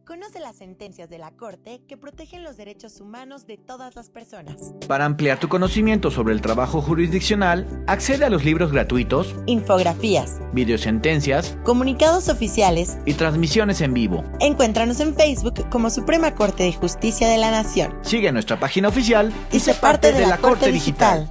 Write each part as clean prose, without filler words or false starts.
Conoce las sentencias de la Corte que protegen los derechos humanos de todas las personas. Para ampliar tu conocimiento sobre el trabajo jurisdiccional, accede a los libros gratuitos, Infografías, videosentencias, comunicados oficiales y transmisiones en vivo. Encuéntranos en Facebook como Suprema Corte de Justicia de la Nación. Sigue nuestra página oficial y sé parte de la Corte Digital.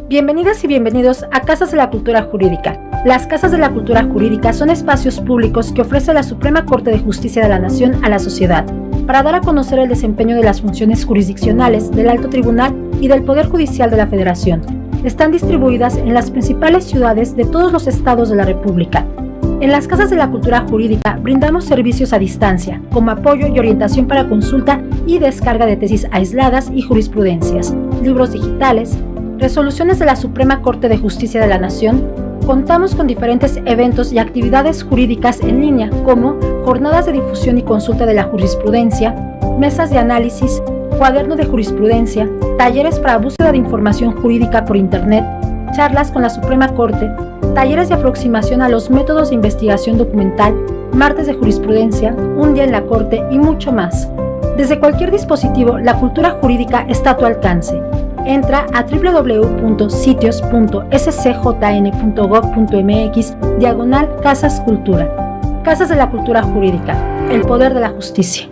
Bienvenidas y bienvenidos a Casas de la Cultura Jurídica. Las Casas de la Cultura Jurídica son espacios públicos que ofrece la Suprema Corte de Justicia de la Nación a la sociedad, para dar a conocer el desempeño de las funciones jurisdiccionales del Alto Tribunal y del Poder Judicial de la Federación. Están distribuidas en las principales ciudades de todos los estados de la República. En las Casas de la Cultura Jurídica brindamos servicios a distancia, como apoyo y orientación para consulta y descarga de tesis aisladas y jurisprudencias, libros digitales, resoluciones de la Suprema Corte de Justicia de la Nación. Contamos con diferentes eventos y actividades jurídicas en línea, como jornadas de difusión y consulta de la jurisprudencia, mesas de análisis, cuaderno de jurisprudencia, talleres para búsqueda de información jurídica por Internet, charlas con la Suprema Corte, talleres de aproximación a los métodos de investigación documental, martes de jurisprudencia, un día en la Corte y mucho más. Desde cualquier dispositivo, la cultura jurídica está a tu alcance. Entra a www.sitios.scjn.gov.mx/Casas Cultura. Casas de la Cultura Jurídica, el poder de la justicia.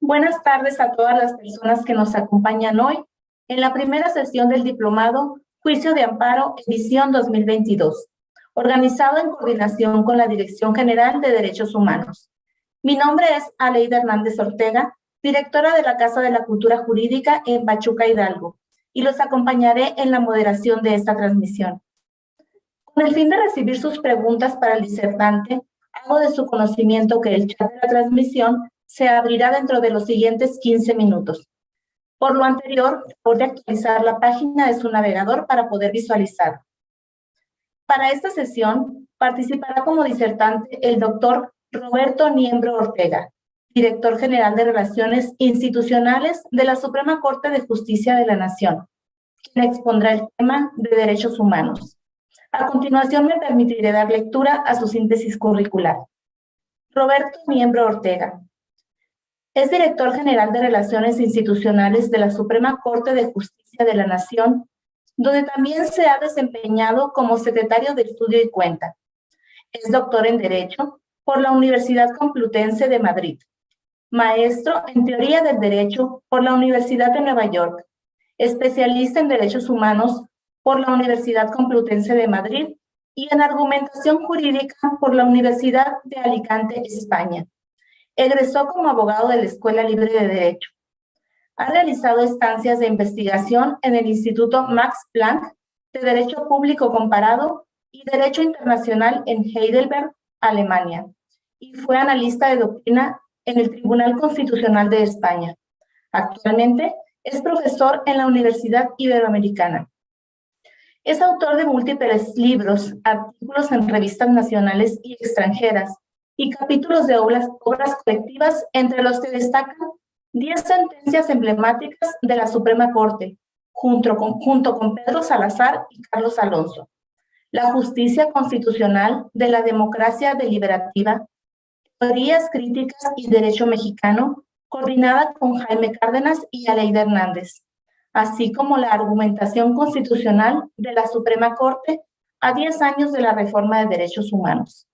Buenas tardes a todas las personas que nos acompañan hoy en la primera sesión del diplomado Juicio de Amparo edición 2022, organizado en coordinación con la Dirección General de Derechos Humanos. Mi nombre es Aleida Hernández Ortega, directora de la Casa de la Cultura Jurídica en Pachuca, Hidalgo, y los acompañaré en la moderación de esta transmisión. Con el fin de recibir sus preguntas para el disertante, hago de su conocimiento que el chat de la transmisión se abrirá dentro de los siguientes 15 minutos. Por lo anterior, podré actualizar la página de su navegador para poder visualizar. Para esta sesión, participará como disertante el doctor Roberto Niembro Ortega, director general de Relaciones Institucionales de la Suprema Corte de Justicia de la Nación, quien expondrá el tema de derechos humanos. A continuación, me permitiré dar lectura a su síntesis curricular. Roberto Niembro Ortega es director general de Relaciones Institucionales de la Suprema Corte de Justicia de la Nación, donde también se ha desempeñado como secretario de Estudio y Cuenta. Es doctor en Derecho por la Universidad Complutense de Madrid, maestro en Teoría del Derecho por la Universidad de Nueva York, especialista en Derechos Humanos por la Universidad Complutense de Madrid y en Argumentación Jurídica por la Universidad de Alicante, España. Egresó como abogado de la Escuela Libre de Derecho. Ha realizado estancias de investigación en el Instituto Max Planck de Derecho Público Comparado y Derecho Internacional en Heidelberg, Alemania, y fue analista de doctrina en el Tribunal Constitucional de España. Actualmente es profesor en la Universidad Iberoamericana. Es autor de múltiples libros, artículos en revistas nacionales y extranjeras, y capítulos de obras colectivas, entre los que destacan 10 sentencias emblemáticas de la Suprema Corte, junto con Pedro Salazar y Carlos Alonso, la justicia constitucional de la democracia deliberativa, teorías críticas y derecho mexicano, coordinada con Jaime Cárdenas y Aleida Hernández, así como la argumentación constitucional de la Suprema Corte a 10 años de la reforma de derechos humanos.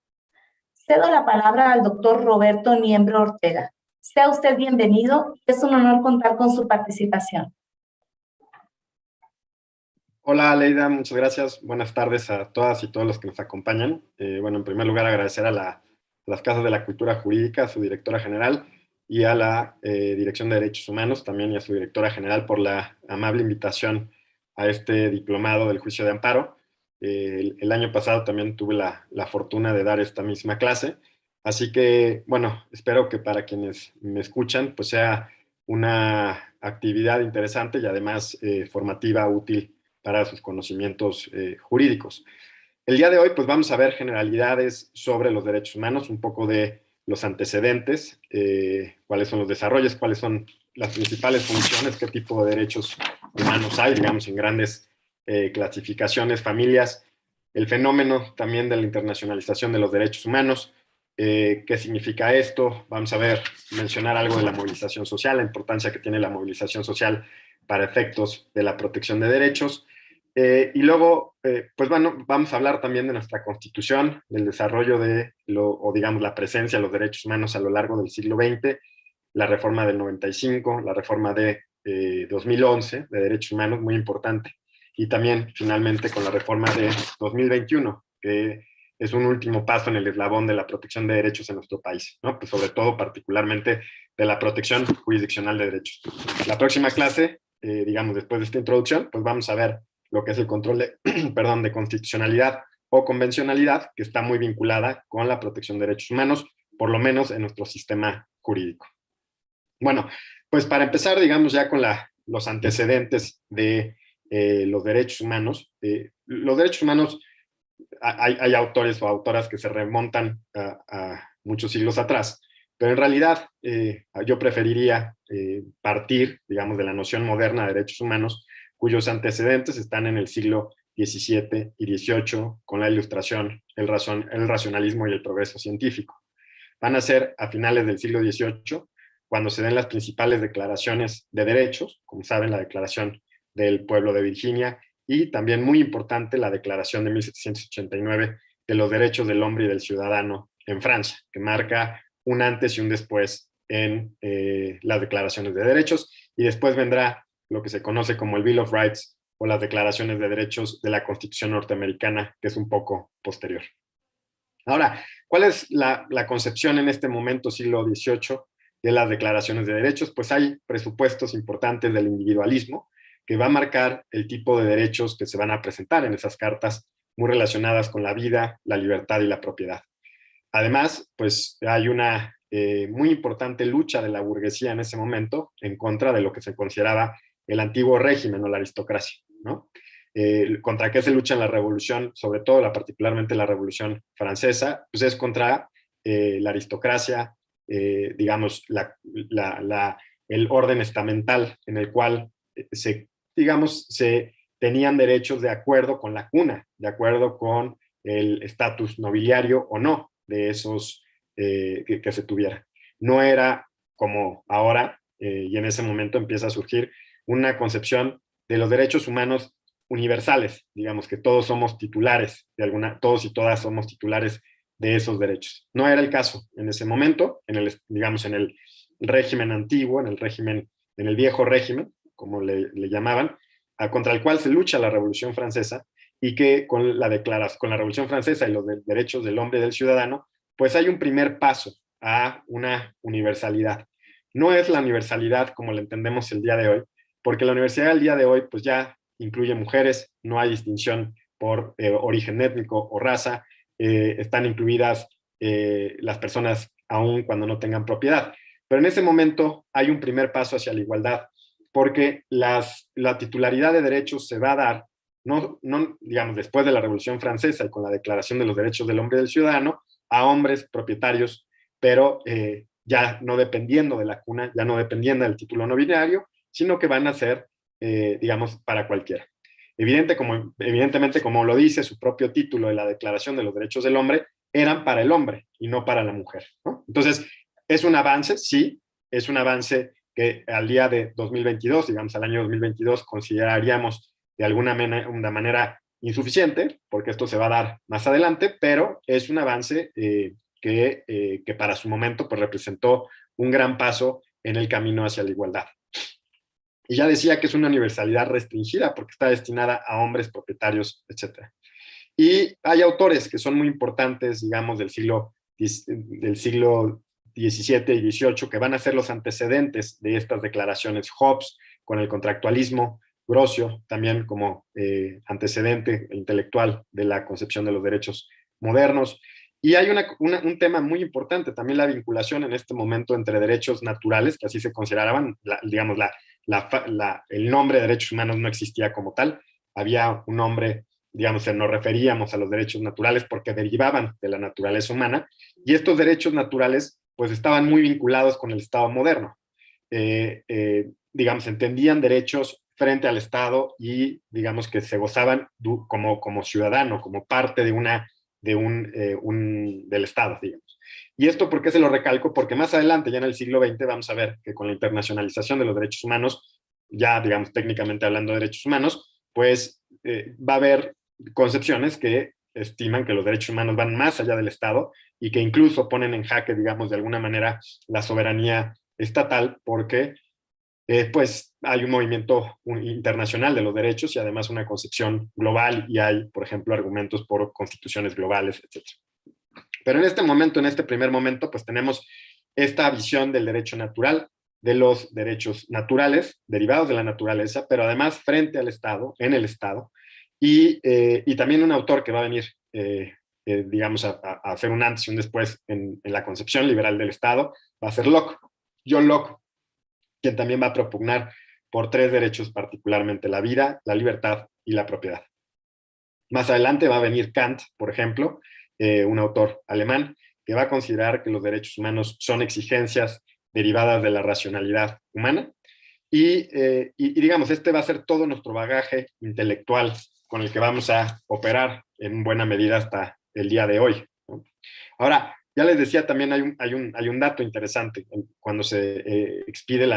Cedo la palabra al doctor Roberto Niembro Ortega. Sea usted bienvenido. Es un honor contar con su participación. Hola, Aleida. Muchas gracias. Buenas tardes a todas y todos los que nos acompañan. En primer lugar, agradecer a las Casas de la Cultura Jurídica, a su directora general y a la Dirección de Derechos Humanos, también y a su directora general por la amable invitación a este diplomado del juicio de amparo. El año pasado también tuve la fortuna de dar esta misma clase, así que, bueno, espero que para quienes me escuchan, pues sea una actividad interesante y además formativa, útil para sus conocimientos jurídicos. El día de hoy pues vamos a ver generalidades sobre los derechos humanos, un poco de los antecedentes, cuáles son los desarrollos, cuáles son las principales funciones, qué tipo de derechos humanos hay, digamos, en grandes clasificaciones, familias, el fenómeno también de la internacionalización de los derechos humanos, qué significa esto, vamos a ver, mencionar algo de la movilización social, la importancia que tiene la movilización social para efectos de la protección de derechos, y luego, pues bueno, vamos a hablar también de nuestra Constitución, del desarrollo de, o digamos, la presencia de los derechos humanos a lo largo del siglo XX, la reforma del 95, la reforma de 2011 de derechos humanos, muy importante, y también, finalmente, con la reforma de 2021, que es un último paso en el eslabón de la protección de derechos en nuestro país, ¿no? Pues sobre todo, particularmente, de la protección jurisdiccional de derechos. La próxima clase, digamos, después de esta introducción, pues vamos a ver lo que es el control de, perdón, de constitucionalidad o convencionalidad, que está muy vinculada con la protección de derechos humanos, por lo menos en nuestro sistema jurídico. Bueno, pues para empezar, digamos, ya con los antecedentes de los derechos humanos. Los derechos humanos, hay autores o autoras que se remontan a muchos siglos atrás, pero en realidad yo preferiría partir, digamos, de la noción moderna de derechos humanos, cuyos antecedentes están en el siglo XVII y XVIII, con la Ilustración, el racionalismo y el progreso científico. Van a ser a finales del siglo XVIII, cuando se den las principales declaraciones de derechos, como saben, la Declaración del Pueblo de Virginia, y también muy importante la Declaración de 1789 de los Derechos del Hombre y del Ciudadano en Francia, que marca un antes y un después en las declaraciones de derechos, y después vendrá lo que se conoce como el Bill of Rights o las declaraciones de derechos de la Constitución norteamericana, que es un poco posterior. Ahora, ¿cuál es la concepción en este momento, siglo XVIII, de las declaraciones de derechos? Pues hay presupuestos importantes del individualismo, que va a marcar el tipo de derechos que se van a presentar en esas cartas, muy relacionadas con la vida, la libertad y la propiedad. Además, pues hay una muy importante lucha de la burguesía en ese momento en contra de lo que se consideraba el antiguo régimen o la aristocracia, ¿no? ¿Contra qué se lucha en la revolución? Sobre todo, particularmente la revolución francesa, pues es contra la aristocracia, digamos, el orden estamental en el cual se tenían derechos de acuerdo con la cuna, de acuerdo con el estatus nobiliario o no de esos que se tuviera. No era como ahora, y en ese momento empieza a surgir una concepción de los derechos humanos universales, digamos que todos somos titulares todos y todas somos titulares de esos derechos. No era el caso en ese momento, en el régimen antiguo, en el viejo régimen, como le llamaban, contra el cual se lucha la Revolución Francesa, y que con la Revolución Francesa y los derechos del hombre y del ciudadano, pues hay un primer paso a una universalidad. No es la universalidad como la entendemos el día de hoy, porque la universidad del día de hoy pues ya incluye mujeres, no hay distinción por origen étnico o raza, están incluidas las personas aún cuando no tengan propiedad. Pero en ese momento hay un primer paso hacia la igualdad, porque la titularidad de derechos se va a dar, no, digamos, después de la Revolución Francesa y con la Declaración de los Derechos del Hombre y del Ciudadano, a hombres propietarios, pero ya no dependiendo de la cuna, ya no dependiendo del título nobiliario, sino que van a ser, digamos, para cualquiera. Evidentemente, como lo dice su propio título de la Declaración de los Derechos del Hombre, eran para el hombre y no para la mujer, ¿no? Entonces, ¿es un avance? Sí, es un avance que al día de 2022, digamos al año 2022, consideraríamos de alguna manera insuficiente, porque esto se va a dar más adelante, pero es un avance que para su momento pues, representó un gran paso en el camino hacia la igualdad. Y ya decía que es una universalidad restringida porque está destinada a hombres propietarios, etc. Y hay autores que son muy importantes, digamos, del siglo XVII y XVIII, que van a ser los antecedentes de estas declaraciones. Hobbes, con el contractualismo, Grocio, también como antecedente intelectual de la concepción de los derechos modernos, Y hay un tema muy importante, también la vinculación en este momento entre derechos naturales, que así se consideraban, digamos, el nombre de derechos humanos no existía como tal, había un nombre, digamos, nos referíamos a los derechos naturales porque derivaban de la naturaleza humana, y estos derechos naturales pues estaban muy vinculados con el Estado moderno. Digamos, entendían derechos frente al Estado y, digamos, que se gozaban como ciudadano, como parte del Estado, digamos. ¿Y esto por qué se lo recalco? Porque más adelante, ya en el siglo XX, vamos a ver que con la internacionalización de los derechos humanos, ya, digamos, técnicamente hablando de derechos humanos, pues va a haber concepciones que estiman que los derechos humanos van más allá del Estado y que incluso ponen en jaque, digamos, de alguna manera la soberanía estatal, porque pues hay un movimiento internacional de los derechos y además una concepción global, y hay, por ejemplo, argumentos por constituciones globales, etc. Pero en este momento, en este primer momento, pues tenemos esta visión del derecho natural, de los derechos naturales, derivados de la naturaleza, pero además frente al Estado, en el Estado, y también un autor que va a venir, digamos, a hacer un antes y un después en la concepción liberal del Estado, va a ser Locke, John Locke, quien también va a propugnar por 3 derechos, particularmente la vida, la libertad y la propiedad. Más adelante va a venir Kant, por ejemplo, un autor alemán, que va a considerar que los derechos humanos son exigencias derivadas de la racionalidad humana, y digamos, este va a ser todo nuestro bagaje intelectual con el que vamos a operar en buena medida hasta el día de hoy, ¿no? Ahora, ya les decía, también hay un dato interesante cuando se expide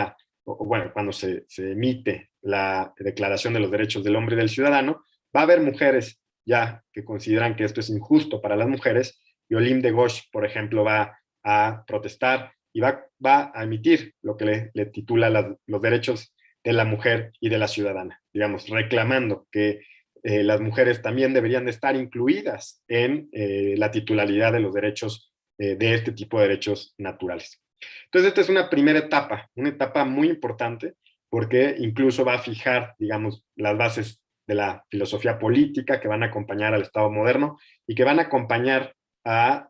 cuando se emite la Declaración de los Derechos del Hombre y del Ciudadano, va a haber mujeres ya que consideran que esto es injusto para las mujeres, y Olympe de Gauche, por ejemplo, va a protestar y va a emitir lo que le titula los derechos de la mujer y de la ciudadana, digamos, reclamando que las mujeres también deberían de estar incluidas en la titularidad de los derechos, de este tipo de derechos naturales. Entonces, esta es una primera etapa, una etapa muy importante, porque incluso va a fijar, digamos, las bases de la filosofía política que van a acompañar al Estado moderno y que van a acompañar a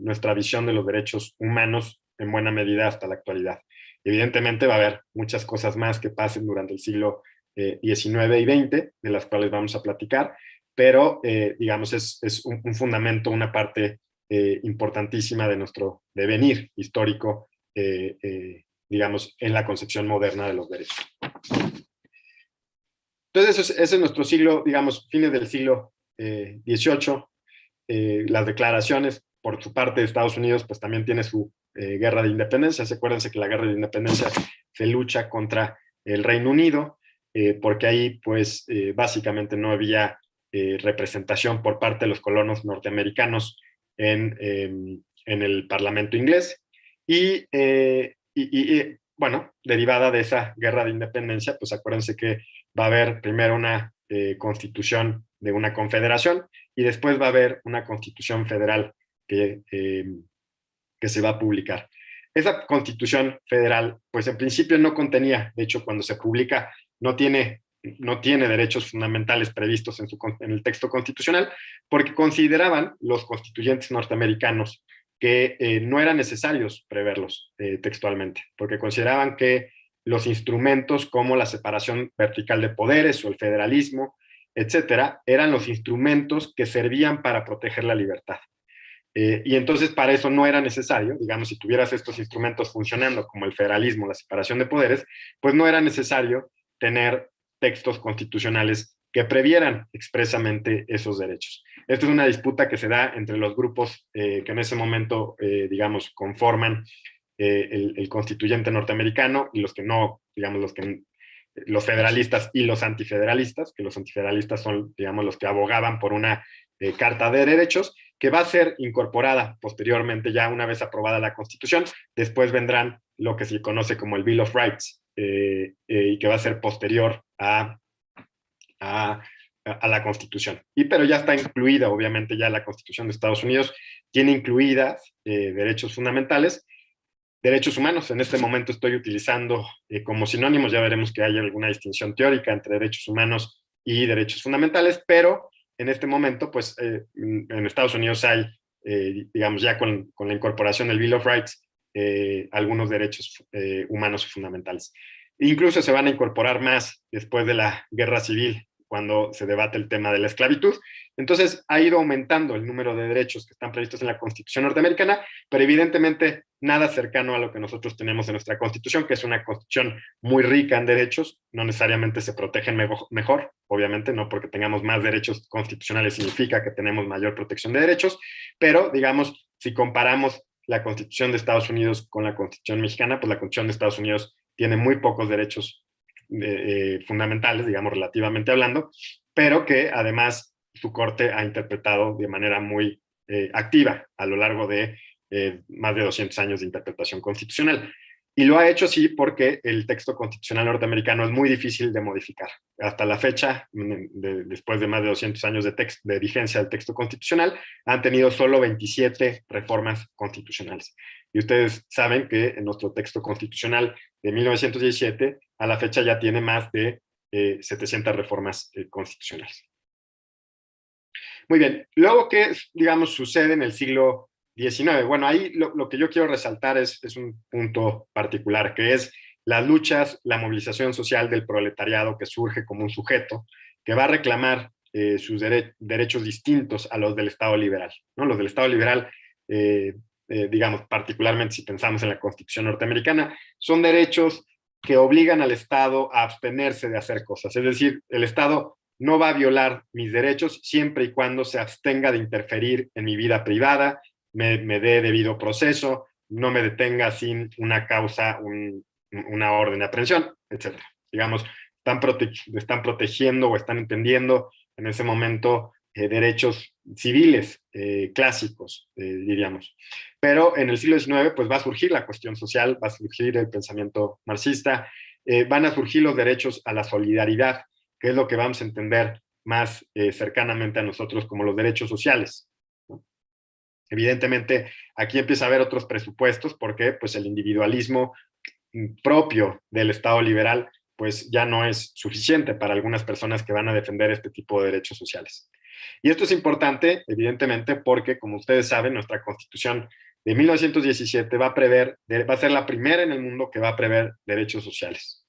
nuestra visión de los derechos humanos en buena medida hasta la actualidad. Evidentemente va a haber muchas cosas más que pasen durante el siglo XIX y XX, de las cuales vamos a platicar, pero digamos es un fundamento, una parte importantísima de nuestro devenir histórico, digamos, en la concepción moderna de los derechos. Entonces, ese es nuestro siglo, digamos, fines del siglo XVIII. Las declaraciones, por su parte, de Estados Unidos, pues también tiene su guerra de independencia. Acuérdense que la guerra de independencia se lucha contra el Reino Unido, porque ahí, pues, básicamente no había representación por parte de los colonos norteamericanos en el Parlamento inglés, y bueno, derivada de esa guerra de independencia, pues acuérdense que va a haber primero una constitución de una confederación, y después va a haber una constitución federal que se va a publicar. Esa constitución federal, pues en principio no contenía, de hecho cuando se publica no tiene derechos fundamentales previstos en el texto constitucional, porque consideraban los constituyentes norteamericanos que no eran necesarios preverlos textualmente, porque consideraban que los instrumentos como la separación vertical de poderes o el federalismo, etcétera, eran los instrumentos que servían para proteger la libertad. Y entonces para eso no era necesario, digamos, si tuvieras estos instrumentos funcionando como el federalismo, la separación de poderes, pues no era necesario tener textos constitucionales que previeran expresamente esos derechos. Esta es una disputa que se da entre los grupos que en ese momento, digamos, conforman el constituyente norteamericano, y los que no, digamos, los federalistas y los antifederalistas, que los antifederalistas son, digamos, los que abogaban por una carta de derechos, que va a ser incorporada posteriormente, ya una vez aprobada la Constitución. Después vendrán lo que se conoce como el Bill of Rights, y que va a ser posterior a la Constitución. Pero ya está incluida, obviamente, ya la Constitución de Estados Unidos tiene incluidas derechos fundamentales, derechos humanos. En este momento estoy utilizando como sinónimos, ya veremos que hay alguna distinción teórica entre derechos humanos y derechos fundamentales, pero en este momento, pues, en Estados Unidos hay digamos, ya con la incorporación del Bill of Rights, algunos derechos humanos fundamentales. Incluso se van a incorporar más después de la guerra civil, cuando se debate el tema de la esclavitud. Entonces ha ido aumentando el número de derechos que están previstos en la Constitución norteamericana, pero evidentemente nada cercano a lo que nosotros tenemos en nuestra Constitución, que es una Constitución muy rica en derechos. No necesariamente se protegen mejor, obviamente, no porque tengamos más derechos constitucionales significa que tenemos mayor protección de derechos, pero digamos, si comparamos la Constitución de Estados Unidos con la Constitución mexicana, pues la Constitución de Estados Unidos tiene muy pocos derechos fundamentales, digamos, relativamente hablando, pero que además su corte ha interpretado de manera muy activa a lo largo de más de 200 años de interpretación constitucional. Y lo ha hecho así porque el texto constitucional norteamericano es muy difícil de modificar. Hasta la fecha, después de más de 200 años de vigencia del texto constitucional, han tenido solo 27 reformas constitucionales. Y ustedes saben que en nuestro texto constitucional de 1917, a la fecha ya tiene más de 700 reformas constitucionales. Muy bien, luego, ¿qué, digamos, sucede en el siglo XIX? Bueno, ahí lo que yo quiero resaltar es un punto particular, que es las luchas, la movilización social del proletariado que surge como un sujeto que va a reclamar sus derechos distintos a los del Estado liberal, ¿no? Los del Estado liberal, digamos, particularmente si pensamos en la Constitución norteamericana, son derechos que obligan al Estado a abstenerse de hacer cosas. Es decir, el Estado no va a violar mis derechos siempre y cuando se abstenga de interferir en mi vida privada, me dé debido proceso, no me detenga sin una causa, una orden de aprehensión, etc. Digamos, están protegiendo o están entendiendo en ese momento derechos civiles clásicos, diríamos. Pero en el siglo XIX pues va a surgir la cuestión social, va a surgir el pensamiento marxista, van a surgir los derechos a la solidaridad, que es lo que vamos a entender más cercanamente a nosotros como los derechos sociales, ¿no? Evidentemente, aquí empieza a haber otros presupuestos porque pues, el individualismo propio del Estado liberal pues, ya no es suficiente para algunas personas que van a defender este tipo de derechos sociales. Y esto es importante, evidentemente, porque, como ustedes saben, nuestra Constitución de 1917 va a ser la primera en el mundo que va a prever derechos sociales.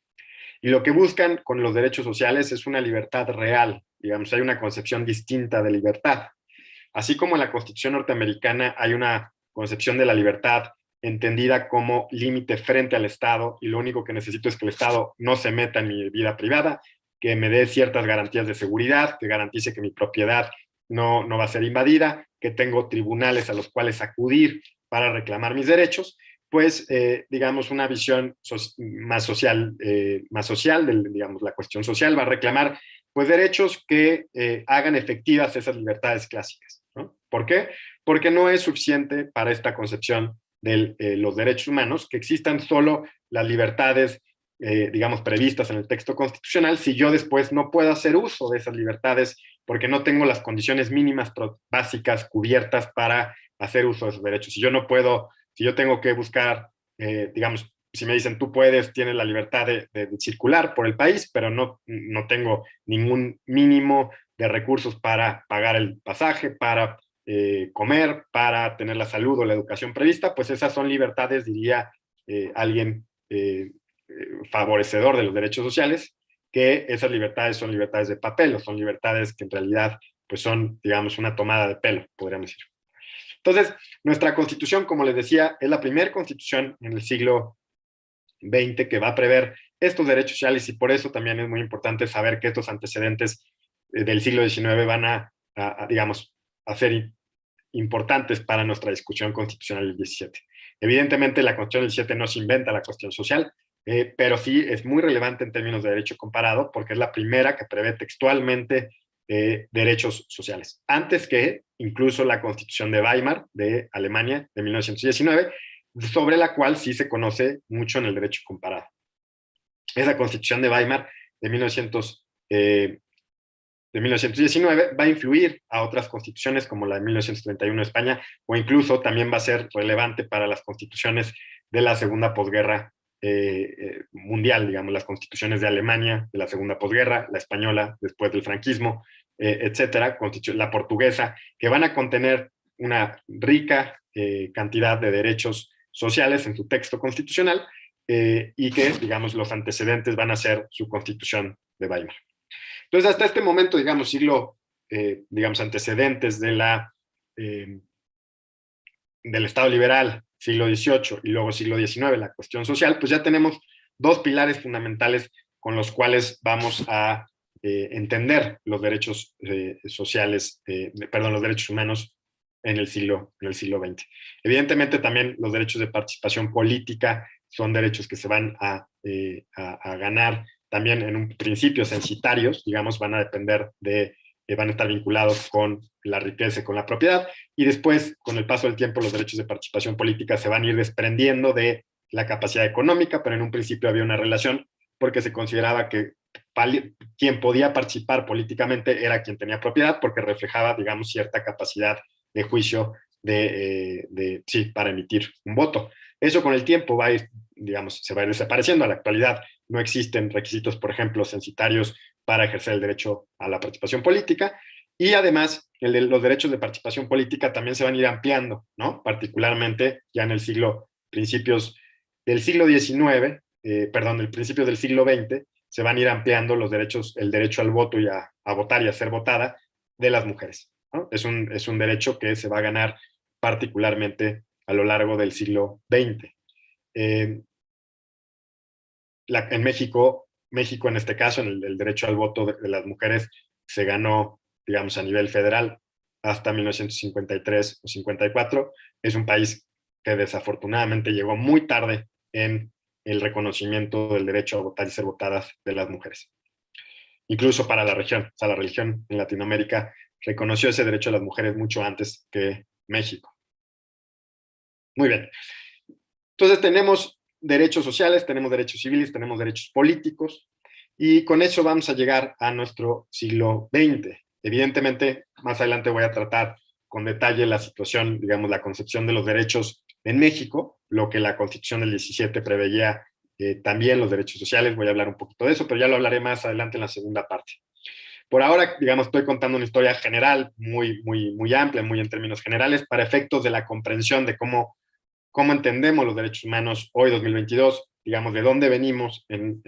Y lo que buscan con los derechos sociales es una libertad real, digamos, hay una concepción distinta de libertad. Así como en la Constitución norteamericana hay una concepción de la libertad entendida como límite frente al Estado y lo único que necesito es que el Estado no se meta en mi vida privada, que me dé ciertas garantías de seguridad, que garantice que mi propiedad no va a ser invadida, que tengo tribunales a los cuales acudir para reclamar mis derechos, pues, digamos, una visión más social, digamos, la cuestión social va a reclamar, pues, derechos que hagan efectivas esas libertades clásicas, ¿no? ¿Por qué? Porque no es suficiente para esta concepción de los derechos humanos que existan solo las libertades, digamos, previstas en el texto constitucional, si yo después no puedo hacer uso de esas libertades porque no tengo las condiciones mínimas básicas cubiertas para hacer uso de esos derechos. Si yo tengo que buscar, digamos, si me dicen tú tienes la libertad de circular por el país, pero no tengo ningún mínimo de recursos para pagar el pasaje, para comer, para tener la salud o la educación prevista, pues esas son libertades, diría alguien favorecedor de los derechos sociales, que esas libertades son libertades de papel, o son libertades que en realidad pues son, digamos, una tomada de pelo, podríamos decir. Entonces, nuestra Constitución, como les decía, es la primera Constitución en el siglo XX que va a prever estos derechos sociales y por eso también es muy importante saber que estos antecedentes del siglo XIX van a digamos, a ser importantes para nuestra discusión constitucional del 17. Evidentemente, la Constitución del 17 no se inventa la cuestión social, pero sí es muy relevante en términos de derecho comparado porque es la primera que prevé textualmente derechos sociales, antes que incluso la Constitución de Weimar de Alemania de 1919, sobre la cual sí se conoce mucho en el derecho comparado. Esa Constitución de Weimar de 1919 va a influir a otras constituciones como la de 1931 de España, o incluso también va a ser relevante para las constituciones de la segunda posguerra mundial, digamos, las constituciones de Alemania de la segunda posguerra, la española después del franquismo, etcétera, la portuguesa, que van a contener una rica cantidad de derechos sociales en su texto constitucional y que, digamos, los antecedentes van a ser su Constitución de Weimar. Entonces, hasta este momento, digamos, antecedentes de del Estado liberal, siglo XVIII y luego siglo XIX, la cuestión social, pues ya tenemos dos pilares fundamentales con los cuales vamos a entender los derechos sociales, los derechos humanos en el siglo XX. Evidentemente también los derechos de participación política son derechos que se van a ganar también en un principio censitarios, digamos, van a depender van a estar vinculados con la riqueza y con la propiedad, y después, con el paso del tiempo, los derechos de participación política se van a ir desprendiendo de la capacidad económica, pero en un principio había una relación porque se consideraba que quien podía participar políticamente era quien tenía propiedad, porque reflejaba, digamos, cierta capacidad de juicio para emitir un voto. Eso con el tiempo va a ir, digamos, se va a ir desapareciendo. A la actualidad no existen requisitos, por ejemplo, censitarios para ejercer el derecho a la participación política, y además los derechos de participación política también se van a ir ampliando, ¿no? Particularmente ya en principios del siglo XIX, del principio del siglo XX, se van a ir ampliando los derechos, el derecho al voto y a votar y a ser votada de las mujeres, ¿no? Es un derecho que se va a ganar particularmente a lo largo del siglo XX. En México en este caso, en el derecho al voto de las mujeres, se ganó, digamos, a nivel federal hasta 1953 o 54. Es un país que desafortunadamente llegó muy tarde en el reconocimiento del derecho a votar y ser votadas de las mujeres. Incluso para la región, o sea, la religión en Latinoamérica reconoció ese derecho a las mujeres mucho antes que México. Muy bien. Entonces tenemos derechos sociales, tenemos derechos civiles, tenemos derechos políticos, y con eso vamos a llegar a nuestro siglo XX. Evidentemente, más adelante voy a tratar con detalle la situación, digamos, la concepción de los derechos en México, lo que la Constitución del 17 preveía también los derechos sociales. Voy a hablar un poquito de eso, pero ya lo hablaré más adelante en la segunda parte. Por ahora, digamos, estoy contando una historia general, muy, muy, muy amplia, muy en términos generales, para efectos de la comprensión de cómo entendemos los derechos humanos hoy, 2022, digamos, de dónde venimos en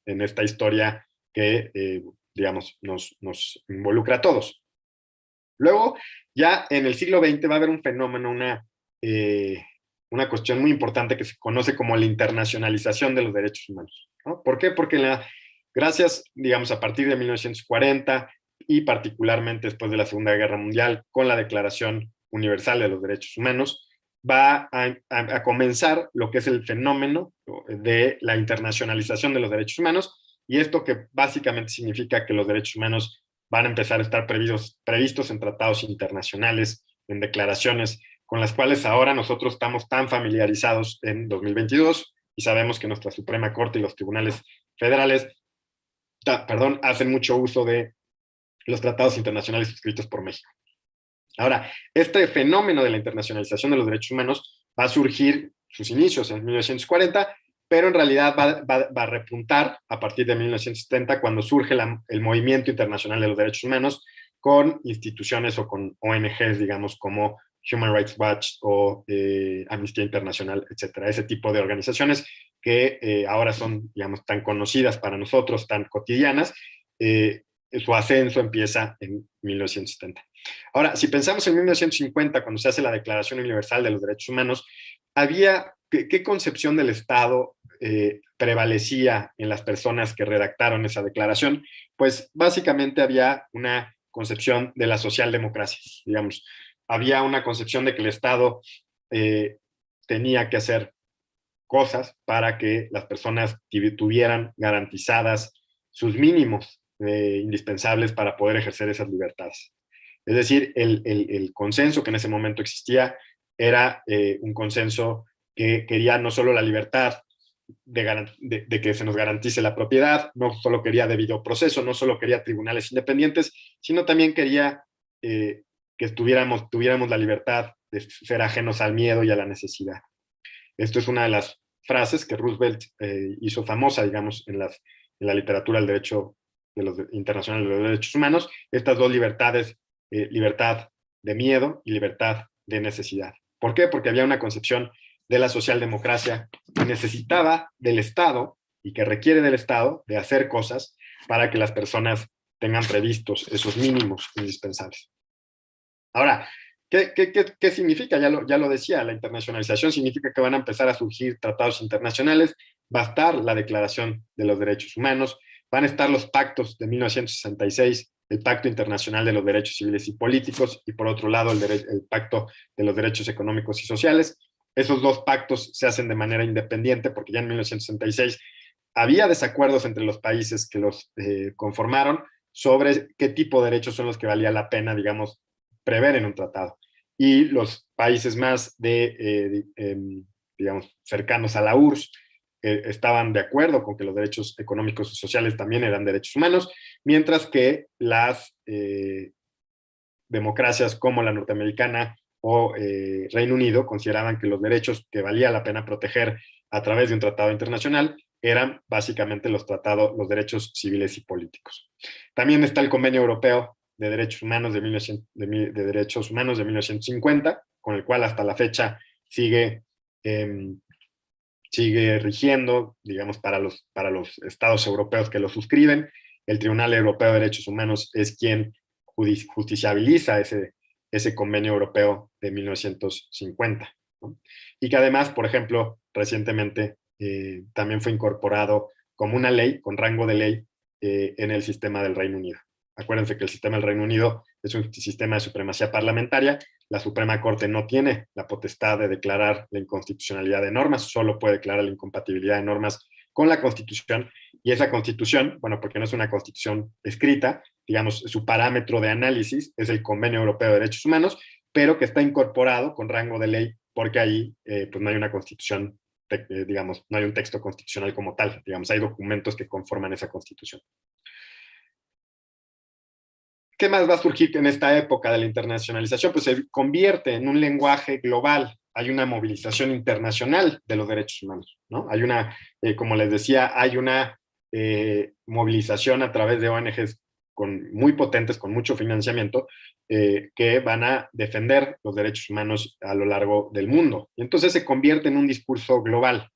esta historia que, digamos, nos involucra a todos. Luego, ya en el siglo XX va a haber un fenómeno, una cuestión muy importante que se conoce como la internacionalización de los derechos humanos, ¿no? ¿Por qué? Porque gracias, digamos, a partir de 1940 y particularmente después de la Segunda Guerra Mundial, con la Declaración Universal de los Derechos Humanos, va a comenzar lo que es el fenómeno de la internacionalización de los derechos humanos, y esto que básicamente significa que los derechos humanos van a empezar a estar previstos en tratados internacionales, en declaraciones con las cuales ahora nosotros estamos tan familiarizados en 2022, y sabemos que nuestra Suprema Corte y los tribunales federales hacen mucho uso de los tratados internacionales suscritos por México. Ahora, este fenómeno de la internacionalización de los derechos humanos va a surgir sus inicios en 1940, pero en realidad va a repuntar a partir de 1970, cuando surge el movimiento internacional de los derechos humanos, con instituciones o con ONGs, digamos, como Human Rights Watch o Amnistía Internacional, etcétera. Ese tipo de organizaciones que ahora son, digamos, tan conocidas para nosotros, tan cotidianas. Su ascenso empieza en 1970. Ahora, si pensamos en 1950, cuando se hace la Declaración Universal de los Derechos Humanos, ¿qué concepción del Estado prevalecía en las personas que redactaron esa declaración? Pues básicamente había una concepción de la socialdemocracia, digamos. Había una concepción de que el Estado tenía que hacer cosas para que las personas tuvieran garantizadas sus mínimos indispensables para poder ejercer esas libertades. Es decir, el consenso que en ese momento existía era un consenso que quería no solo la libertad de que se nos garantice la propiedad, no solo quería debido proceso, no solo quería tribunales independientes, sino también quería que tuviéramos la libertad de ser ajenos al miedo y a la necesidad. Esto es una de las frases que Roosevelt hizo famosa, digamos, en la literatura del derecho internacional de los derechos humanos. Estas dos libertades, libertad de miedo y libertad de necesidad. ¿Por qué? Porque había una concepción de la socialdemocracia que necesitaba del Estado y que requiere del Estado de hacer cosas para que las personas tengan previstos esos mínimos indispensables. Ahora, ¿qué significa? Ya lo decía, la internacionalización significa que van a empezar a surgir tratados internacionales, va a estar la Declaración de los Derechos Humanos, van a estar los pactos de 1966, el Pacto Internacional de los Derechos Civiles y Políticos, y por otro lado el Pacto de los Derechos Económicos y Sociales. Esos dos pactos se hacen de manera independiente porque ya en 1966 había desacuerdos entre los países que los conformaron sobre qué tipo de derechos son los que valía la pena, digamos, prever en un tratado. Y los países más digamos, cercanos a la URSS estaban de acuerdo con que los derechos económicos y sociales también eran derechos humanos, mientras que las democracias como la norteamericana o Reino Unido consideraban que los derechos que valía la pena proteger a través de un tratado internacional eran básicamente los derechos civiles y políticos. También está el Convenio Europeo de Derechos Humanos de 1950, con el cual hasta la fecha sigue rigiendo, digamos, para los estados europeos que lo suscriben. El Tribunal Europeo de Derechos Humanos es quien justiciabiliza ese convenio europeo de 1950, ¿no? Y que además, por ejemplo, recientemente también fue incorporado como una ley, con rango de ley, en el sistema del Reino Unido. Acuérdense que el sistema del Reino Unido es un sistema de supremacía parlamentaria. La Suprema Corte no tiene la potestad de declarar la inconstitucionalidad de normas, solo puede declarar la incompatibilidad de normas con la Constitución, y esa Constitución, bueno, porque no es una Constitución escrita, digamos, su parámetro de análisis es el Convenio Europeo de Derechos Humanos, pero que está incorporado con rango de ley, porque ahí pues no hay una Constitución, digamos, no hay un texto constitucional como tal, digamos, hay documentos que conforman esa Constitución. ¿Qué más va a surgir en esta época de la internacionalización? Pues se convierte en un lenguaje global. Hay una movilización internacional de los derechos humanos, ¿no? Hay una, como les decía, hay una movilización a través de ONGs muy potentes, con mucho financiamiento, que van a defender los derechos humanos a lo largo del mundo. Y entonces se convierte en un discurso global,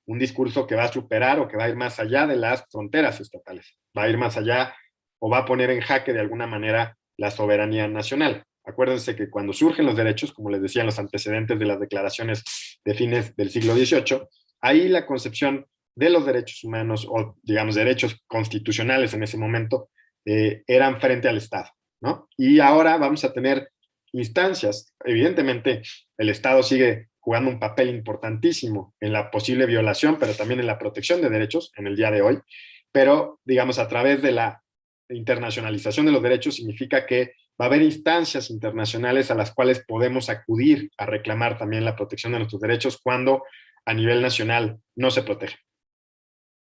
un discurso que va a superar o que va a ir más allá de las fronteras estatales, va a ir más allá o va a poner en jaque de alguna manera la soberanía nacional. Acuérdense que cuando surgen los derechos, como les decía en los antecedentes de las declaraciones de fines del siglo XVIII, ahí la concepción de los derechos humanos, o digamos derechos constitucionales en ese momento, eran frente al Estado, ¿no? Y ahora vamos a tener instancias. Evidentemente, el Estado sigue jugando un papel importantísimo en la posible violación, pero también en la protección de derechos en el día de hoy, pero digamos a través de la internacionalización de los derechos significa que va a haber instancias internacionales a las cuales podemos acudir a reclamar también la protección de nuestros derechos cuando a nivel nacional no se protegen.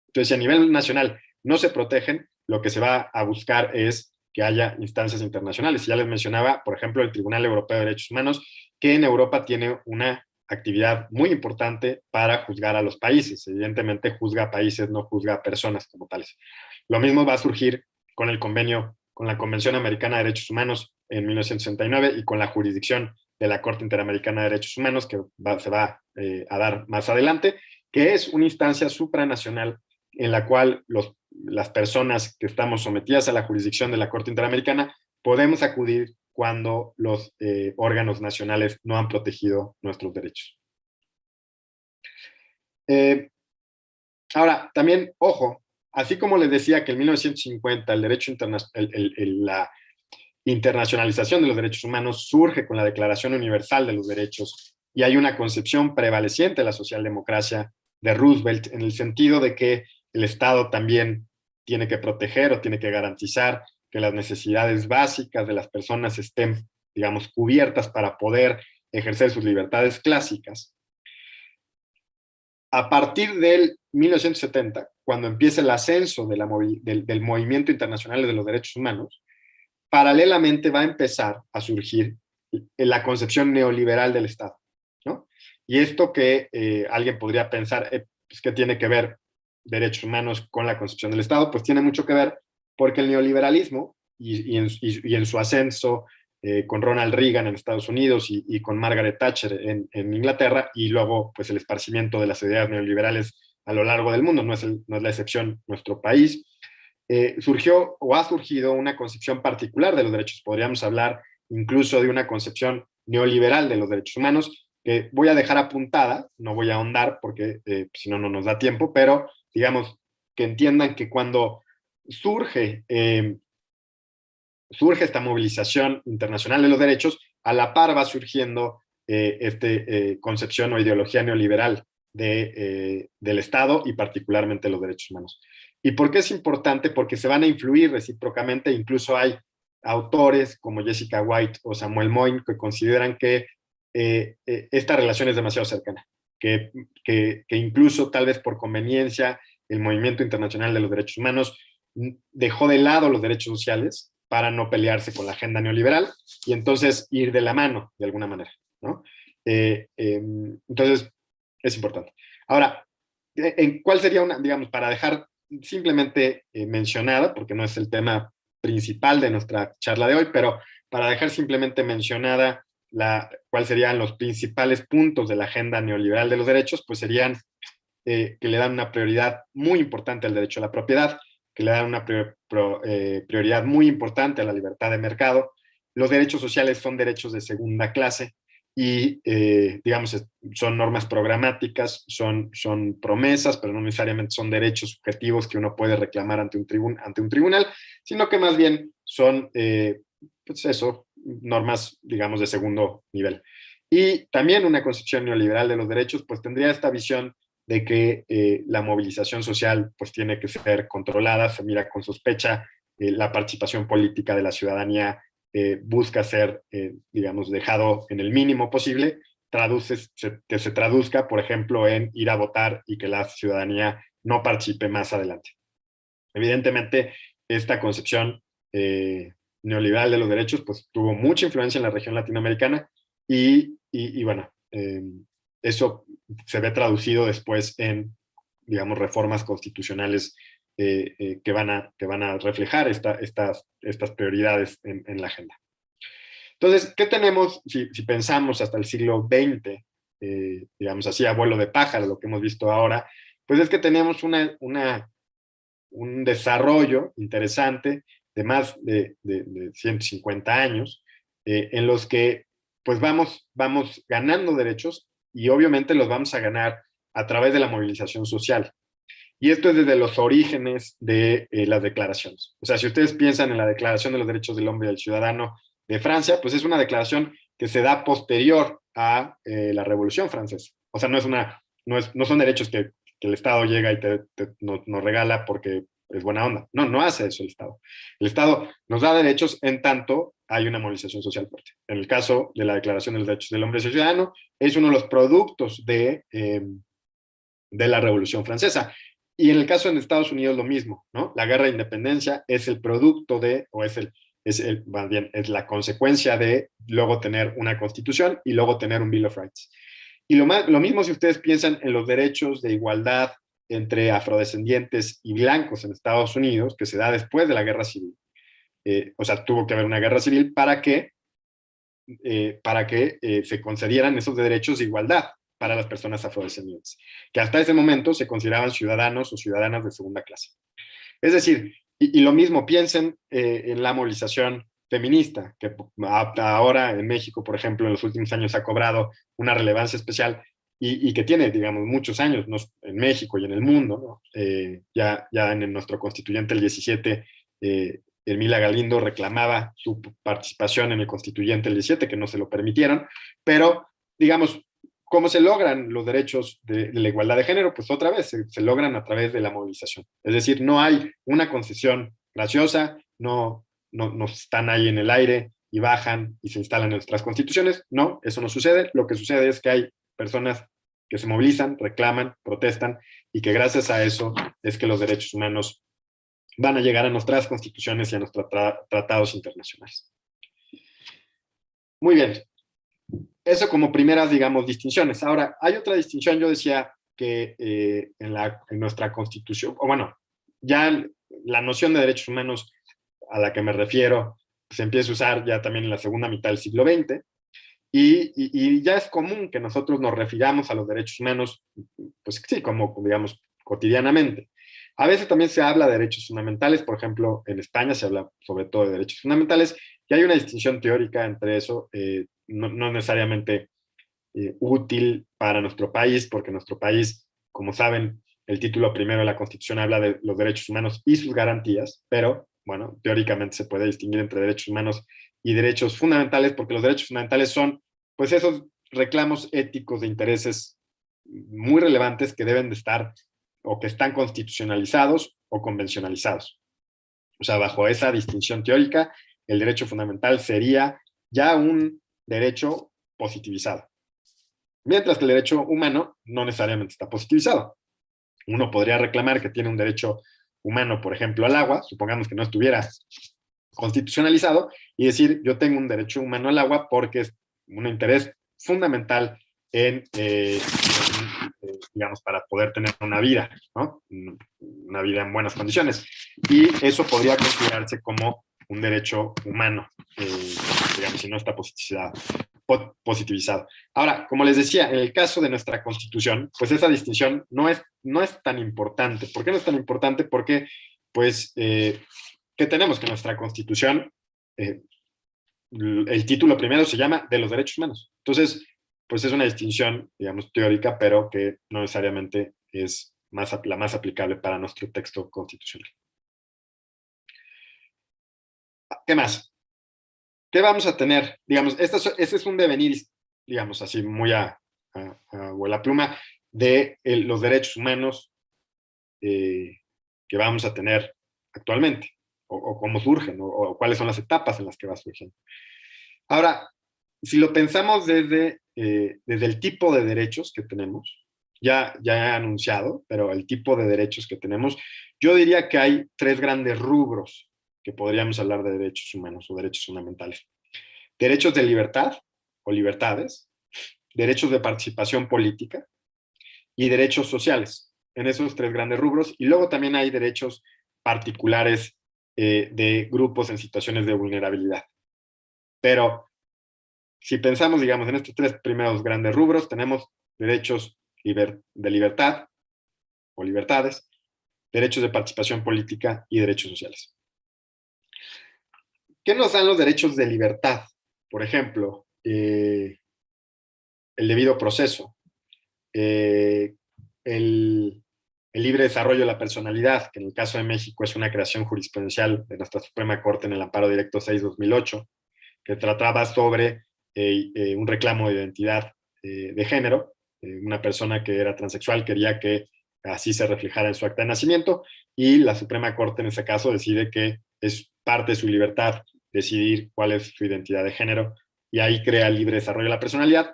Entonces, si a nivel nacional no se protegen, lo que se va a buscar es que haya instancias internacionales. Ya les mencionaba, por ejemplo, el Tribunal Europeo de Derechos Humanos, que en Europa tiene una actividad muy importante para juzgar a los países. Evidentemente juzga a países, no juzga a personas como tales. Lo mismo va a surgir con la Convención Americana de Derechos Humanos en 1969 y con la jurisdicción de la Corte Interamericana de Derechos Humanos, que se va a dar más adelante, que es una instancia supranacional en la cual las personas que estamos sometidas a la jurisdicción de la Corte Interamericana podemos acudir cuando los órganos nacionales no han protegido nuestros derechos. Ahora, también, ojo, así como les decía que en 1950 la internacionalización de los derechos humanos surge con la Declaración Universal de los Derechos y hay una concepción prevaleciente de la socialdemocracia de Roosevelt en el sentido de que el Estado también tiene que proteger o tiene que garantizar que las necesidades básicas de las personas estén, digamos, cubiertas para poder ejercer sus libertades clásicas. A partir del 1970, cuando empieza el ascenso del movimiento internacional de los derechos humanos, paralelamente va a empezar a surgir la concepción neoliberal del Estado, ¿no? Y esto que alguien podría pensar, pues, ¿qué tiene que ver derechos humanos con la concepción del Estado? Pues tiene mucho que ver porque el neoliberalismo y en su ascenso con Ronald Reagan en Estados Unidos y con Margaret Thatcher en Inglaterra, y luego pues el esparcimiento de las ideas neoliberales a lo largo del mundo, no es la excepción nuestro país. Surgió o ha surgido una concepción particular de los derechos. Podríamos hablar incluso de una concepción neoliberal de los derechos humanos, que voy a dejar apuntada, no voy a ahondar porque si no, no nos da tiempo, pero digamos que entiendan que cuando surge esta movilización internacional de los derechos, a la par va surgiendo concepción o ideología neoliberal del Estado y particularmente los derechos humanos. ¿Y por qué es importante? Porque se van a influir recíprocamente. Incluso hay autores como Jessica White o Samuel Moyn que consideran que esta relación es demasiado cercana, que incluso tal vez por conveniencia el movimiento internacional de los derechos humanos dejó de lado los derechos sociales para no pelearse con la agenda neoliberal y entonces ir de la mano de alguna manera, ¿no? Entonces es importante. Ahora, ¿cuál sería digamos, para dejar simplemente mencionada, porque no es el tema principal de nuestra charla de hoy, pero para dejar simplemente mencionada cuáles serían los principales puntos de la agenda neoliberal de los derechos, pues serían que le dan una prioridad muy importante al derecho a la propiedad, que le dan una prioridad muy importante a la libertad de mercado. Los derechos sociales son derechos de segunda clase y, digamos, son normas programáticas, son promesas, pero no necesariamente son derechos subjetivos que uno puede reclamar ante un tribunal, sino que más bien son, pues eso, normas, digamos, de segundo nivel. Y también una concepción neoliberal de los derechos, pues tendría esta visión de que la movilización social pues tiene que ser controlada, se mira con sospecha, la participación política de la ciudadanía busca ser, digamos, dejado en el mínimo posible, que se traduzca, por ejemplo, en ir a votar y que la ciudadanía no participe más adelante. Evidentemente, esta concepción neoliberal de los derechos pues tuvo mucha influencia en la región latinoamericana y bueno, eso se ve traducido después en, digamos, reformas constitucionales que van a reflejar estas prioridades en la agenda. Entonces, ¿qué tenemos si pensamos hasta el siglo XX, digamos así, a vuelo de pájaro, lo que hemos visto ahora? Pues es que tenemos un desarrollo interesante de más de 150 años, en los que pues vamos ganando derechos y obviamente los vamos a ganar a través de la movilización social. Y esto es desde los orígenes de las declaraciones. O sea, si ustedes piensan en la Declaración de los Derechos del Hombre y del Ciudadano de Francia, pues es una declaración que se da posterior a la Revolución Francesa. O sea, no son derechos que el Estado llega y nos regala porque es buena onda. No hace eso el Estado. El Estado nos da derechos en tanto hay una movilización social fuerte. En el caso de la Declaración de los Derechos del Hombre y del Ciudadano, es uno de los productos de la Revolución Francesa. Y en el caso de Estados Unidos lo mismo, ¿no? La guerra de independencia es el producto más bien, es la consecuencia de luego tener una constitución y luego tener un Bill of Rights. Y lo mismo si ustedes piensan en los derechos de igualdad entre afrodescendientes y blancos en Estados Unidos, que se da después de la guerra civil. O sea, tuvo que haber una guerra civil para que se concedieran esos derechos de igualdad para las personas afrodescendientes, que hasta ese momento se consideraban ciudadanos o ciudadanas de segunda clase. Es decir, y lo mismo, piensen en la movilización feminista, que ahora en México, por ejemplo, en los últimos años ha cobrado una relevancia especial y que tiene, digamos, muchos años en México y en el mundo, ¿no? Ya en nuestro constituyente, el 17, Ermila Galindo reclamaba su participación en el constituyente el 17, que no se lo permitieron, pero, digamos, ¿cómo se logran los derechos de la igualdad de género? Pues otra vez, se logran a través de la movilización. Es decir, no hay una concesión graciosa, no están ahí en el aire y bajan y se instalan en nuestras constituciones. No, eso no sucede. Lo que sucede es que hay personas que se movilizan, reclaman, protestan, y que gracias a eso es que los derechos humanos van a llegar a nuestras constituciones y a nuestros tratados internacionales. Muy bien. Eso como primeras, digamos, distinciones. Ahora, hay otra distinción, yo decía que en nuestra Constitución, o bueno, ya la noción de derechos humanos a la que me refiero se empieza a usar ya también en la segunda mitad del siglo XX, y ya es común que nosotros nos refiramos a los derechos humanos, pues sí, como digamos, cotidianamente. A veces también se habla de derechos fundamentales, por ejemplo, en España se habla sobre todo de derechos fundamentales, y hay una distinción teórica entre eso, no necesariamente útil para nuestro país, porque nuestro país, como saben, el título primero de la Constitución habla de los derechos humanos y sus garantías, pero, bueno, teóricamente se puede distinguir entre derechos humanos y derechos fundamentales, porque los derechos fundamentales son, pues, esos reclamos éticos de intereses muy relevantes que deben de estar o que están constitucionalizados o convencionalizados. O sea, bajo esa distinción teórica, el derecho fundamental sería ya un derecho positivizado. Mientras que el derecho humano no necesariamente está positivizado. Uno podría reclamar que tiene un derecho humano, por ejemplo, al agua, supongamos que no estuviera constitucionalizado, y decir, yo tengo un derecho humano al agua porque es un interés fundamental digamos, para poder tener una vida, ¿no? Una vida en buenas condiciones. Y eso podría considerarse como un derecho humano, digamos, si no está positivizado. Ahora, como les decía, en el caso de nuestra Constitución, pues esa distinción no es tan importante. ¿Por qué no es tan importante? Porque, pues, ¿qué tenemos? Que nuestra Constitución, el título primero se llama de los derechos humanos. Entonces, pues es una distinción, digamos, teórica, pero que no necesariamente es la más aplicable para nuestro texto constitucional. ¿Qué más? ¿Qué vamos a tener? Digamos, este es un devenir, digamos, así muy a vuela pluma, de los derechos humanos que vamos a tener actualmente, o cómo surgen, o cuáles son las etapas en las que va surgiendo. Ahora, si lo pensamos desde el tipo de derechos que tenemos, ya he anunciado, pero el tipo de derechos que tenemos, yo diría que hay 3 grandes rubros que podríamos hablar de derechos humanos o derechos fundamentales. Derechos de libertad o libertades, derechos de participación política y derechos sociales, en esos 3 grandes rubros. Y luego también hay derechos particulares de grupos en situaciones de vulnerabilidad. Pero si pensamos, digamos, en estos 3 primeros grandes rubros, tenemos derechos de libertad o libertades, derechos de participación política y derechos sociales. ¿Qué nos dan los derechos de libertad? Por ejemplo, el debido proceso, el libre desarrollo de la personalidad, que en el caso de México es una creación jurisprudencial de nuestra Suprema Corte en el Amparo Directo 6/2008, que trataba sobre un reclamo de identidad de género. Una persona que era transexual quería que así se reflejara en su acta de nacimiento, y la Suprema Corte en ese caso decide que es parte de su libertad decidir cuál es su identidad de género, y ahí crea el libre desarrollo de la personalidad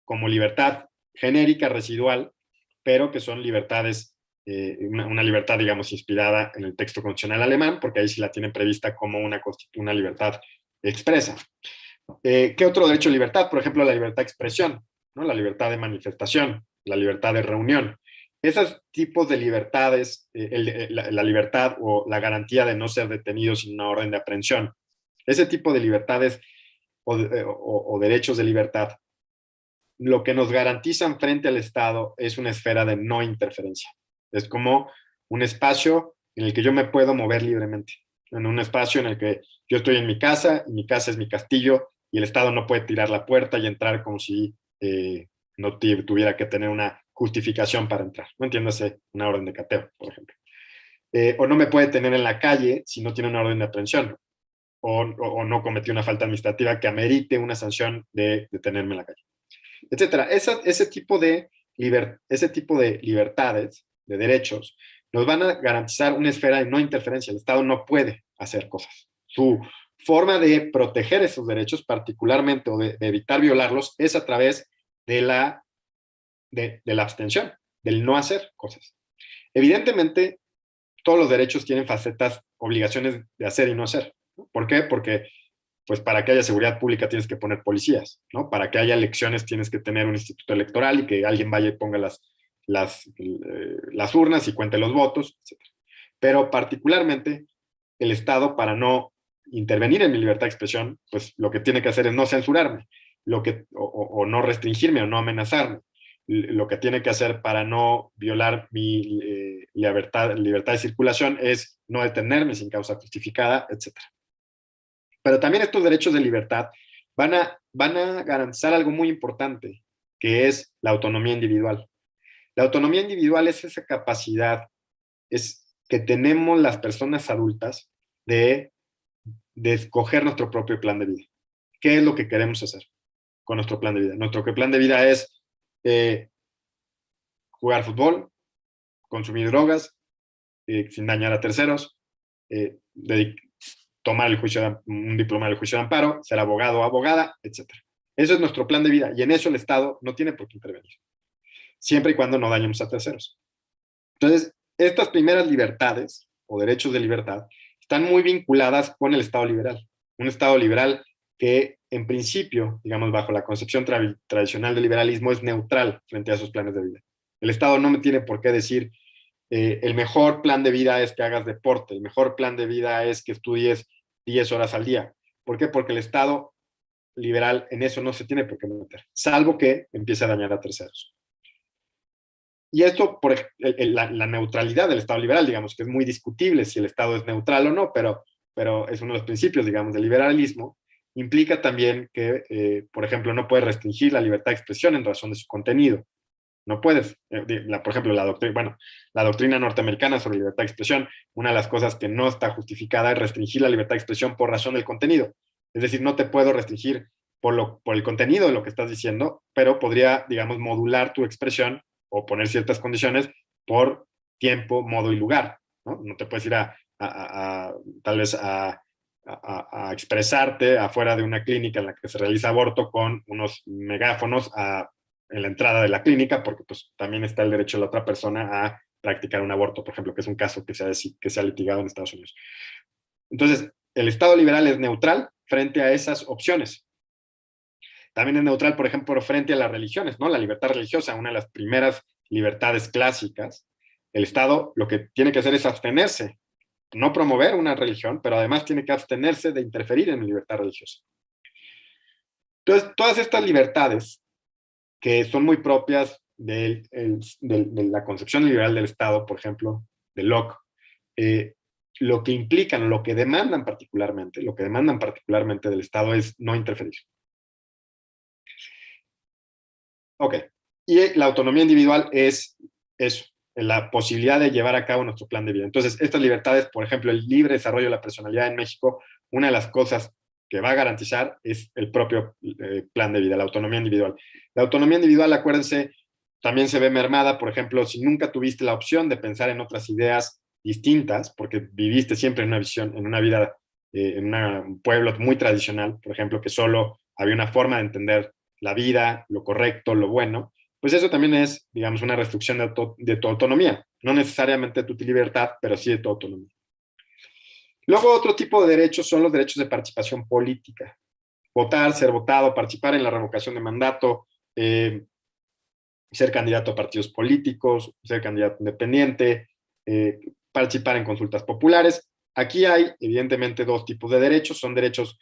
como libertad genérica, residual, pero que son libertades, una libertad, digamos, inspirada en el texto constitucional alemán, porque ahí sí la tienen prevista como una libertad expresa. ¿Qué otro derecho de libertad? Por ejemplo, la libertad de expresión, ¿no? La libertad de manifestación, la libertad de reunión. Esos tipos de libertades, la libertad o la garantía de no ser detenido sin una orden de aprehensión, ese tipo de libertades o derechos de libertad, lo que nos garantizan frente al Estado es una esfera de no interferencia. Es como un espacio en el que yo me puedo mover libremente, en un espacio en el que yo estoy en mi casa, y mi casa es mi castillo, y el Estado no puede tirar la puerta y entrar como si no tuviera que tener una justificación para entrar. No entiéndase una orden de cateo, por ejemplo. O no me puede tener en la calle si no tiene una orden de aprehensión, o no cometió una falta administrativa que amerite una sanción de detenerme en la calle, etcétera. Ese tipo de libertades, de derechos, nos van a garantizar una esfera de no interferencia. El Estado no puede hacer cosas. Su forma de proteger esos derechos, particularmente, o de evitar violarlos, es a través de la abstención, del no hacer cosas. Evidentemente, todos los derechos tienen facetas, obligaciones de hacer y no hacer. ¿Por qué? Porque pues para que haya seguridad pública tienes que poner policías, ¿no? Para que haya elecciones tienes que tener un instituto electoral y que alguien vaya y ponga las urnas y cuente los votos, etc. Pero particularmente el Estado, para no intervenir en mi libertad de expresión, pues lo que tiene que hacer es no censurarme, o no restringirme o no amenazarme. Lo que tiene que hacer para no violar mi libertad de circulación es no detenerme sin causa justificada, etc. Pero también estos derechos de libertad van a garantizar algo muy importante, que es la autonomía individual. La autonomía individual es esa capacidad que tenemos las personas adultas de escoger nuestro propio plan de vida. ¿Qué es lo que queremos hacer con nuestro plan de vida? Nuestro plan de vida es jugar fútbol, consumir drogas, sin dañar a terceros, tomar un diploma del juicio de amparo, ser abogado o abogada, etc. Eso es nuestro plan de vida, y en eso el Estado no tiene por qué intervenir, siempre y cuando no dañemos a terceros. Entonces, estas primeras libertades, o derechos de libertad, están muy vinculadas con el Estado liberal. Un Estado liberal que, en principio, digamos, bajo la concepción tradicional del liberalismo, es neutral frente a esos planes de vida. El Estado no me tiene por qué decir, el mejor plan de vida es que hagas deporte, el mejor plan de vida es que estudies 10 horas al día. ¿Por qué? Porque el Estado liberal en eso no se tiene por qué meter, salvo que empiece a dañar a terceros. Y esto, por la neutralidad del Estado liberal, digamos, que es muy discutible si el Estado es neutral o no, pero es uno de los principios, digamos, del liberalismo, implica también que, por ejemplo, no puedes restringir la libertad de expresión en razón de su contenido. No puedes. Por ejemplo, la doctrina norteamericana sobre libertad de expresión, una de las cosas que no está justificada es restringir la libertad de expresión por razón del contenido. Es decir, no te puedo restringir por el contenido de lo que estás diciendo, pero podría, digamos, modular tu expresión o poner ciertas condiciones por tiempo, modo y lugar, ¿no? No te puedes ir tal vez a expresarte afuera de una clínica en la que se realiza aborto con unos megáfonos en la entrada de la clínica, porque pues también está el derecho de la otra persona a practicar un aborto, por ejemplo, que es un caso que se ha litigado en Estados Unidos. Entonces, el Estado liberal es neutral frente a esas opciones. También es neutral, por ejemplo, frente a las religiones, ¿no? La libertad religiosa, una de las primeras libertades clásicas. El Estado lo que tiene que hacer es abstenerse, no promover una religión, pero además tiene que abstenerse de interferir en la libertad religiosa. Entonces, todas estas libertades, que son muy propias de la concepción liberal del Estado, por ejemplo, de Locke, lo que implican, lo que demandan particularmente del Estado es no interferir. Ok, y la autonomía individual es eso, la posibilidad de llevar a cabo nuestro plan de vida. Entonces, estas libertades, por ejemplo, el libre desarrollo de la personalidad en México, una de las cosas que va a garantizar es el propio plan de vida, la autonomía individual. La autonomía individual, acuérdense, también se ve mermada, por ejemplo, si nunca tuviste la opción de pensar en otras ideas distintas, porque viviste siempre en una visión, en una vida, en un pueblo muy tradicional, por ejemplo, que solo había una forma de entender la vida, lo correcto, lo bueno, pues eso también es, digamos, una restricción de tu autonomía. No necesariamente de tu libertad, pero sí de tu autonomía. Luego, otro tipo de derechos son los derechos de participación política. Votar, ser votado, participar en la revocación de mandato, ser candidato a partidos políticos, ser candidato independiente, participar en consultas populares. Aquí hay, evidentemente, dos tipos de derechos. Son derechos,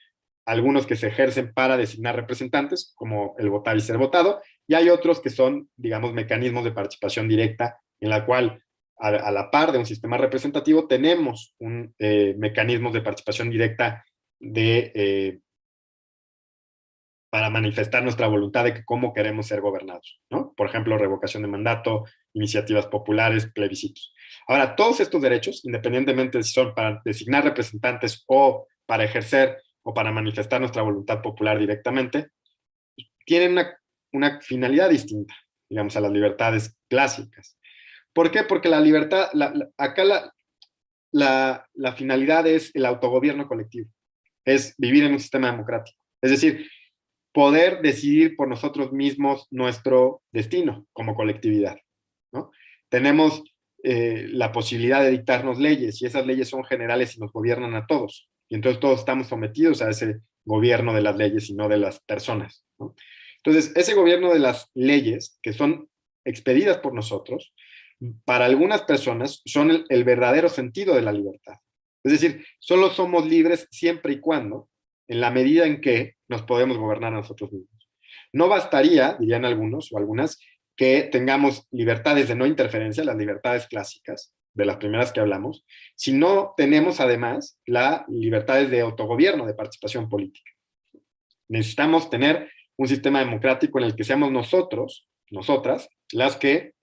algunos que se ejercen para designar representantes, como el votar y ser votado, y hay otros que son, digamos, mecanismos de participación directa, en la cual, a la par de un sistema representativo, tenemos mecanismos de participación directa para manifestar nuestra voluntad de cómo queremos ser gobernados, ¿no? Por ejemplo, revocación de mandato, iniciativas populares, plebiscitos. Ahora, todos estos derechos, independientemente de si son para designar representantes o para ejercer o para manifestar nuestra voluntad popular directamente, tienen una finalidad distinta, digamos, a las libertades clásicas. ¿Por qué? Porque la libertad, acá la finalidad es el autogobierno colectivo, es vivir en un sistema democrático. Es decir, poder decidir por nosotros mismos nuestro destino como colectividad, ¿no? Tenemos la posibilidad de dictarnos leyes, y esas leyes son generales y nos gobiernan a todos. Y entonces todos estamos sometidos a ese gobierno de las leyes y no de las personas, ¿no? Entonces, ese gobierno de las leyes, que son expedidas por nosotros, para algunas personas son el verdadero sentido de la libertad. Es decir, solo somos libres siempre y cuando, en la medida en que nos podemos gobernar a nosotros mismos. No bastaría, dirían algunos o algunas, que tengamos libertades de no interferencia, las libertades clásicas, de las primeras que hablamos, si no tenemos además las libertades de autogobierno, de participación política. Necesitamos tener un sistema democrático en el que seamos nosotros, nosotras, las que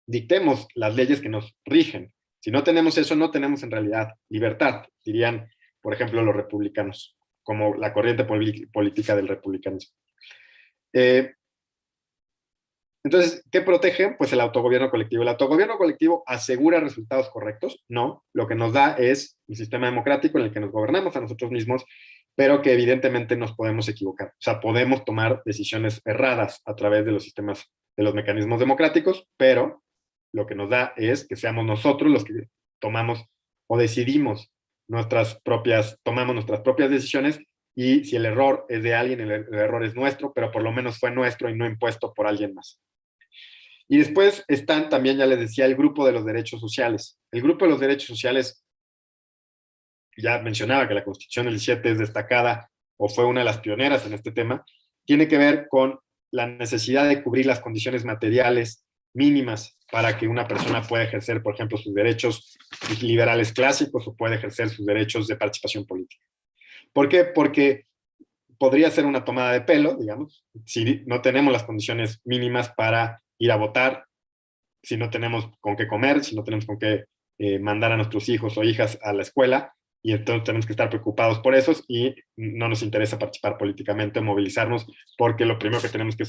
dictemos las leyes que nos rigen. Si no tenemos eso, no tenemos en realidad libertad, dirían, por ejemplo, los republicanos, como la corriente política del republicanismo. Entonces, ¿qué protege? Pues el autogobierno colectivo. ¿El autogobierno colectivo asegura resultados correctos? No. Lo que nos da es un sistema democrático en el que nos gobernamos a nosotros mismos, pero que evidentemente nos podemos equivocar. O sea, podemos tomar decisiones erradas a través de los sistemas, de los mecanismos democráticos, pero lo que nos da es que seamos nosotros los que tomamos o decidimos tomamos nuestras propias decisiones, y si el error es de alguien, el error es nuestro, pero por lo menos fue nuestro y no impuesto por alguien más. Y después están también, ya les decía, el grupo de los derechos sociales. El grupo de los derechos sociales, ya mencionaba que la Constitución del 17 es destacada, o fue una de las pioneras en este tema, tiene que ver con la necesidad de cubrir las condiciones materiales mínimas para que una persona pueda ejercer, por ejemplo, sus derechos liberales clásicos o pueda ejercer sus derechos de participación política. ¿Por qué? Porque podría ser una tomada de pelo, digamos, si no tenemos las condiciones mínimas para ir a votar, si no tenemos con qué comer, si no tenemos con qué mandar a nuestros hijos o hijas a la escuela, y entonces tenemos que estar preocupados por esos y no nos interesa participar políticamente o movilizarnos, porque lo primero que tenemos que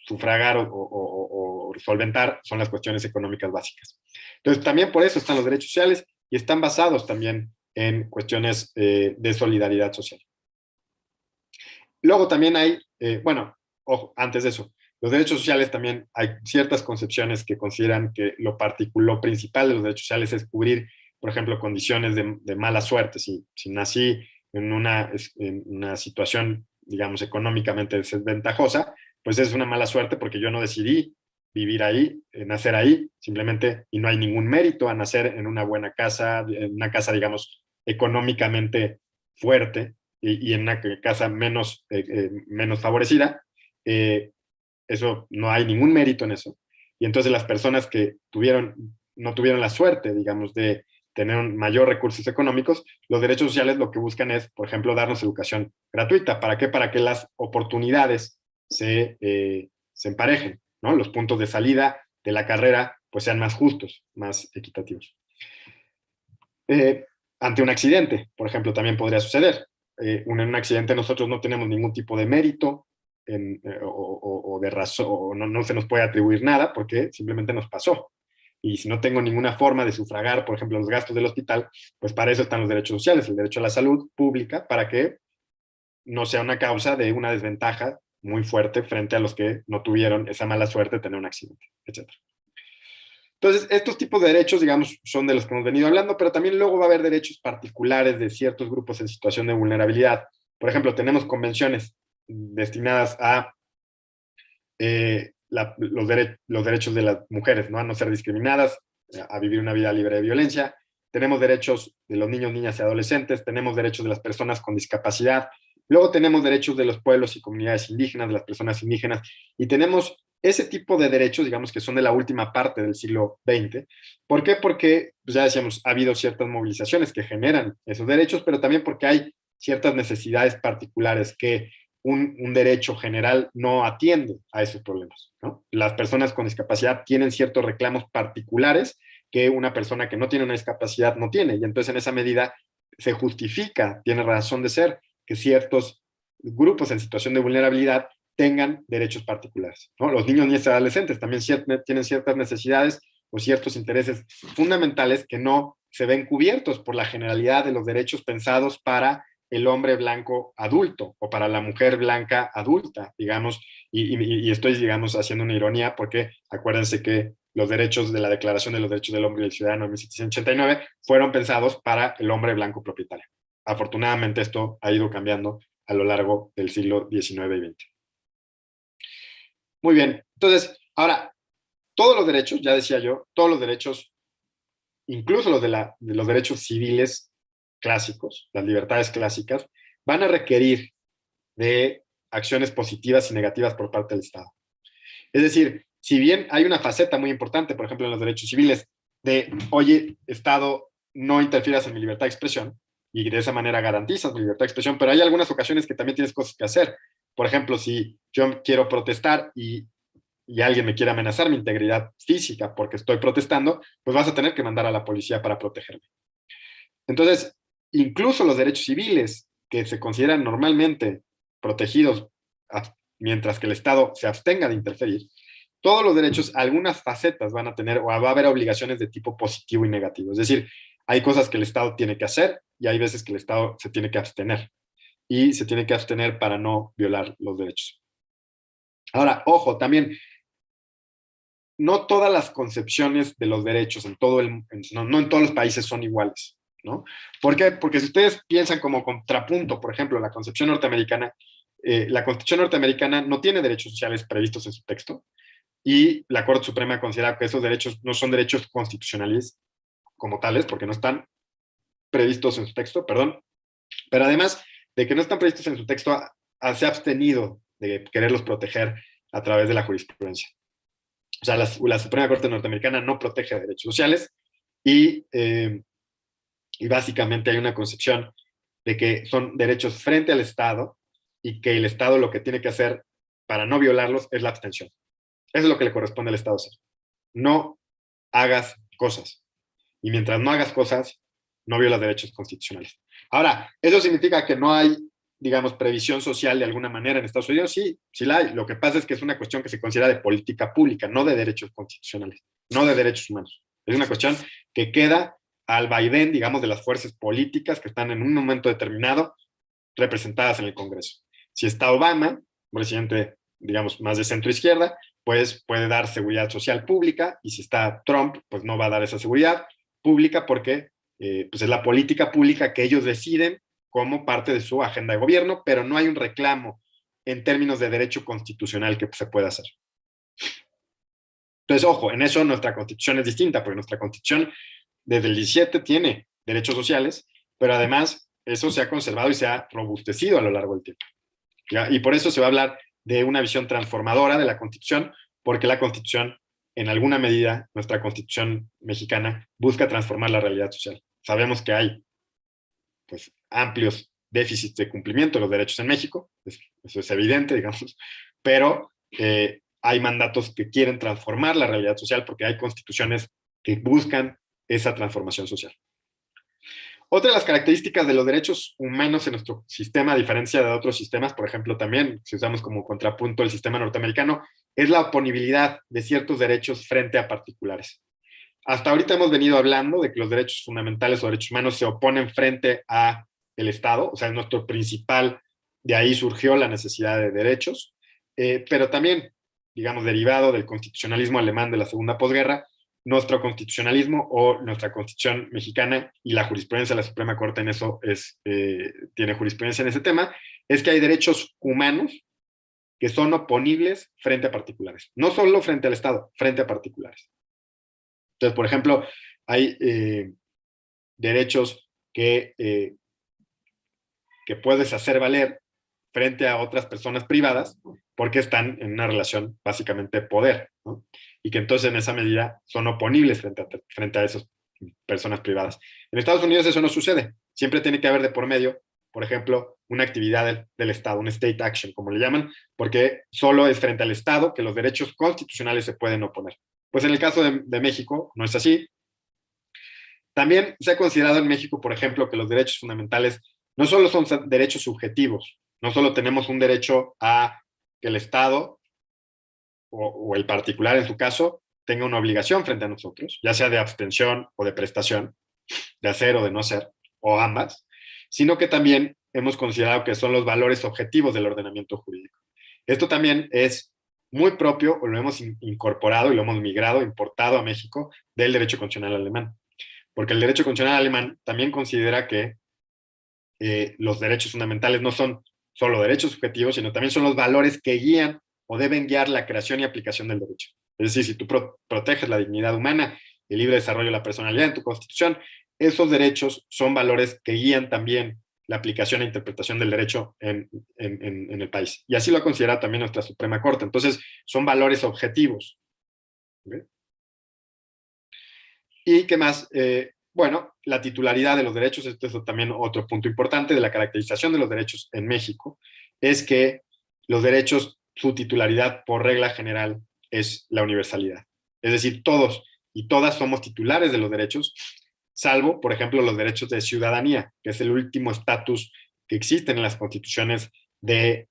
sufragar o solventar son las cuestiones económicas básicas. Entonces, también por eso están los derechos sociales y están basados también en cuestiones de solidaridad social. Luego también hay, bueno, ojo, antes de eso, los derechos sociales también hay ciertas concepciones que consideran que lo principal de los derechos sociales es cubrir, por ejemplo, condiciones de mala suerte. Si nací en una situación, digamos, económicamente desventajosa, pues es una mala suerte porque yo no decidí vivir ahí, nacer ahí, simplemente, y no hay ningún mérito a nacer en una buena casa, en una casa, digamos, económicamente fuerte, y en una casa menos favorecida. Eso, no hay ningún mérito en eso. Y entonces las personas que no tuvieron la suerte, digamos, de tener mayor recursos económicos, los derechos sociales lo que buscan es, por ejemplo, darnos educación gratuita. ¿Para qué? Para que las oportunidades se emparejen, ¿no? Los puntos de salida de la carrera pues sean más justos, más equitativos. Ante un accidente, por ejemplo, también podría suceder. En un accidente nosotros no tenemos ningún tipo de mérito o de razón, o no se nos puede atribuir nada porque simplemente nos pasó. Y si no tengo ninguna forma de sufragar, por ejemplo, los gastos del hospital, pues para eso están los derechos sociales, el derecho a la salud pública, para que no sea una causa de una desventaja muy fuerte frente a los que no tuvieron esa mala suerte de tener un accidente, etc. Entonces, estos tipos de derechos, digamos, son de los que hemos venido hablando, pero también luego va a haber derechos particulares de ciertos grupos en situación de vulnerabilidad. Por ejemplo, tenemos convenciones destinadas a los derechos de las mujeres, ¿no? A no ser discriminadas, a vivir una vida libre de violencia. Tenemos derechos de los niños, niñas y adolescentes, tenemos derechos de las personas con discapacidad, luego tenemos derechos de los pueblos y comunidades indígenas, de las personas indígenas, y tenemos ese tipo de derechos, digamos, que son de la última parte del siglo XX. ¿Por qué? Porque, pues ya decíamos, ha habido ciertas movilizaciones que generan esos derechos, pero también porque hay ciertas necesidades particulares que un derecho general no atiende a esos problemas, ¿no? Las personas con discapacidad tienen ciertos reclamos particulares que una persona que no tiene una discapacidad no tiene, y entonces en esa medida se justifica, tiene razón de ser, que ciertos grupos en situación de vulnerabilidad tengan derechos particulares, ¿no? Los niños, niñas y adolescentes también tienen ciertas necesidades o ciertos intereses fundamentales que no se ven cubiertos por la generalidad de los derechos pensados para el hombre blanco adulto o para la mujer blanca adulta, digamos, y estoy, digamos, haciendo una ironía porque acuérdense que los derechos de la Declaración de los Derechos del Hombre y del Ciudadano de 1789 fueron pensados para el hombre blanco propietario. Afortunadamente esto ha ido cambiando a lo largo del siglo XIX y XX. Muy bien, entonces, ahora, todos los derechos, ya decía yo, todos los derechos, incluso los de los derechos civiles, clásicos, las libertades clásicas, van a requerir de acciones positivas y negativas por parte del Estado. Es decir, si bien hay una faceta muy importante, por ejemplo, en los derechos civiles, de, oye, Estado, no interfieras en mi libertad de expresión, y de esa manera garantizas mi libertad de expresión, pero hay algunas ocasiones que también tienes cosas que hacer. Por ejemplo, si yo quiero protestar y alguien me quiere amenazar mi integridad física porque estoy protestando, pues vas a tener que mandar a la policía para protegerme. Entonces, incluso los derechos civiles, que se consideran normalmente protegidos mientras que el Estado se abstenga de interferir, todos los derechos, algunas facetas van a tener, o va a haber obligaciones de tipo positivo y negativo. Es decir, hay cosas que el Estado tiene que hacer y hay veces que el Estado se tiene que abstener. Y se tiene que abstener para no violar los derechos. Ahora, ojo, también, no todas las concepciones de los derechos no en todos los países son iguales, ¿no? ¿Por qué? Porque si ustedes piensan como contrapunto, por ejemplo, la concepción norteamericana, la Constitución norteamericana no tiene derechos sociales previstos en su texto, y la Corte Suprema considera que esos derechos no son derechos constitucionales como tales, porque no están previstos en su texto, perdón, pero además de que no están previstos en su texto, se ha abstenido de quererlos proteger a través de la jurisprudencia. O sea, la Suprema Corte norteamericana no protege derechos sociales y básicamente hay una concepción de que son derechos frente al Estado y que el Estado lo que tiene que hacer para no violarlos es la abstención. Eso es lo que le corresponde al Estado hacer. No hagas cosas. Y mientras no hagas cosas, no violas derechos constitucionales. Ahora, ¿eso significa que no hay, digamos, previsión social de alguna manera en Estados Unidos? Sí, sí la hay. Lo que pasa es que es una cuestión que se considera de política pública, no de derechos constitucionales, no de derechos humanos. Es una cuestión que queda al vaivén, digamos, de las fuerzas políticas que están en un momento determinado representadas en el Congreso. Si está Obama, un presidente, digamos, más de centro-izquierda, pues puede dar seguridad social pública, y si está Trump, pues no va a dar esa seguridad pública porque pues es la política pública que ellos deciden como parte de su agenda de gobierno, pero no hay un reclamo en términos de derecho constitucional que se pueda hacer. Entonces, ojo, en eso nuestra Constitución es distinta, porque nuestra Constitución desde el 17 tiene derechos sociales, pero además eso se ha conservado y se ha robustecido a lo largo del tiempo, ¿ya? Y por eso se va a hablar de una visión transformadora de la Constitución, porque la Constitución, en alguna medida, nuestra Constitución mexicana, busca transformar la realidad social. Sabemos que hay, pues, amplios déficits de cumplimiento de los derechos en México, eso es evidente, digamos, pero hay mandatos que quieren transformar la realidad social porque hay constituciones que buscan esa transformación social. Otra de las características de los derechos humanos en nuestro sistema, a diferencia de otros sistemas, por ejemplo, también, si usamos como contrapunto el sistema norteamericano, es la oponibilidad de ciertos derechos frente a particulares. Hasta ahorita hemos venido hablando de que los derechos fundamentales o derechos humanos se oponen frente a el Estado, o sea, es nuestro principal, de ahí surgió la necesidad de derechos, pero también, digamos, derivado del constitucionalismo alemán de la segunda posguerra, nuestro constitucionalismo o nuestra Constitución mexicana y la jurisprudencia de la Suprema Corte en eso tiene jurisprudencia en ese tema, es que hay derechos humanos que son oponibles frente a particulares. No solo frente al Estado, frente a particulares. Entonces, por ejemplo, hay derechos que puedes hacer valer frente a otras personas privadas porque están en una relación básicamente de poder, ¿no? Y que entonces en esa medida son oponibles frente a esas personas privadas. En Estados Unidos eso no sucede. Siempre tiene que haber de por medio, por ejemplo, una actividad del Estado, un state action, como le llaman, porque solo es frente al Estado que los derechos constitucionales se pueden oponer. Pues en el caso de México no es así. También se ha considerado en México, por ejemplo, que los derechos fundamentales no solo son derechos subjetivos, no solo tenemos un derecho a que el Estado o el particular en su caso tenga una obligación frente a nosotros, ya sea de abstención o de prestación, de hacer o de no hacer, o ambas, sino que también hemos considerado que son los valores objetivos del ordenamiento jurídico. Esto también es muy propio, o lo hemos incorporado y lo hemos migrado, importado a México del derecho constitucional alemán, porque el derecho constitucional alemán también considera que los derechos fundamentales no son solo derechos subjetivos, sino también son los valores que guían o deben guiar la creación y aplicación del derecho. Es decir, si tú proteges la dignidad humana el libre desarrollo de la personalidad en tu Constitución, esos derechos son valores que guían también la aplicación e interpretación del derecho en el país. Y así lo ha considerado también nuestra Suprema Corte. Entonces, son valores objetivos. ¿Okay? ¿Y qué más? Bueno, la titularidad de los derechos, este es también otro punto importante de la caracterización de los derechos en México, es que los derechos, su titularidad por regla general es la universalidad. Es decir, todos y todas somos titulares de los derechos, salvo, por ejemplo, los derechos de ciudadanía, que es el último estatus que existen en las constituciones de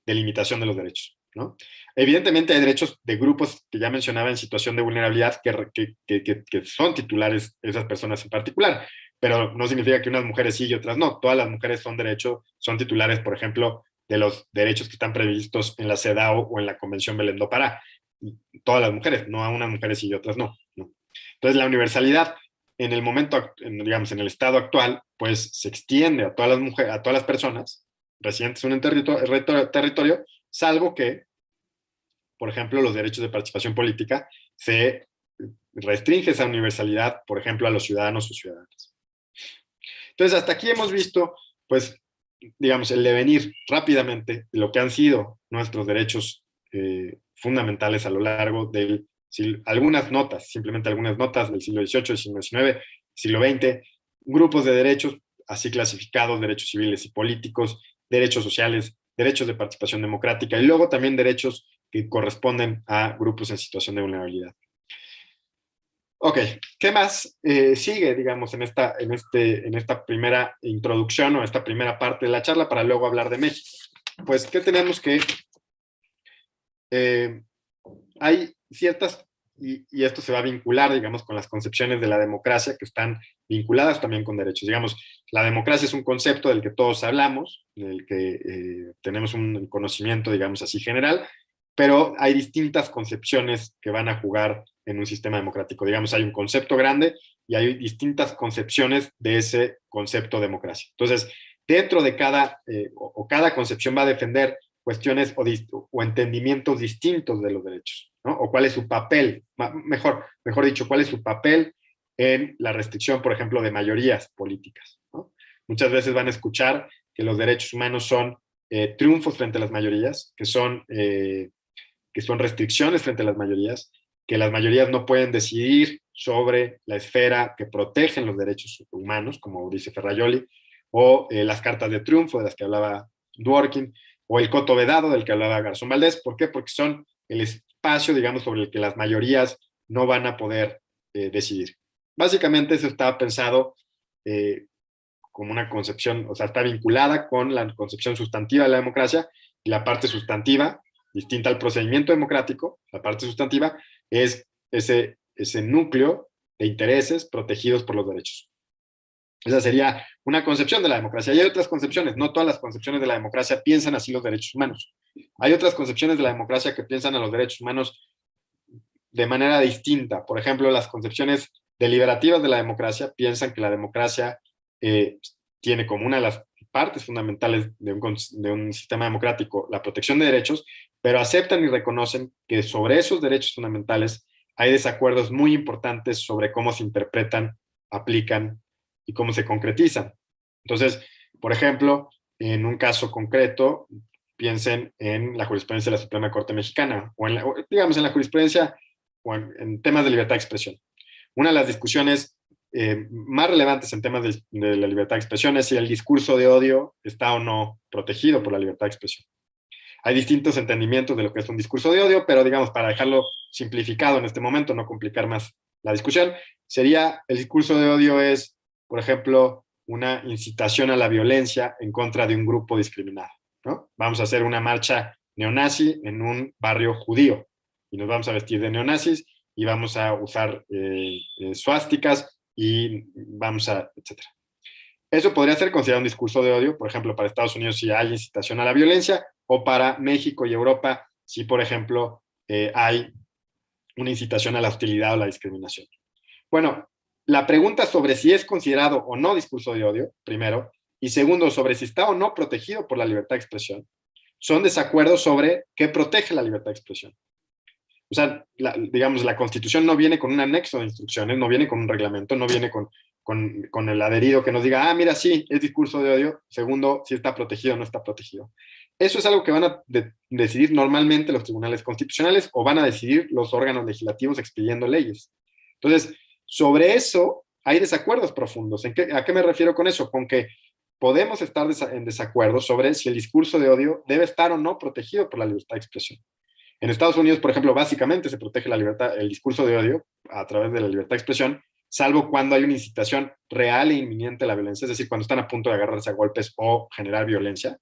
limitación de los derechos, ¿no? Evidentemente hay derechos de grupos que ya mencionaba en situación de vulnerabilidad que son titulares esas personas en particular, pero no significa que unas mujeres sí y otras no. Todas las mujeres son titulares, por ejemplo, de los derechos que están previstos en la CEDAW o en la Convención Belén do Pará. Todas las mujeres, no a unas mujeres sí y otras no. Entonces la universalidad en el momento, digamos, en el estado actual, pues se extiende a todas las mujeres, a todas las personas residentes en un territorio, salvo que, por ejemplo, los derechos de participación política se restringe esa universalidad, por ejemplo, a los ciudadanos o ciudadanas. Entonces, hasta aquí hemos visto, pues, digamos, el devenir rápidamente de lo que han sido nuestros derechos fundamentales a lo largo del algunas notas, simplemente algunas notas del siglo XVIII, siglo XIX, siglo XX, grupos de derechos así clasificados, derechos civiles y políticos, derechos sociales, derechos de participación democrática y luego también derechos que corresponden a grupos en situación de vulnerabilidad. Ok, ¿qué más sigue, digamos, en esta primera introducción o esta primera parte de la charla para luego hablar de México? Pues, ¿qué tenemos que...? Hay ciertas, y esto se va a vincular, digamos, con las concepciones de la democracia que están vinculadas también con derechos. Digamos, la democracia es un concepto del que todos hablamos, del que tenemos un conocimiento, digamos así, general, pero hay distintas concepciones que van a jugar en un sistema democrático. Digamos, hay un concepto grande y hay distintas concepciones de ese concepto de democracia. Entonces, dentro de cada concepción va a defender cuestiones o entendimientos distintos de los derechos, ¿no? O cuál es su papel, mejor dicho, cuál es su papel en la restricción, por ejemplo, de mayorías políticas, ¿no? Muchas veces van a escuchar que los derechos humanos son triunfos frente a las mayorías, que son restricciones frente a las mayorías, que las mayorías no pueden decidir sobre la esfera que protegen los derechos humanos, como dice Ferrajoli, o las cartas de triunfo de las que hablaba Dworkin, o el coto vedado del que hablaba Garzón Valdés. ¿Por qué? Porque son el espacio, digamos, sobre el que las mayorías no van a poder decidir. Básicamente eso estaba pensado como una concepción, o sea, está vinculada con la concepción sustantiva de la democracia, y la parte sustantiva, distinta al procedimiento democrático, la parte sustantiva es ese núcleo de intereses protegidos por los derechos. Esa sería una concepción de la democracia. Y hay otras concepciones, no todas las concepciones de la democracia piensan así los derechos humanos. Hay otras concepciones de la democracia que piensan a los derechos humanos de manera distinta. Por ejemplo, las concepciones deliberativas de la democracia piensan que la democracia tiene como una de las partes fundamentales de un sistema democrático la protección de derechos, pero aceptan y reconocen que sobre esos derechos fundamentales hay desacuerdos muy importantes sobre cómo se interpretan, aplican y cómo se concretizan. Entonces, por ejemplo, en un caso concreto, piensen en la jurisprudencia de la Suprema Corte Mexicana, o digamos en la jurisprudencia o en temas de libertad de expresión. Una de las discusiones más relevantes en temas de la libertad de expresión es si el discurso de odio está o no protegido por la libertad de expresión. Hay distintos entendimientos de lo que es un discurso de odio, pero digamos, para dejarlo simplificado en este momento, no complicar más la discusión, el discurso de odio es, por ejemplo, una incitación a la violencia en contra de un grupo discriminado, ¿no? Vamos a hacer una marcha neonazi en un barrio judío y nos vamos a vestir de neonazis y vamos a usar suásticas y etcétera. Eso podría ser considerado un discurso de odio, por ejemplo, para Estados Unidos si hay incitación a la violencia, o para México y Europa si, por ejemplo, hay una incitación a la hostilidad o la discriminación. Bueno, la pregunta sobre si es considerado o no discurso de odio, primero, y segundo, sobre si está o no protegido por la libertad de expresión, son desacuerdos sobre qué protege la libertad de expresión. O sea, digamos, la Constitución no viene con un anexo de instrucciones, no viene con un reglamento, no viene con el adherido que nos diga, mira, sí, es discurso de odio. Segundo, si está protegido o no está protegido. Eso es algo que van a decidir normalmente los tribunales constitucionales o van a decidir los órganos legislativos expidiendo leyes. Entonces, sobre eso hay desacuerdos profundos. ¿A qué me refiero con eso? Con que podemos estar en desacuerdo sobre si el discurso de odio debe estar o no protegido por la libertad de expresión. En Estados Unidos, por ejemplo, básicamente se protege el discurso de odio a través de la libertad de expresión, salvo cuando hay una incitación real e inminente a la violencia, es decir, cuando están a punto de agarrarse a golpes o generar violencia.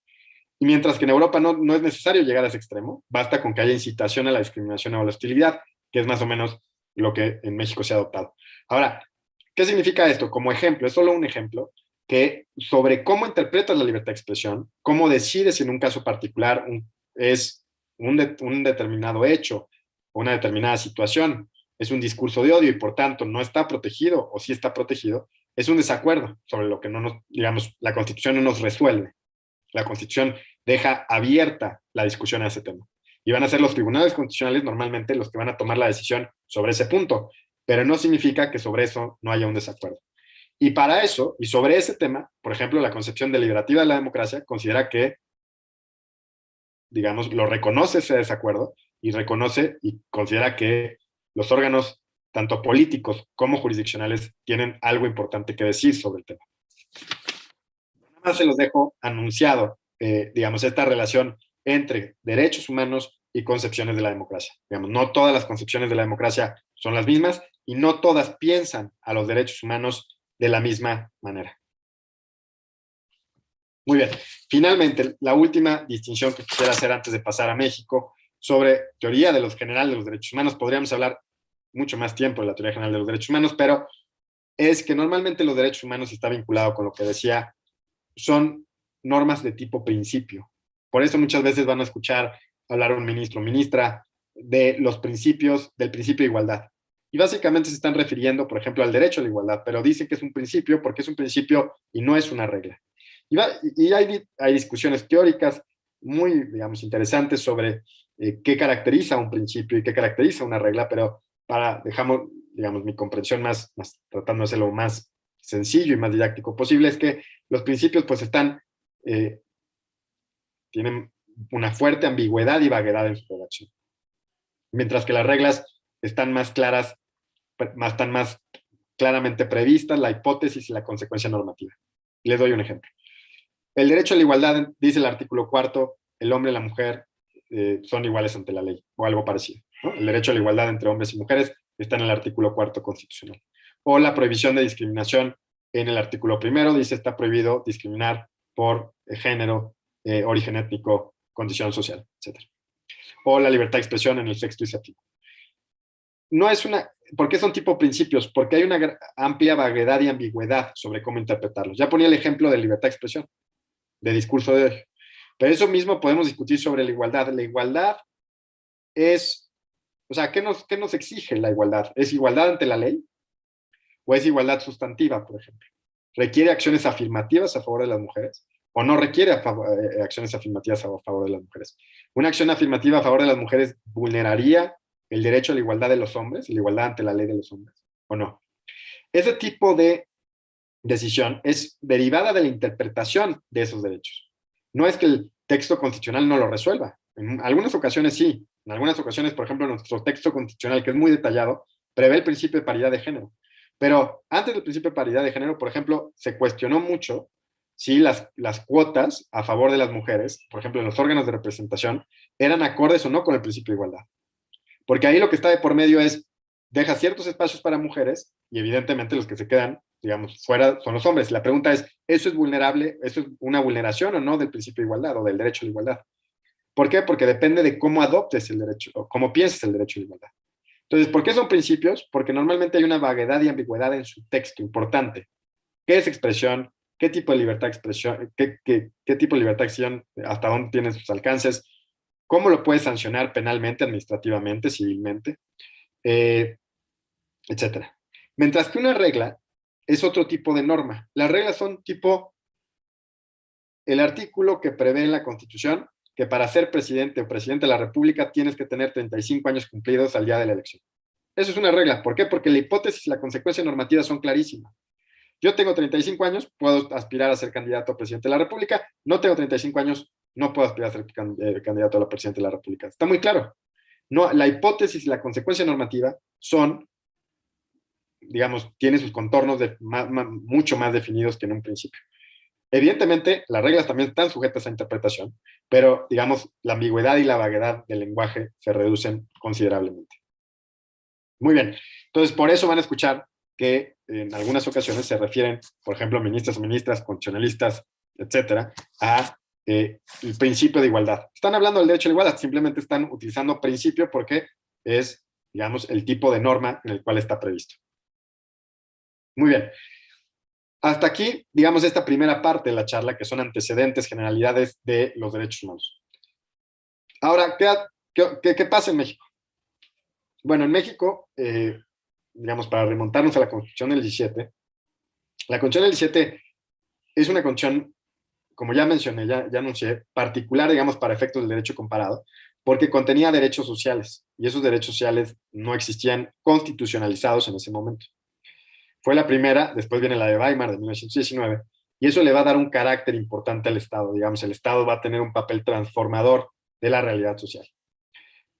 Y mientras que en Europa no es necesario llegar a ese extremo, basta con que haya incitación a la discriminación o a la hostilidad, que es más o menos lo que en México se ha adoptado. Ahora, ¿qué significa esto? Como ejemplo, es solo un ejemplo, que sobre cómo interpretas la libertad de expresión, cómo decides si en un caso particular es un determinado hecho o una determinada situación es un discurso de odio y por tanto no está protegido o sí está protegido, es un desacuerdo sobre lo que digamos, la Constitución no nos resuelve. La Constitución deja abierta la discusión a ese tema. Y van a ser los tribunales constitucionales normalmente los que van a tomar la decisión sobre ese punto, pero no significa que sobre eso no haya un desacuerdo. Y para eso, y sobre ese tema, por ejemplo, la concepción deliberativa de la democracia considera que, digamos, lo reconoce ese desacuerdo y reconoce y considera que los órganos, tanto políticos como jurisdiccionales, tienen algo importante que decir sobre el tema. Nada más se los dejo anunciado, digamos, esta relación entre derechos humanos y concepciones de la democracia. Digamos, no todas las concepciones de la democracia son las mismas y no todas piensan a los derechos humanos de la misma manera. Muy bien. Finalmente, la última distinción que quisiera hacer antes de pasar a México sobre teoría de los generales de los derechos humanos. Podríamos hablar mucho más tiempo de la teoría general de los derechos humanos, pero es que normalmente los derechos humanos está vinculado con lo que decía, son normas de tipo principio. Por eso muchas veces van a escuchar hablar a un ministro o ministra de los principios, del principio de igualdad. Y básicamente se están refiriendo, por ejemplo, al derecho a la igualdad, pero dicen que es un principio porque es un principio y no es una regla. Y hay discusiones teóricas muy, digamos, interesantes sobre qué caracteriza un principio y qué caracteriza una regla, pero dejamos, digamos, mi comprensión tratando de hacerlo lo más sencillo y más didáctico posible, es que los principios pues tienen una fuerte ambigüedad y vaguedad en su redacción. Mientras que las reglas están más claras, están más claramente previstas la hipótesis y la consecuencia normativa. Les doy un ejemplo. El derecho a la igualdad, dice el artículo 4, el hombre y la mujer son iguales ante la ley, o algo parecido, ¿no? El derecho a la igualdad entre hombres y mujeres está en el artículo 4 constitucional. O la prohibición de discriminación en el artículo 1, dice está prohibido discriminar por género, origen étnico, condición social, etc. O la libertad de expresión en el 6º y 7º. No es ¿por qué son tipo principios? Porque hay una amplia vaguedad y ambigüedad sobre cómo interpretarlos. Ya ponía el ejemplo de libertad de expresión, de discurso de odio. Pero eso mismo podemos discutir sobre la igualdad. La igualdad es, o sea, ¿qué nos exige la igualdad? ¿Es igualdad ante la ley? ¿O es igualdad sustantiva, por ejemplo? ¿Requiere acciones afirmativas a favor de las mujeres? ¿O no requiere acciones afirmativas a favor de las mujeres? ¿Una acción afirmativa a favor de las mujeres vulneraría el derecho a la igualdad de los hombres, la igualdad ante la ley de los hombres, o no? Ese tipo de decisión es derivada de la interpretación de esos derechos. No es que el texto constitucional no lo resuelva. En algunas ocasiones sí. En algunas ocasiones, por ejemplo, nuestro texto constitucional, que es muy detallado, prevé el principio de paridad de género. Pero antes del principio de paridad de género, por ejemplo, se cuestionó mucho si las cuotas a favor de las mujeres, por ejemplo, en los órganos de representación, eran acordes o no con el principio de igualdad. Porque ahí lo que está de por medio es, deja ciertos espacios para mujeres y evidentemente los que se quedan, digamos, fuera son los hombres. La pregunta es, ¿eso es vulnerable? ¿Eso es una vulneración o no del principio de igualdad o del derecho a la igualdad? ¿Por qué? Porque depende de cómo adoptes el derecho o cómo pienses el derecho a la igualdad. Entonces, ¿por qué son principios? Porque normalmente hay una vaguedad y ambigüedad en su texto importante. ¿Qué es expresión? ¿Qué tipo de libertad de expresión? ¿Qué tipo de libertad de acción? ¿Hasta dónde tienen sus alcances? ¿Cómo lo puedes sancionar penalmente, administrativamente, civilmente? Etcétera. Mientras que una regla es otro tipo de norma. Las reglas son tipo el artículo que prevé en la Constitución que para ser presidente o presidente de la República tienes que tener 35 años cumplidos al día de la elección. Eso es una regla. ¿Por qué? Porque la hipótesis y la consecuencia normativa son clarísimas. Yo tengo 35 años, puedo aspirar a ser candidato a presidente de la República. No tengo 35 años, no puedo aspirar a ser candidato a la presidente de la República. Está muy claro. No, la hipótesis y la consecuencia normativa son, digamos, tiene sus contornos mucho más definidos que en un principio. Evidentemente, las reglas también están sujetas a interpretación, pero, digamos, la ambigüedad y la vaguedad del lenguaje se reducen considerablemente. Muy bien. Entonces, por eso van a escuchar que en algunas ocasiones se refieren, por ejemplo, ministras o ministras, constitucionalistas, etcétera, a el principio de igualdad. Están hablando del derecho a la igualdad, simplemente están utilizando principio porque es, digamos, el tipo de norma en el cual está previsto. Muy bien. Hasta aquí, digamos, esta primera parte de la charla, que son antecedentes, generalidades de los derechos humanos. Ahora, ¿qué pasa en México? Bueno, en México, digamos, para remontarnos a la Constitución del 17, la Constitución del 17 es una constitución, como ya mencioné, ya anuncié, particular, digamos, para efectos del derecho comparado, porque contenía derechos sociales, y esos derechos sociales no existían constitucionalizados en ese momento. Fue la primera, después viene la de Weimar de 1919, y eso le va a dar un carácter importante al Estado. Digamos, el Estado va a tener un papel transformador de la realidad social.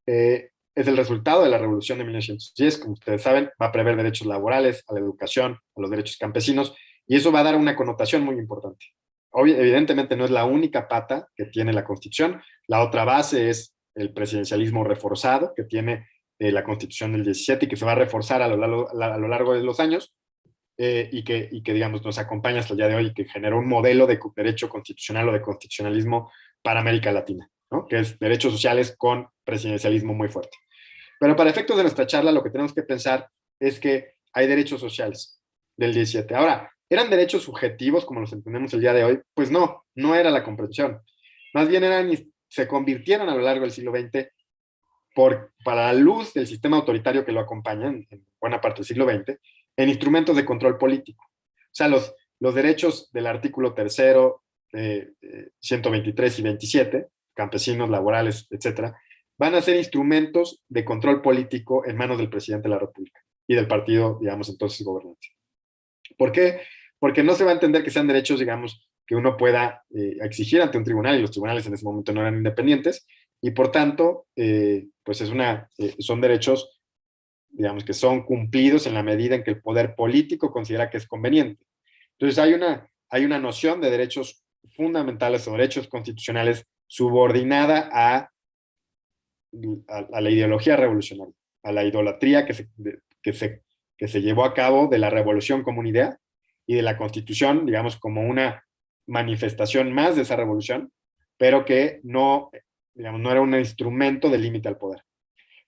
Es el resultado de la Revolución de 1910, como ustedes saben, va a prever derechos laborales, a la educación, a los derechos campesinos, y eso va a dar una connotación muy importante. Evidentemente no es la única pata que tiene la Constitución, la otra base es el presidencialismo reforzado que tiene la Constitución del 17 y que se va a reforzar a lo largo de los años, y que, digamos, nos acompaña hasta el día de hoy y que generó un modelo de derecho constitucional o de constitucionalismo para América Latina, ¿no? Que es derechos sociales con presidencialismo muy fuerte. Pero para efectos de nuestra charla, lo que tenemos que pensar es que hay derechos sociales del 17. Ahora, ¿eran derechos subjetivos como los entendemos el día de hoy? Pues no era la comprensión. Más bien se convirtieron a lo largo del siglo XX, para la luz del sistema autoritario que lo acompaña en buena parte del siglo XX, en instrumentos de control político. O sea, los derechos del artículo 3º, 123 y 27, campesinos, laborales, etcétera, van a ser instrumentos de control político en manos del presidente de la República y del partido, digamos, entonces gobernante. ¿Por qué? Porque no se va a entender que sean derechos, digamos, que uno pueda exigir ante un tribunal, y los tribunales en ese momento no eran independientes, y por tanto, pues son derechos, digamos, que son cumplidos en la medida en que el poder político considera que es conveniente. Entonces hay una noción de derechos fundamentales o derechos constitucionales subordinada a la ideología revolucionaria, a la idolatría que se llevó a cabo de la revolución como una idea y de la Constitución, digamos, como una manifestación más de esa revolución, pero que no era un instrumento de límite al poder.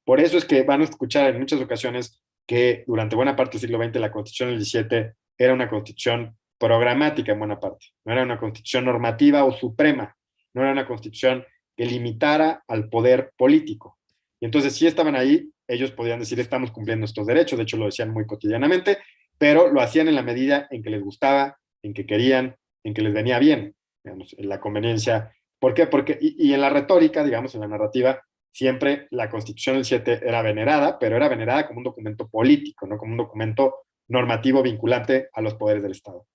Por eso es que van a escuchar en muchas ocasiones que durante buena parte del siglo XX la Constitución del 17 era una constitución programática en buena parte, no era una constitución normativa o suprema, no era una constitución que limitara al poder político. Y entonces si estaban ahí, ellos podían decir estamos cumpliendo estos derechos, de hecho lo decían muy cotidianamente, pero lo hacían en la medida en que les gustaba, en que querían, en que les venía bien, digamos, en la conveniencia. ¿Por qué? Y en la retórica, digamos, en la narrativa, siempre la Constitución del 7 era venerada, pero era venerada como un documento político, no como un documento normativo vinculante a los poderes del Estado.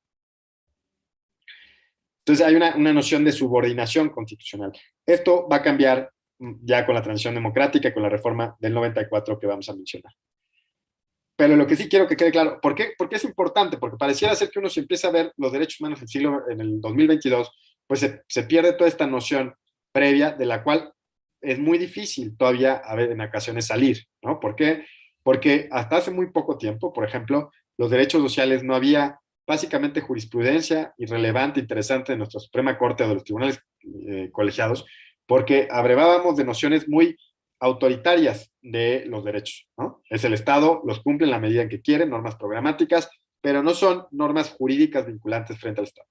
Entonces hay una noción de subordinación constitucional. Esto va a cambiar ya con la transición democrática y con la reforma del 94 que vamos a mencionar. Pero lo que sí quiero que quede claro, ¿por qué es importante? Porque pareciera ser que uno se empieza a ver los derechos humanos en el 2022, pues se pierde toda esta noción previa de la cual es muy difícil todavía en ocasiones salir, ¿no? ¿Por qué? Porque hasta hace muy poco tiempo, por ejemplo, los derechos sociales no había básicamente jurisprudencia irrelevante, interesante de nuestra Suprema Corte o de los tribunales colegiados, porque abrevábamos de nociones muy autoritarias de los derechos, ¿no? Es el Estado, los cumple en la medida en que quiere, normas programáticas, pero no son normas jurídicas vinculantes frente al Estado.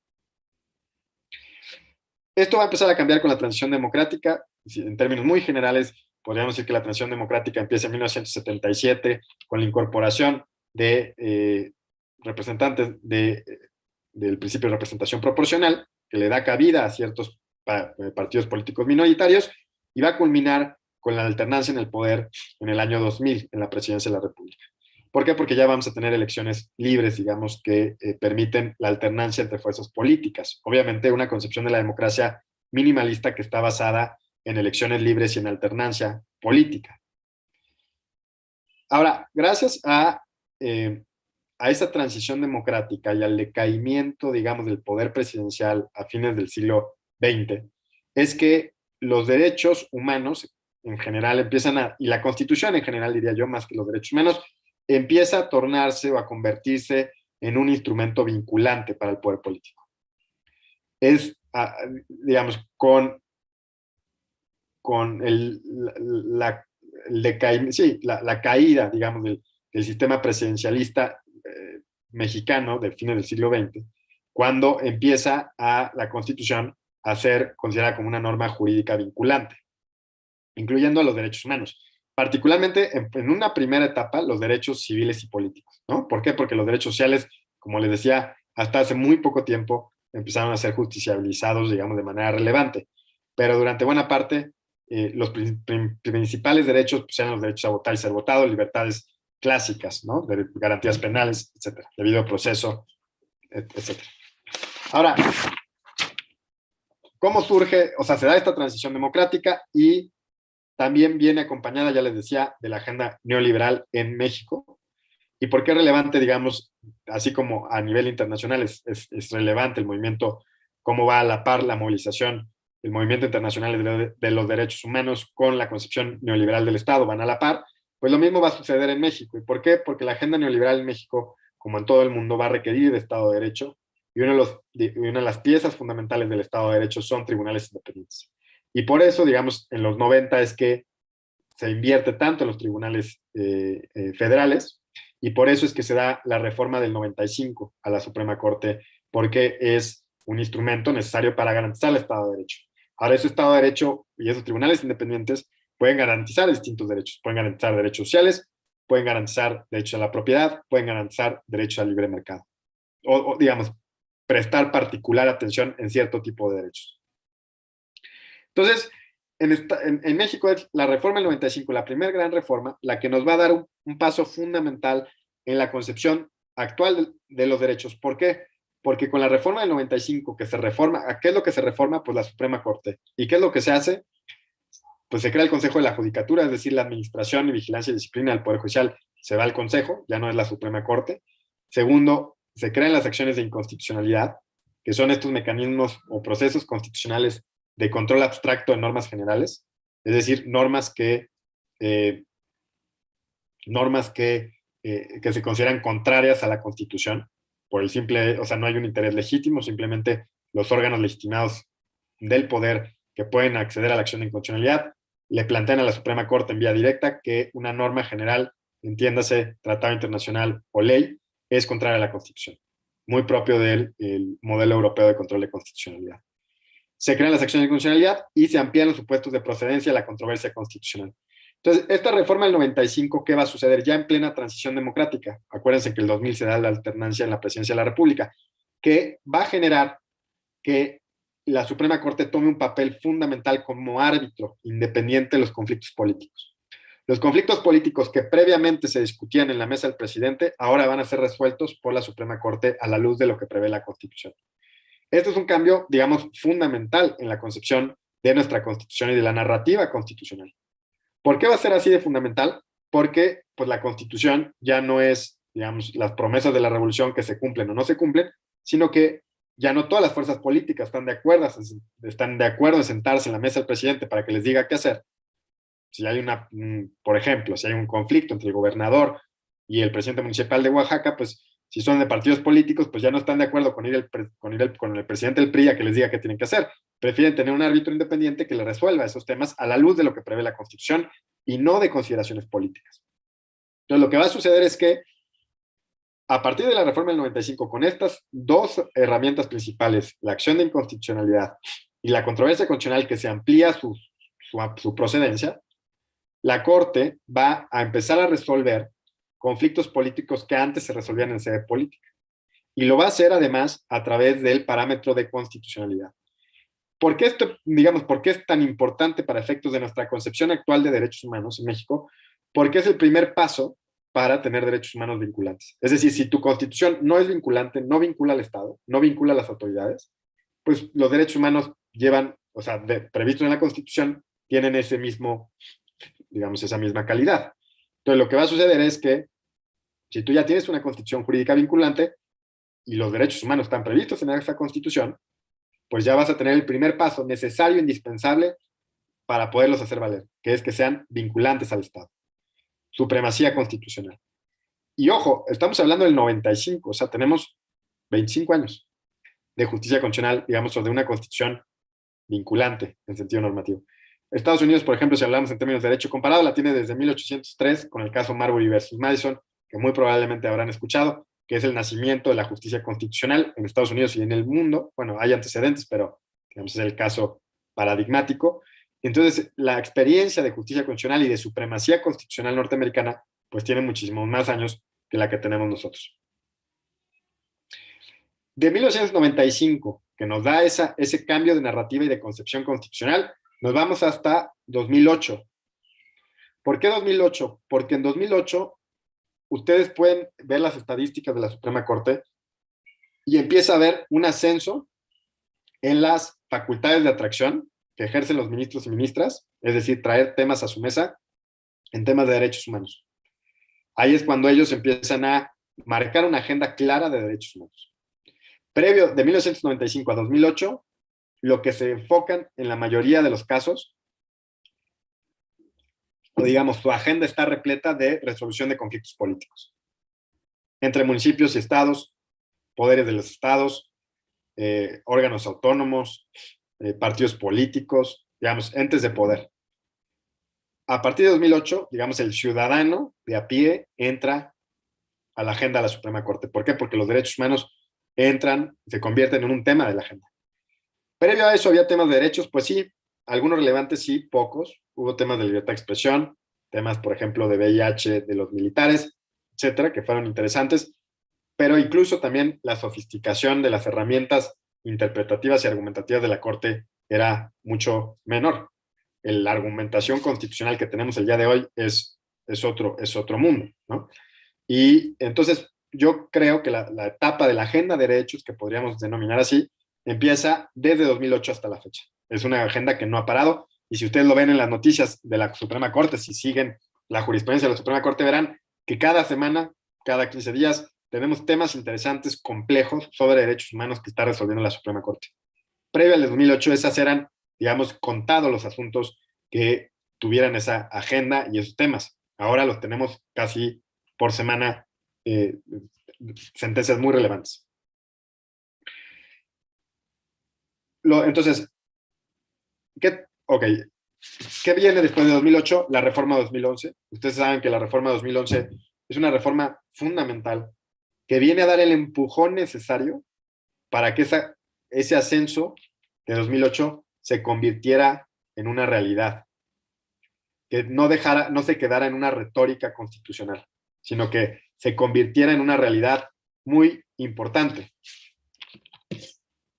Esto va a empezar a cambiar con la transición democrática. En términos muy generales, podríamos decir que la transición democrática empieza en 1977 con la incorporación de representantes del principio de representación proporcional, que le da cabida a ciertos partidos políticos minoritarios, y va a culminar con la alternancia en el poder en el año 2000, en la presidencia de la República. ¿Por qué? Porque ya vamos a tener elecciones libres, digamos, que permiten la alternancia entre fuerzas políticas. Obviamente una concepción de la democracia minimalista que está basada en elecciones libres y en alternancia política. Ahora, gracias a esa transición democrática y al decaimiento, digamos, del poder presidencial a fines del siglo XX, es que los derechos humanos en general empiezan a, y la Constitución en general, diría yo, más que los derechos humanos, empieza a tornarse o a convertirse en un instrumento vinculante para el poder político. Es, digamos, con la caída, digamos, del sistema presidencialista mexicano del fin del siglo XX, cuando empieza la Constitución a ser considerada como una norma jurídica vinculante, incluyendo a los derechos humanos. Particularmente en una primera etapa, los derechos civiles y políticos, ¿no? ¿Por qué? Porque los derechos sociales, como les decía, hasta hace muy poco tiempo empezaron a ser justiciabilizados, digamos, de manera relevante. Pero durante buena parte, los principales derechos pues, eran los derechos a votar y ser votado, libertades clásicas, ¿no? De garantías penales, etcétera, debido proceso, etcétera. Ahora, ¿cómo surge? O sea, se da esta transición democrática y también viene acompañada, ya les decía, de la agenda neoliberal en México. ¿Y por qué es relevante, digamos, así como a nivel internacional es relevante el movimiento, cómo va a la par la movilización del movimiento internacional de los derechos humanos con la concepción neoliberal del Estado, van a la par? Pues lo mismo va a suceder en México. ¿Y por qué? Porque la agenda neoliberal en México, como en todo el mundo, va a requerir de Estado de Derecho, y una de las piezas fundamentales del Estado de Derecho son tribunales independientes. Y por eso, digamos, en los 90 es que se invierte tanto en los tribunales federales, y por eso es que se da la reforma del 95 a la Suprema Corte, porque es un instrumento necesario para garantizar el Estado de Derecho. Ahora, ese Estado de Derecho y esos tribunales independientes pueden garantizar distintos derechos. Pueden garantizar derechos sociales, pueden garantizar derechos a la propiedad, pueden garantizar derechos al libre mercado. O digamos, prestar particular atención en cierto tipo de derechos. Entonces, en México es la reforma del 95, la primera gran reforma, la que nos va a dar un paso fundamental en la concepción actual de los derechos. ¿Por qué? Porque con la reforma del 95 que se reforma, ¿a qué es lo que se reforma? Pues la Suprema Corte. ¿Y qué es lo que se hace? Pues se crea el Consejo de la Judicatura, es decir, la administración y vigilancia y disciplina del Poder Judicial se va al Consejo, ya no es la Suprema Corte. Segundo, se crean las acciones de inconstitucionalidad, que son estos mecanismos o procesos constitucionales de control abstracto de normas generales, es decir, normas que se consideran contrarias a la Constitución, por el simple, o sea, no hay un interés legítimo, simplemente los órganos legitimados del poder que pueden acceder a la acción de inconstitucionalidad le plantean a la Suprema Corte en vía directa que una norma general, entiéndase tratado internacional o ley, es contraria a la Constitución, muy propio del modelo europeo de control de constitucionalidad. Se crean las acciones de constitucionalidad y se amplían los supuestos de procedencia de la controversia constitucional. Entonces, esta reforma del 95, ¿qué va a suceder? Ya en plena transición democrática. Acuérdense que el 2000 se da la alternancia en la presidencia de la República, que va a generar que la Suprema Corte tome un papel fundamental como árbitro independiente de los conflictos políticos. Los conflictos políticos que previamente se discutían en la mesa del presidente, ahora van a ser resueltos por la Suprema Corte a la luz de lo que prevé la Constitución. Esto es un cambio, digamos, fundamental en la concepción de nuestra Constitución y de la narrativa constitucional. ¿Por qué va a ser así de fundamental? Porque pues, la Constitución ya no es, digamos, las promesas de la revolución que se cumplen o no se cumplen, sino que ya no todas las fuerzas políticas están de acuerdo en sentarse en la mesa del presidente para que les diga qué hacer. Si hay por ejemplo, si hay un conflicto entre el gobernador y el presidente municipal de Oaxaca, pues si son de partidos políticos, pues ya no están de acuerdo con el presidente del PRI a que les diga qué tienen que hacer. Prefieren tener un árbitro independiente que le resuelva esos temas a la luz de lo que prevé la Constitución y no de consideraciones políticas. Entonces, lo que va a suceder es que a partir de la reforma del 95, con estas dos herramientas principales, la acción de inconstitucionalidad y la controversia constitucional que se amplía su procedencia, la Corte va a empezar a resolver conflictos políticos que antes se resolvían en sede política. Y lo va a hacer además a través del parámetro de constitucionalidad. ¿Por qué esto, digamos, por qué es tan importante para efectos de nuestra concepción actual de derechos humanos en México? Porque es el primer paso para tener derechos humanos vinculantes. Es decir, si tu constitución no es vinculante, no vincula al Estado, no vincula a las autoridades, pues los derechos humanos llevan, o sea, previstos en la constitución, tienen ese mismo, digamos, esa misma calidad. Entonces, lo que va a suceder es que si tú ya tienes una constitución jurídica vinculante y los derechos humanos están previstos en esa constitución, pues ya vas a tener el primer paso necesario, indispensable, para poderlos hacer valer, que es que sean vinculantes al Estado. Supremacía constitucional. Y ojo, estamos hablando del 95, o sea, tenemos 25 años de justicia constitucional, digamos, o de una constitución vinculante en sentido normativo. Estados Unidos, por ejemplo, si hablamos en términos de derecho comparado, la tiene desde 1803 con el caso Marbury versus Madison, que muy probablemente habrán escuchado, que es el nacimiento de la justicia constitucional en Estados Unidos y en el mundo. Bueno, hay antecedentes, pero digamos, es el caso paradigmático. Entonces, la experiencia de justicia constitucional y de supremacía constitucional norteamericana, pues tiene muchísimos más años que la que tenemos nosotros. De 1995, que nos da ese cambio de narrativa y de concepción constitucional, nos vamos hasta 2008. ¿Por qué 2008? Porque en 2008 ustedes pueden ver las estadísticas de la Suprema Corte y empieza a haber un ascenso en las facultades de atracción que ejercen los ministros y ministras, es decir, traer temas a su mesa en temas de derechos humanos. Ahí es cuando ellos empiezan a marcar una agenda clara de derechos humanos. Previo, de 1995 a 2008, lo que se enfocan en la mayoría de los casos, o digamos, su agenda está repleta de resolución de conflictos políticos entre municipios y estados, poderes de los estados, órganos autónomos, partidos políticos, digamos, entes de poder. A partir de 2008, digamos, el ciudadano de a pie entra a la agenda de la Suprema Corte. ¿Por qué? Porque los derechos humanos entran, se convierten en un tema de la agenda. Previo a eso había temas de derechos, pues sí, algunos relevantes sí, pocos. Hubo temas de libertad de expresión, temas, por ejemplo, de VIH de los militares, etcétera, que fueron interesantes, pero incluso también la sofisticación de las herramientas interpretativas y argumentativas de la Corte era mucho menor. La argumentación constitucional que tenemos el día de hoy es otro mundo, ¿no? Y entonces yo creo que la etapa de la agenda de derechos, que podríamos denominar así, empieza desde 2008 hasta la fecha. Es una agenda que no ha parado, y si ustedes lo ven en las noticias de la Suprema Corte, si siguen la jurisprudencia de la Suprema Corte, verán que cada semana, cada 15 días, tenemos temas interesantes, complejos, sobre derechos humanos que está resolviendo la Suprema Corte. Previo al 2008, esas eran, digamos, contados los asuntos que tuvieran esa agenda y esos temas. Ahora los tenemos casi por semana, sentencias muy relevantes. Entonces, ¿qué viene después de 2008? La reforma 2011. Ustedes saben que la reforma 2011 es una reforma fundamental que viene a dar el empujón necesario para que ese ascenso de 2008 se convirtiera en una realidad, que no se quedara en una retórica constitucional, sino que se convirtiera en una realidad muy importante.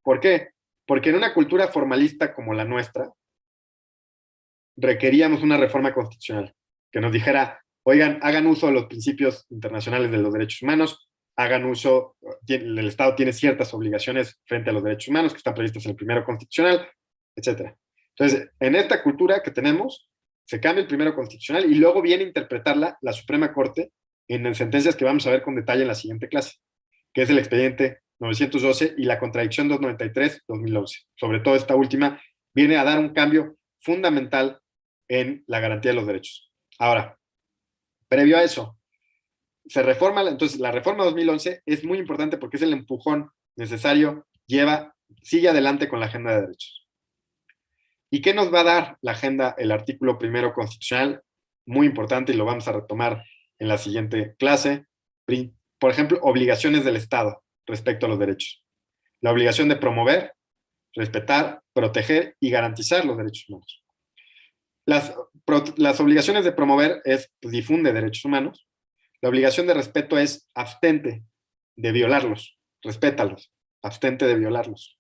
¿Por qué? Porque en una cultura formalista como la nuestra, requeríamos una reforma constitucional que nos dijera, oigan, hagan uso de los principios internacionales de los derechos humanos, hagan uso, el Estado tiene ciertas obligaciones frente a los derechos humanos que están previstas en el primero constitucional, etc. Entonces, en esta cultura que tenemos, se cambia el primero constitucional y luego viene a interpretarla la Suprema Corte en sentencias que vamos a ver con detalle en la siguiente clase, que es el expediente 912 y la contradicción 293-2011. Sobre todo esta última viene a dar un cambio fundamental en la garantía de los derechos. Ahora, previo a eso, se reforma, entonces la reforma 2011 es muy importante porque es el empujón necesario, sigue adelante con la agenda de derechos. ¿Y qué nos va a dar la agenda, el artículo primero constitucional? Muy importante y lo vamos a retomar en la siguiente clase. Por ejemplo, obligaciones del Estado respecto a los derechos. La obligación de promover, respetar, proteger y garantizar los derechos humanos. Las obligaciones de promover es, pues, difunde derechos humanos. La obligación de respeto es abstente de violarlos, respétalos, abstente de violarlos.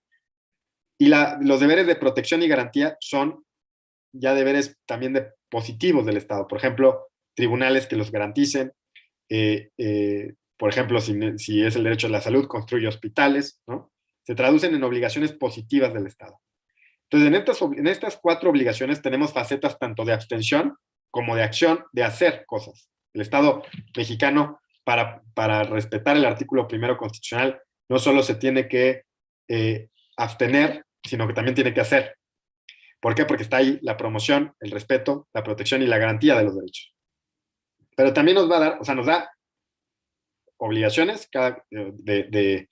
Y los deberes de protección y garantía son ya deberes también positivos del Estado. Por ejemplo, tribunales que los garanticen. Por ejemplo, si es el derecho a la salud, construye hospitales, ¿no? Se traducen en obligaciones positivas del Estado. Entonces, en estas 4 obligaciones tenemos facetas tanto de abstención como de acción, de hacer cosas. El Estado mexicano, para respetar el artículo 1 constitucional, no solo se tiene que abstener, sino que también tiene que hacer. ¿Por qué? Porque está ahí la promoción, el respeto, la protección y la garantía de los derechos. Pero también nos va a dar, nos da obligaciones de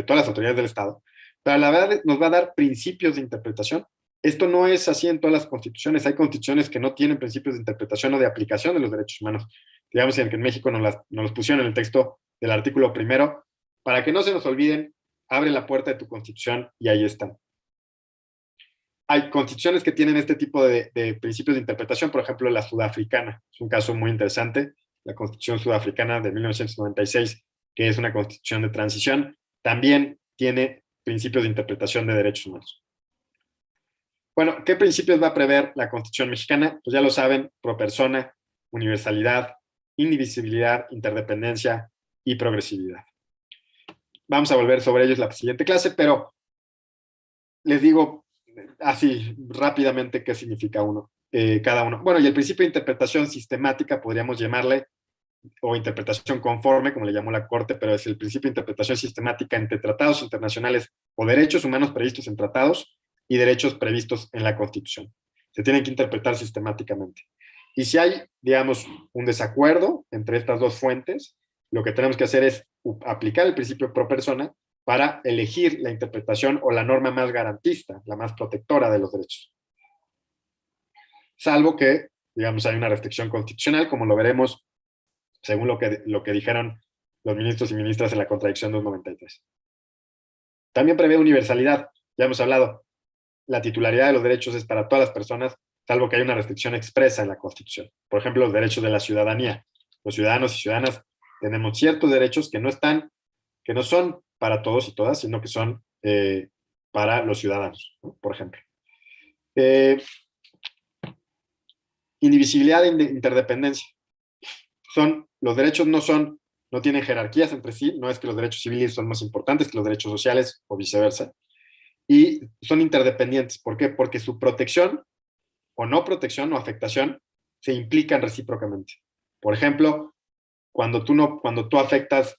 todas las autoridades del Estado, pero a la verdad nos va a dar principios de interpretación. Esto no es así en todas las constituciones. Hay constituciones que no tienen principios de interpretación o de aplicación de los derechos humanos. Digamos que en México nos los pusieron en el texto del artículo 1, para que no se nos olviden, abre la puerta de tu constitución y ahí están. Hay constituciones que tienen este tipo de principios de interpretación, por ejemplo, la sudafricana. Es un caso muy interesante, la Constitución sudafricana de 1996, que es una constitución de transición, también tiene principios de interpretación de derechos humanos. Bueno, ¿qué principios va a prever la Constitución mexicana? Pues ya lo saben, pro persona, universalidad, indivisibilidad, interdependencia y progresividad. Vamos a volver sobre ellos la siguiente clase, pero les digo así rápidamente qué significa cada uno. Bueno, y el principio de interpretación sistemática, podríamos llamarle, o interpretación conforme, como le llamó la Corte, pero es el principio de interpretación sistemática entre tratados internacionales o derechos humanos previstos en tratados y derechos previstos en la Constitución. Se tienen que interpretar sistemáticamente. Y si hay, digamos, un desacuerdo entre estas dos fuentes, lo que tenemos que hacer es aplicar el principio pro persona para elegir la interpretación o la norma más garantista, la más protectora de los derechos. Salvo que, digamos, hay una restricción constitucional, como lo veremos según lo que dijeron los ministros y ministras en la contradicción 293. También prevé universalidad. Ya hemos hablado, la titularidad de los derechos es para todas las personas, salvo que haya una restricción expresa en la Constitución. Por ejemplo, los derechos de la ciudadanía. Los ciudadanos y ciudadanas tenemos ciertos derechos que no son para todos y todas, sino que son para los ciudadanos, ¿no? Por ejemplo. Indivisibilidad e interdependencia. Los derechos no tienen jerarquías entre sí, no es que los derechos civiles son más importantes que los derechos sociales o viceversa, y son interdependientes. ¿Por qué? Porque su protección o no protección o afectación se implican recíprocamente. Por ejemplo, cuando tú afectas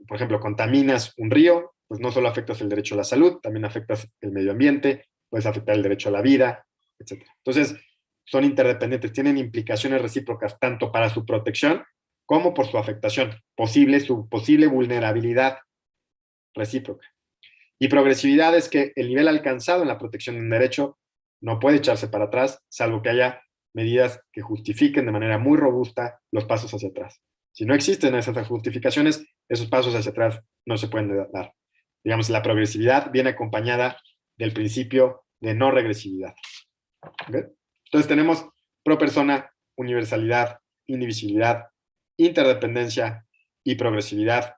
por ejemplo, contaminas un río, pues no solo afectas el derecho a la salud, también afectas el medio ambiente, puedes afectar el derecho a la vida, etc. Entonces, son interdependientes, tienen implicaciones recíprocas tanto para su protección como por su afectación, su posible vulnerabilidad recíproca. Y progresividad es que el nivel alcanzado en la protección de un derecho no puede echarse para atrás, salvo que haya medidas que justifiquen de manera muy robusta los pasos hacia atrás. Si no existen esas justificaciones, esos pasos hacia atrás no se pueden dar. Digamos, la progresividad viene acompañada del principio de no regresividad. ¿Okay? Entonces tenemos pro persona, universalidad, indivisibilidad, interdependencia y progresividad,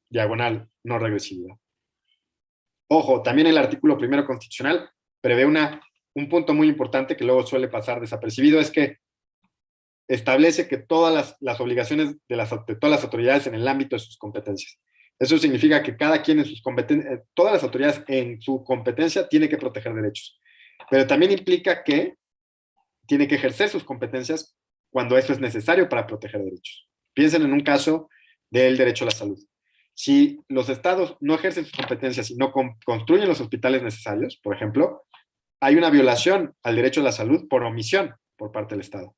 diagonal, no regresividad. Ojo, también el artículo 1 constitucional prevé un punto muy importante que luego suele pasar desapercibido, es que establece que todas las obligaciones de todas las autoridades en el ámbito de sus competencias. Eso significa que cada quien en sus competencias, todas las autoridades en su competencia tiene que proteger derechos. Pero también implica que tiene que ejercer sus competencias cuando eso es necesario para proteger derechos. Piensen en un caso del derecho a la salud. Si los estados no ejercen sus competencias y no construyen los hospitales necesarios, por ejemplo, hay una violación al derecho a la salud por omisión por parte del Estado.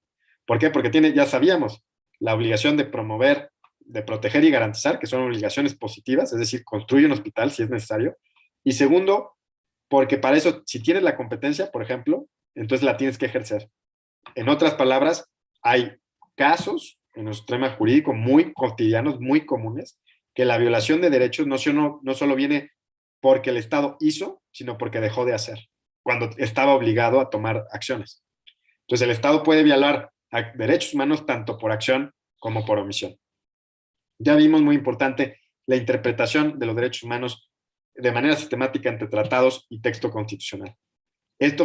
¿Por qué? Porque ya sabíamos, la obligación de promover, de proteger y garantizar, que son obligaciones positivas, es decir, construye un hospital si es necesario. Y segundo, porque para eso, si tienes la competencia, por ejemplo, entonces la tienes que ejercer. En otras palabras, hay casos en nuestro sistema jurídico muy cotidianos, muy comunes, que la violación de derechos no solo viene porque el Estado hizo, sino porque dejó de hacer, cuando estaba obligado a tomar acciones. Entonces el Estado puede violar derechos humanos tanto por acción como por omisión. Ya vimos, muy importante, la interpretación de los derechos humanos de manera sistemática entre tratados y texto constitucional. Esto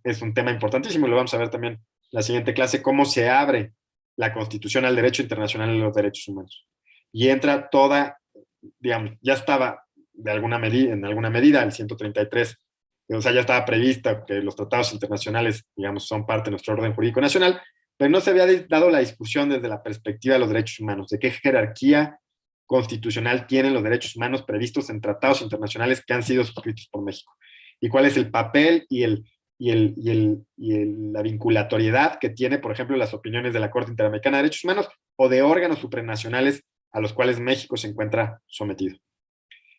es un tema importantísimo y lo vamos a ver también en la siguiente clase, cómo se abre la Constitución al derecho internacional y los derechos humanos. Y entra toda, digamos, ya estaba en alguna medida el 133, o sea, ya estaba prevista que los tratados internacionales, digamos, son parte de nuestro orden jurídico nacional, pero no se había dado la discusión desde la perspectiva de los derechos humanos, de qué jerarquía constitucional tienen los derechos humanos previstos en tratados internacionales que han sido suscritos por México, y cuál es el papel la vinculatoriedad que tiene, por ejemplo, las opiniones de la Corte Interamericana de Derechos Humanos o de órganos supranacionales a los cuales México se encuentra sometido.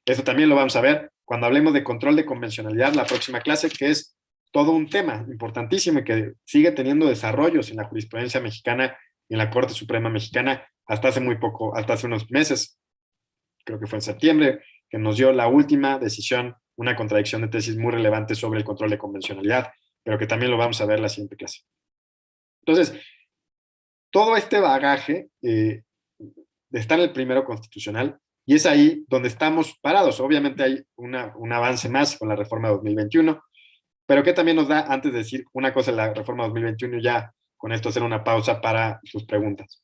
Eso también lo vamos a ver cuando hablemos de control de convencionalidad, la próxima clase, que es todo un tema importantísimo y que sigue teniendo desarrollos en la jurisprudencia mexicana y en la Corte Suprema Mexicana hasta hace muy poco, hasta hace unos meses, creo que fue en septiembre, que nos dio la última decisión, una contradicción de tesis muy relevante sobre el control de convencionalidad, pero que también lo vamos a ver en la siguiente clase. Entonces, todo este bagaje está en el primero constitucional y es ahí donde estamos parados. Obviamente hay un avance más con la reforma 2021, pero ¿qué también nos da, antes de decir una cosa de la reforma 2021, ya con esto hacer una pausa para sus preguntas?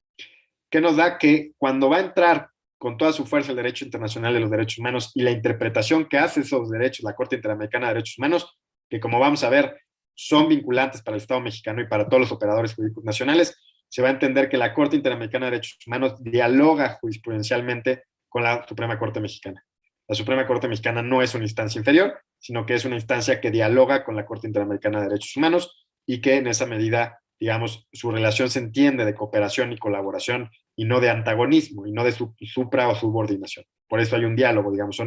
¿Qué nos da? Que cuando va a entrar con toda su fuerza el derecho internacional de los derechos humanos y la interpretación que hace esos derechos la Corte Interamericana de Derechos Humanos, que como vamos a ver, son vinculantes para el Estado mexicano y para todos los operadores jurídicos nacionales, se va a entender que la Corte Interamericana de Derechos Humanos dialoga jurisprudencialmente con la Suprema Corte Mexicana. La Suprema Corte Mexicana no es una instancia inferior, sino que es una instancia que dialoga con la Corte Interamericana de Derechos Humanos y que en esa medida, digamos, su relación se entiende de cooperación y colaboración y no de antagonismo y no de supra o subordinación. Por eso hay un diálogo, digamos,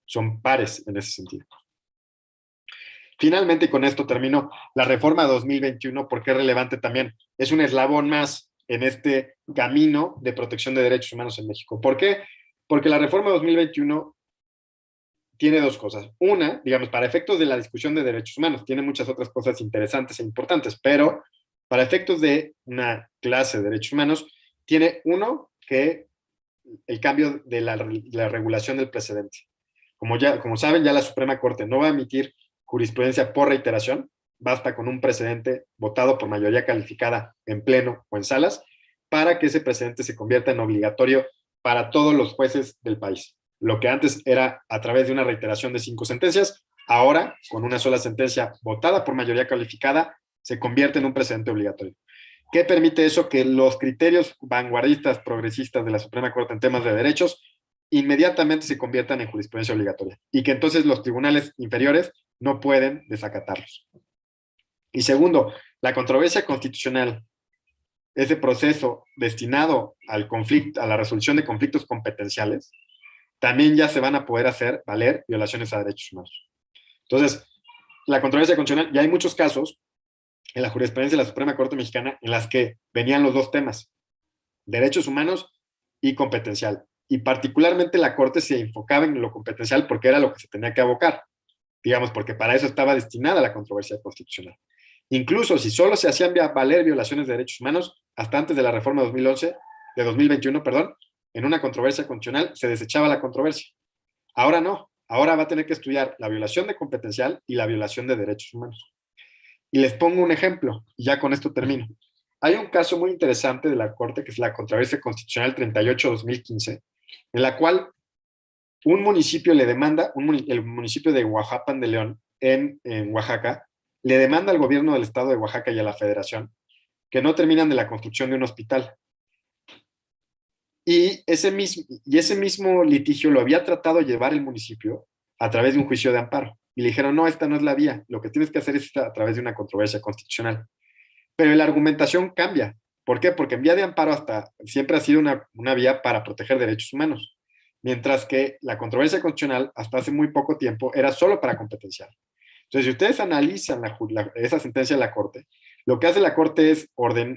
son pares en ese sentido. Finalmente, y con esto termino, la reforma 2021, porque es relevante también, es un eslabón más en este camino de protección de derechos humanos en México. ¿Por qué? Porque la reforma 2021 tiene dos cosas. Una, digamos, para efectos de la discusión de derechos humanos, tiene muchas otras cosas interesantes e importantes, pero para efectos de una clase de derechos humanos, tiene uno que el cambio de la regulación del precedente. Como saben, ya la Suprema Corte no va a emitir jurisprudencia por reiteración, basta con un precedente votado por mayoría calificada en pleno o en salas, para que ese precedente se convierta en obligatorio para todos los jueces del país. Lo que antes era a través de una reiteración de 5 sentencias, ahora, con una sola sentencia votada por mayoría calificada, se convierte en un precedente obligatorio. ¿Qué permite eso? Que los criterios vanguardistas, progresistas de la Suprema Corte en temas de derechos inmediatamente se conviertan en jurisprudencia obligatoria y que entonces los tribunales inferiores no pueden desacatarlos. Y segundo, la controversia constitucional, ese proceso destinado al conflicto, a la resolución de conflictos competenciales, también ya se van a poder hacer valer violaciones a derechos humanos. Entonces, la controversia constitucional, ya hay muchos casos en la jurisprudencia de la Suprema Corte Mexicana en las que venían los dos temas, derechos humanos y competencial. Y particularmente la Corte se enfocaba en lo competencial porque era lo que se tenía que abocar, digamos, porque para eso estaba destinada la controversia constitucional. Incluso si solo se hacían valer violaciones de derechos humanos, hasta antes de la reforma de 2021, en una controversia constitucional se desechaba la controversia. Ahora no, ahora va a tener que estudiar la violación de competencial y la violación de derechos humanos. Y les pongo un ejemplo, y ya con esto termino. Hay un caso muy interesante de la Corte, que es la controversia constitucional 38-2015, en la cual un municipio le demanda, el municipio de Oaxapan de León, en Oaxaca, le demanda al gobierno del estado de Oaxaca y a la federación que no terminan de la construcción de un hospital. Y ese mismo litigio lo había tratado de llevar el municipio a través de un juicio de amparo. Y le dijeron, no, esta no es la vía, lo que tienes que hacer es a través de una controversia constitucional. Pero la argumentación cambia. ¿Por qué? Porque en vía de amparo siempre ha sido una vía para proteger derechos humanos, mientras que la controversia constitucional hasta hace muy poco tiempo era solo para competencial. Entonces, si ustedes analizan esa sentencia de la Corte, lo que hace la Corte es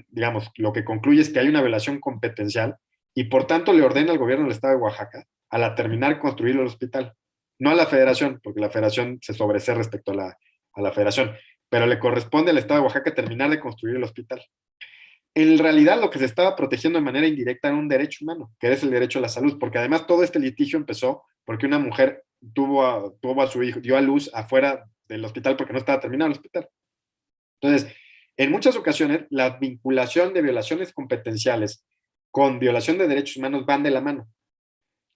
digamos, lo que concluye es que hay una violación competencial y por tanto le ordena al gobierno del estado de Oaxaca a terminar construir el hospital. No a la federación, porque la federación se sobresee respecto a la federación, pero le corresponde al estado de Oaxaca terminar de construir el hospital. En realidad lo que se estaba protegiendo de manera indirecta era un derecho humano, que es el derecho a la salud, porque además todo este litigio empezó porque una mujer tuvo a su hijo, dio a luz afuera del hospital porque no estaba terminado el hospital. Entonces, en muchas ocasiones, la vinculación de violaciones competenciales con violación de derechos humanos van de la mano.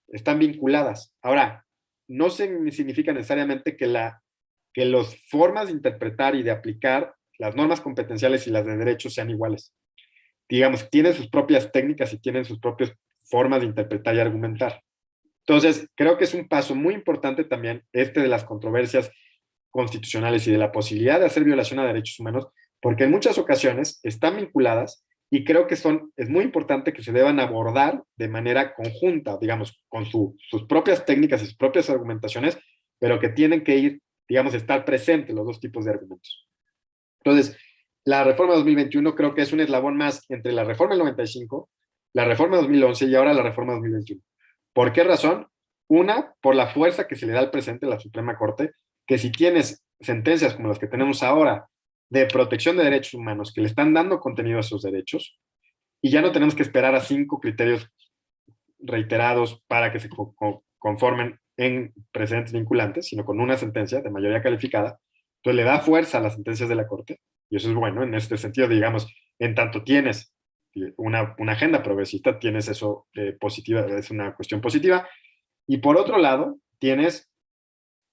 Están vinculadas. Ahora, no significa necesariamente que las formas de interpretar y de aplicar las normas competenciales y las de derechos sean iguales. Digamos, tienen sus propias técnicas y tienen sus propias formas de interpretar y argumentar. Entonces, creo que es un paso muy importante también de las controversias constitucionales y de la posibilidad de hacer violación a derechos humanos, porque en muchas ocasiones están vinculadas y creo que es muy importante que se deban abordar de manera conjunta, digamos, con sus propias técnicas y sus propias argumentaciones, pero que tienen que ir, digamos, estar presentes los dos tipos de argumentos. Entonces, la reforma 2021 creo que es un eslabón más entre la reforma del 95, la reforma 2011 y ahora la reforma 2021. ¿Por qué razón? Una, por la fuerza que se le da al presente la Suprema Corte, que si tienes sentencias como las que tenemos ahora de protección de derechos humanos que le están dando contenido a esos derechos, y ya no tenemos que esperar a 5 criterios reiterados para que se conformen en precedentes vinculantes, sino con una sentencia de mayoría calificada, entonces le da fuerza a las sentencias de la Corte, y eso es bueno. En este sentido, digamos, en tanto tienes una agenda progresista, tienes eso positiva, es una cuestión positiva, y por otro lado, tienes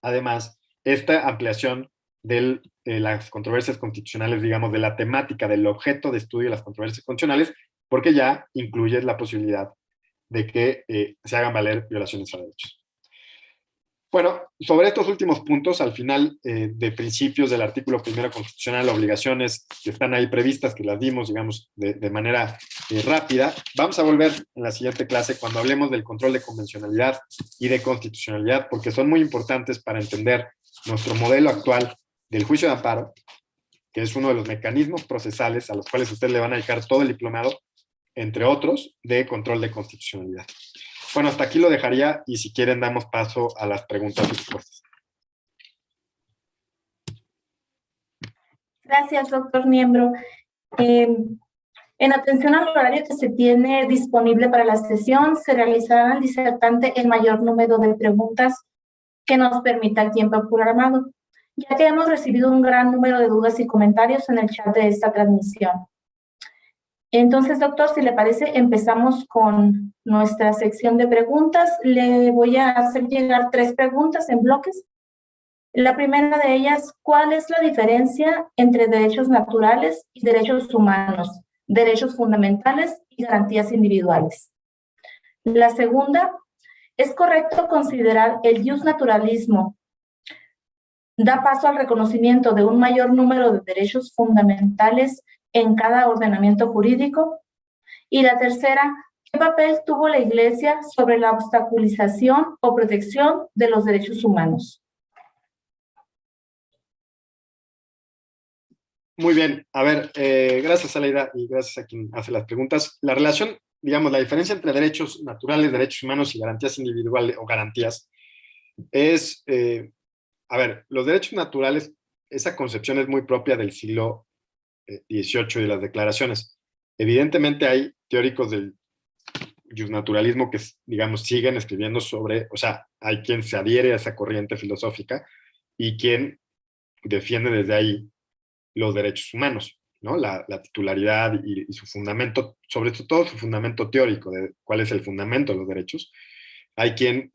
además esta ampliación de las controversias constitucionales, digamos, de la temática, del objeto de estudio de las controversias constitucionales, porque ya incluye la posibilidad de que se hagan valer violaciones a derechos. Bueno, sobre estos últimos puntos, al final de principios del artículo primero constitucional, obligaciones que están ahí previstas, que las dimos, digamos, de manera rápida, vamos a volver en la siguiente clase cuando hablemos del control de convencionalidad y de constitucionalidad, porque son muy importantes para entender nuestro modelo actual del juicio de amparo, que es uno de los mecanismos procesales a los cuales ustedes le van a dedicar todo el diplomado, entre otros, de control de constitucionalidad. Bueno, hasta aquí lo dejaría y si quieren damos paso a las preguntas y respuestas. Gracias, doctor Niembro. En atención al horario que se tiene disponible para la sesión, se realizará al disertante el mayor número de preguntas que nos permita el tiempo programado, ya que hemos recibido un gran número de dudas y comentarios en el chat de esta transmisión. Entonces, doctor, si le parece, empezamos con nuestra sección de preguntas. Le voy a hacer llegar 3 preguntas en bloques. La primera de ellas, ¿cuál es la diferencia entre derechos naturales y derechos humanos, derechos fundamentales y garantías individuales? La segunda, ¿es correcto considerar el justnaturalismo da paso al reconocimiento de un mayor número de derechos fundamentales en cada ordenamiento jurídico? Y la tercera, ¿qué papel tuvo la Iglesia sobre la obstaculización o protección de los derechos humanos? Muy bien, a ver, gracias Aleida y gracias a quien hace las preguntas. La relación, digamos, la diferencia entre derechos naturales, derechos humanos y garantías individuales o garantías es, a ver, los derechos naturales, esa concepción es muy propia del siglo XVIII y de las declaraciones. Evidentemente hay teóricos del justnaturalismo que, digamos, siguen escribiendo sobre, o sea, hay quien se adhiere a esa corriente filosófica y quien defiende desde ahí los derechos humanos, ¿no? La titularidad y su fundamento, sobre todo su fundamento teórico, de cuál es el fundamento de los derechos. Hay quien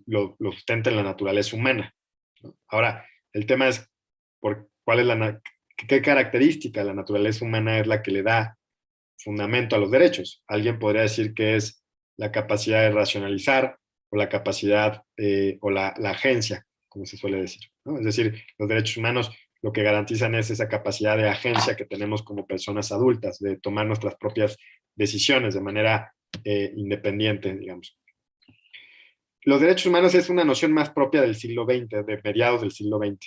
lo sustenta en la naturaleza humana, ¿no? Ahora, el tema es cuál es qué característica de la naturaleza humana es la que le da fundamento a los derechos. Alguien podría decir que es la capacidad de racionalizar o la capacidad o la agencia, como se suele decir, ¿no? Es decir, los derechos humanos lo que garantizan es esa capacidad de agencia que tenemos como personas adultas, de tomar nuestras propias decisiones de manera independiente, digamos. Los derechos humanos es una noción más propia del siglo XX, de mediados del siglo XX.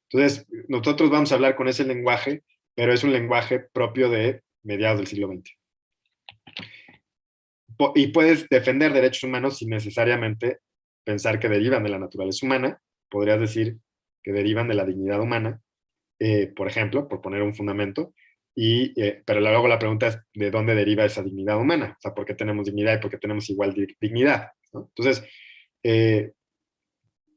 Entonces, nosotros vamos a hablar con ese lenguaje, pero es un lenguaje propio de mediados del siglo XX. Y puedes defender derechos humanos sin necesariamente pensar que derivan de la naturaleza humana. Podrías decir que derivan de la dignidad humana, por ejemplo, por poner un fundamento, pero luego la pregunta es, ¿de dónde deriva esa dignidad humana? O sea, ¿por qué tenemos dignidad y por qué tenemos igual dignidad, ¿no? Entonces,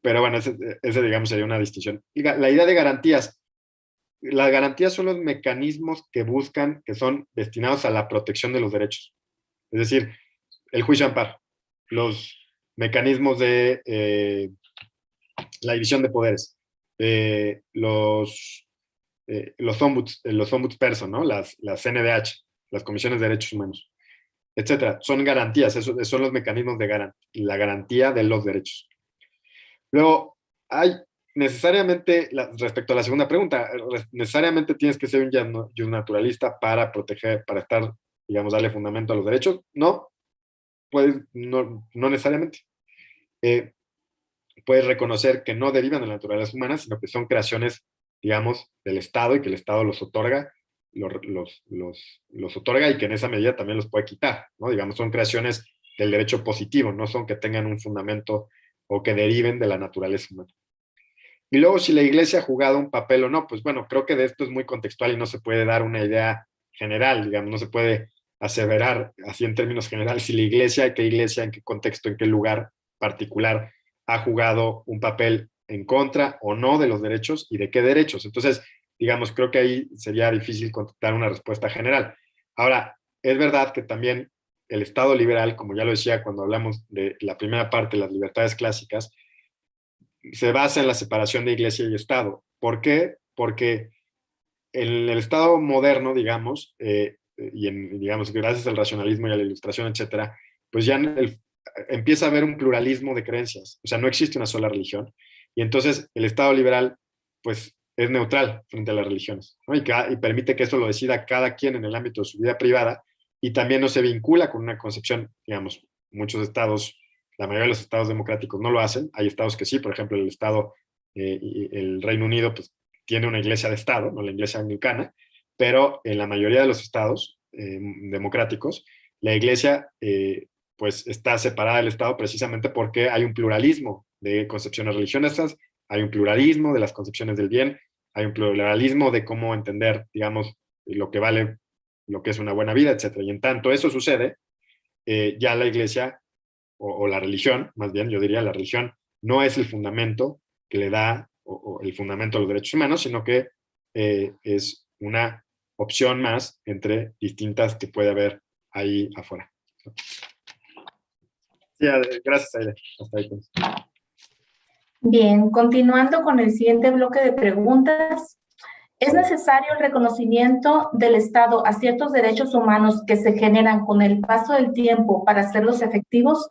pero bueno, ese digamos sería una distinción. Y la idea de garantías. Las garantías son los mecanismos que buscan, que son destinados a la protección de los derechos. Es decir, el juicio de amparo, los mecanismos de la división de poderes, los ombudsperson, ¿no? Las CNDH, las comisiones de derechos humanos, etcétera. Son garantías, esos son los mecanismos de la garantía de los derechos. Luego, hay necesariamente, respecto a la segunda pregunta, necesariamente tienes que ser un naturalista para proteger, para estar, digamos, darle fundamento a los derechos. No, pues no necesariamente. Puedes reconocer que no derivan de la naturaleza humana, sino que son creaciones, digamos, del Estado y que el Estado los otorga, los otorga y que en esa medida también los puede quitar, ¿no? Digamos, son creaciones del derecho positivo, no son que tengan un fundamento o que deriven de la naturaleza humana. Y luego, si la Iglesia ha jugado un papel o no, pues bueno, creo que de esto es muy contextual y no se puede dar una idea general, digamos, no se puede aseverar así en términos generales si la Iglesia, qué Iglesia, en qué contexto, en qué lugar particular ha jugado un papel en contra o no de los derechos y de qué derechos. Entonces, digamos, creo que ahí sería difícil dar una respuesta general. Ahora, es verdad que también el Estado liberal, como ya lo decía cuando hablamos de la primera parte, las libertades clásicas, se basa en la separación de Iglesia y Estado. ¿Por qué? Porque en el Estado moderno, digamos, digamos, gracias al racionalismo y a la ilustración, etcétera, pues ya empieza a haber un pluralismo de creencias. O sea, no existe una sola religión. Y entonces el Estado liberal, pues, es neutral frente a las religiones, ¿no? Y permite que eso lo decida cada quien en el ámbito de su vida privada y también no se vincula con una concepción, digamos, muchos estados, la mayoría de los estados democráticos no lo hacen. Hay estados que sí, por ejemplo, el Reino Unido, pues, tiene una iglesia de Estado, no la iglesia anglicana, pero en la mayoría de los estados democráticos, la iglesia pues está separada del Estado precisamente porque hay un pluralismo de concepciones religiosas, hay un pluralismo de las concepciones del bien, hay un pluralismo de cómo entender, digamos, lo que vale, lo que es una buena vida, etc. Y en tanto eso sucede, ya la iglesia, o la religión, más bien yo diría, la religión no es el fundamento que le da, o el fundamento de los derechos humanos, sino que es una opción más entre distintas que puede haber ahí afuera. Sí, gracias, Aide. Hasta ahí, pues. Bien, continuando con el siguiente bloque de preguntas. ¿Es necesario el reconocimiento del Estado a ciertos derechos humanos que se generan con el paso del tiempo para hacerlos efectivos?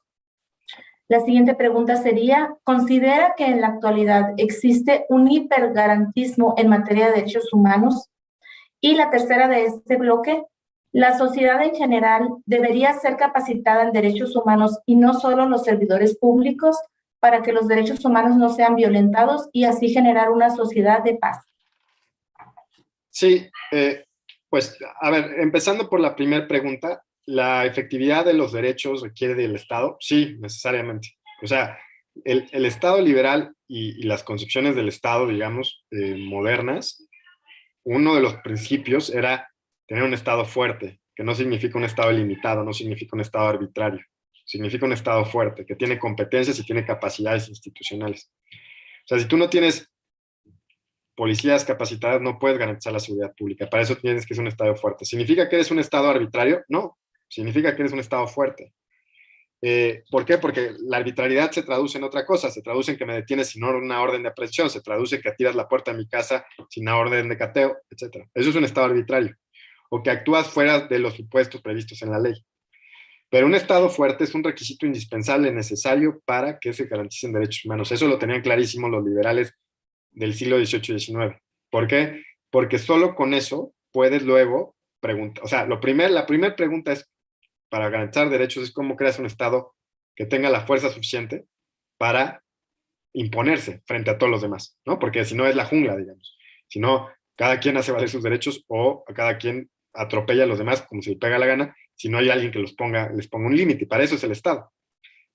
La siguiente pregunta sería, ¿considera que en la actualidad existe un hipergarantismo en materia de derechos humanos? Y la tercera de este bloque, ¿la sociedad en general debería ser capacitada en derechos humanos y no solo los servidores públicos para que los derechos humanos no sean violentados y así generar una sociedad de paz? Sí, pues, a ver, empezando por la primera pregunta, ¿la efectividad de los derechos requiere del Estado? Sí, necesariamente. O sea, el Estado liberal y las concepciones del Estado, digamos, modernas, uno de los principios era tener un Estado fuerte, que no significa un Estado limitado, no significa un Estado arbitrario, significa un Estado fuerte, que tiene competencias y tiene capacidades institucionales. O sea, si tú no tienes policías capacitadas, no puedes garantizar la seguridad pública. Para eso tienes que ser un Estado fuerte. ¿Significa que eres un Estado arbitrario? No, significa que eres un Estado fuerte. ¿Por qué? Porque la arbitrariedad se traduce en otra cosa, se traduce en que me detienes sin una orden de aprehensión, se traduce en que tiras la puerta de mi casa sin una orden de cateo, etc. Eso es un Estado arbitrario, o que actúas fuera de los supuestos previstos en la ley. Pero un Estado fuerte es un requisito indispensable, necesario para que se garanticen derechos humanos. Eso lo tenían clarísimo los liberales del siglo XVIII y XIX. ¿Por qué? Porque solo con eso puedes luego preguntar, o sea, la primera pregunta es, para garantizar derechos, es cómo creas un Estado que tenga la fuerza suficiente para imponerse frente a todos los demás, ¿no? Porque si no es la jungla, digamos. Si no, cada quien hace valer sus derechos o cada quien atropella a los demás como se le pega la gana, si no hay alguien que les ponga un límite. Para eso es el Estado.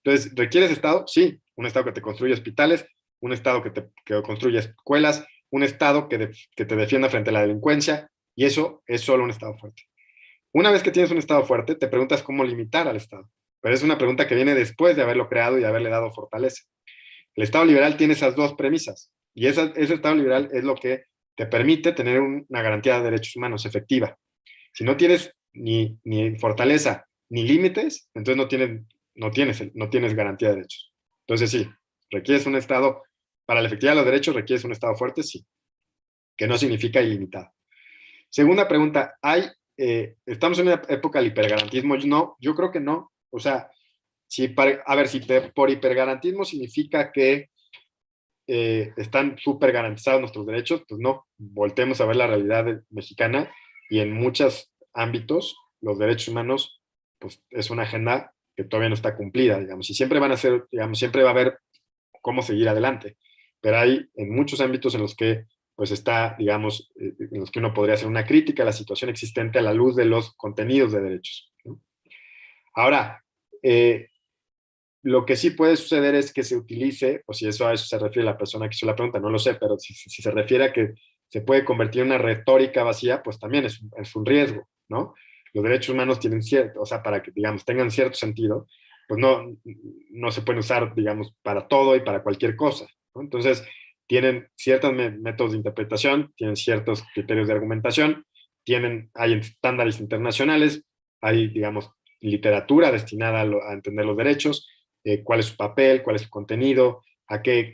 Entonces, ¿requieres Estado? Sí. Un Estado que te construya hospitales, un Estado que construya escuelas, un Estado que te defienda frente a la delincuencia, y eso es solo un Estado fuerte. Una vez que tienes un Estado fuerte, te preguntas cómo limitar al Estado. Pero es una pregunta que viene después de haberlo creado y haberle dado fortaleza. El Estado liberal tiene esas dos premisas, y ese Estado liberal es lo que te permite tener una garantía de derechos humanos efectiva. Si no tienes ni fortaleza ni límites, entonces no tienes garantía de derechos. Entonces sí, requieres un Estado, para la efectividad de los derechos requieres un Estado fuerte, sí, que no significa ilimitado. Segunda pregunta, ¿estamos en una época del hipergarantismo? No, yo creo que no. O sea, si por hipergarantismo significa que están súper garantizados nuestros derechos, pues no, voltemos a ver la realidad mexicana y en muchos ámbitos los derechos humanos, pues es una agenda que todavía no está cumplida, digamos, y siempre van a ser, digamos, siempre va a haber cómo seguir adelante, pero hay en muchos ámbitos en los que pues está, digamos, en los que uno podría hacer una crítica a la situación existente a la luz de los contenidos de derechos, ¿no? Ahora, lo que sí puede suceder es que se utilice, o si a eso se refiere la persona que hizo la pregunta, no lo sé, pero si se refiere a que se puede convertir en una retórica vacía, pues también es un riesgo, ¿no? Los derechos humanos tienen o sea, para que, digamos, tengan cierto sentido, pues no se pueden usar, digamos, para todo y para cualquier cosa, ¿no? Entonces, tienen ciertos métodos de interpretación, tienen ciertos criterios de argumentación, hay estándares internacionales, hay, digamos, literatura destinada a entender los derechos, cuál es su papel, cuál es su contenido, a qué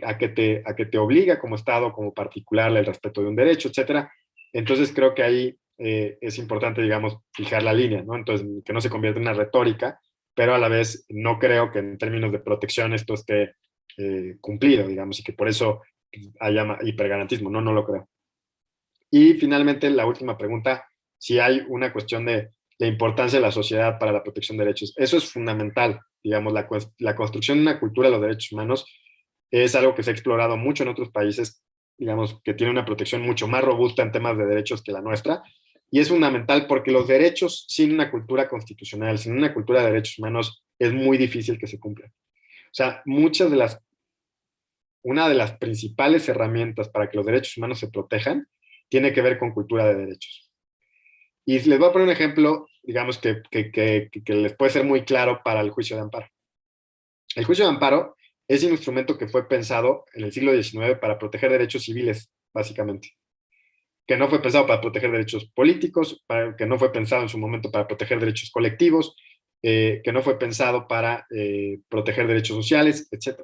te obliga como Estado, como particular, el respeto de un derecho, etcétera. Entonces creo que ahí es importante, digamos, fijar la línea, ¿no? Entonces, que no se convierta en una retórica, pero a la vez no creo que en términos de protección esto esté cumplido, digamos, y que por eso haya hipergarantismo, no lo creo. Y finalmente, la última pregunta, si hay una cuestión de la importancia de la sociedad para la protección de derechos. Eso es fundamental, digamos, la construcción de una cultura de los derechos humanos es algo que se ha explorado mucho en otros países, digamos, que tiene una protección mucho más robusta en temas de derechos que la nuestra, y es fundamental porque los derechos sin una cultura constitucional, sin una cultura de derechos humanos, es muy difícil que se cumplan. O sea, una de las principales herramientas para que los derechos humanos se protejan tiene que ver con cultura de derechos. Y les voy a poner un ejemplo, digamos, que les puede ser muy claro para el juicio de amparo. El juicio de amparo es un instrumento que fue pensado en el siglo XIX para proteger derechos civiles, básicamente. Que no fue pensado para proteger derechos políticos, que no fue pensado en su momento para proteger derechos colectivos, que no fue pensado para proteger derechos sociales, etc.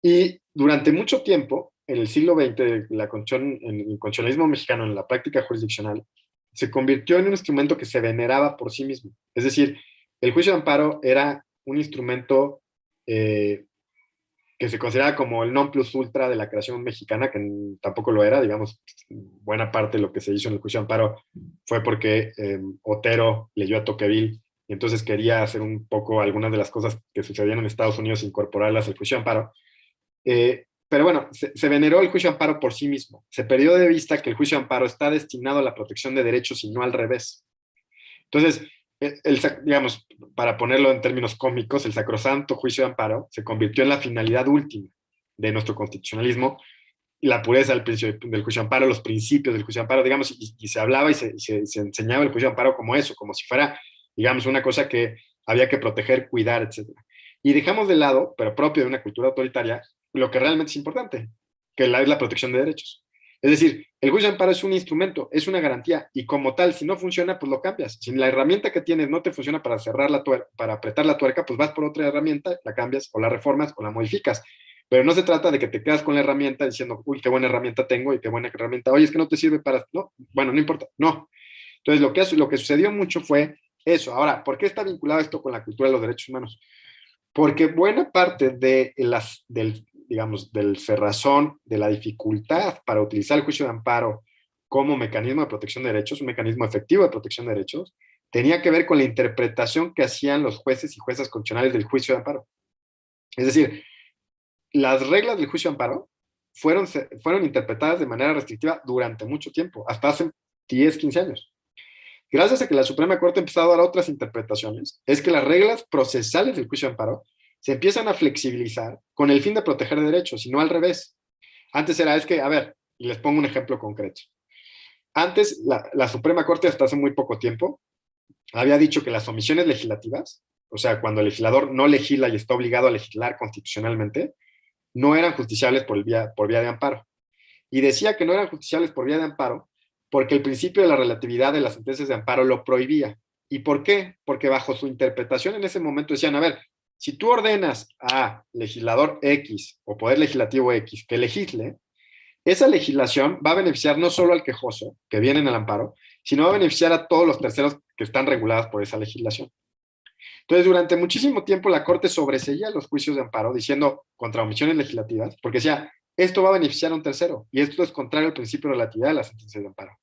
Y durante mucho tiempo, en el siglo XX, en el constitucionalismo mexicano, en la práctica jurisdiccional, se convirtió en un instrumento que se veneraba por sí mismo. Es decir, el juicio de amparo era un instrumento que se consideraba como el non plus ultra de la creación mexicana, que tampoco lo era, digamos, buena parte de lo que se hizo en el juicio de amparo fue porque Otero leyó a Tocqueville y entonces quería hacer un poco algunas de las cosas que sucedían en Estados Unidos, incorporarlas al juicio de amparo. Pero bueno, se veneró el juicio de amparo por sí mismo. Se perdió de vista que el juicio de amparo está destinado a la protección de derechos y no al revés. Entonces, digamos, para ponerlo en términos cómicos, el sacrosanto juicio de amparo se convirtió en la finalidad última de nuestro constitucionalismo, y la pureza del juicio de amparo, los principios del juicio de amparo, digamos, y se hablaba y se enseñaba el juicio de amparo como eso, como si fuera, digamos, una cosa que había que proteger, cuidar, etc. Y dejamos de lado, pero propio de una cultura autoritaria, lo que realmente es importante, que es la protección de derechos. Es decir, el juicio de amparo es un instrumento, es una garantía, y como tal, si no funciona, pues lo cambias. Si la herramienta que tienes no te funciona para cerrar la tuerca, para apretar la tuerca, pues vas por otra herramienta, la cambias, o la reformas, o la modificas. Pero no se trata de que te quedas con la herramienta diciendo, uy, qué buena herramienta tengo, y qué buena herramienta, oye, es que no te sirve para, no, bueno, no importa, no. Entonces, lo que sucedió mucho fue eso. Ahora, ¿por qué está vinculado esto con la cultura de los derechos humanos? Porque buena parte del cerrazón, de la dificultad para utilizar el juicio de amparo como mecanismo de protección de derechos, un mecanismo efectivo de protección de derechos, tenía que ver con la interpretación que hacían los jueces y juezas constitucionales del juicio de amparo. Es decir, las reglas del juicio de amparo fueron interpretadas de manera restrictiva durante mucho tiempo, hasta hace 10, 15 años. Gracias a que la Suprema Corte ha empezado a dar otras interpretaciones, es que las reglas procesales del juicio de amparo se empiezan a flexibilizar con el fin de proteger derechos, y no al revés. Antes a ver, y les pongo un ejemplo concreto. Antes, la Suprema Corte, hasta hace muy poco tiempo, había dicho que las omisiones legislativas, o sea, cuando el legislador no legisla y está obligado a legislar constitucionalmente, no eran justiciables por vía de amparo. Y decía que no eran justiciables por vía de amparo porque el principio de la relatividad de las sentencias de amparo lo prohibía. ¿Y por qué? Porque bajo su interpretación en ese momento decían, a ver, si tú ordenas a legislador X o Poder Legislativo X que legisle, esa legislación va a beneficiar no solo al quejoso, que viene en el amparo, sino va a beneficiar a todos los terceros que están regulados por esa legislación. Entonces, durante muchísimo tiempo la Corte sobreseía los juicios de amparo diciendo contra omisiones legislativas, porque decía, esto va a beneficiar a un tercero, y esto es contrario al principio de relatividad de las sentencias de amparo.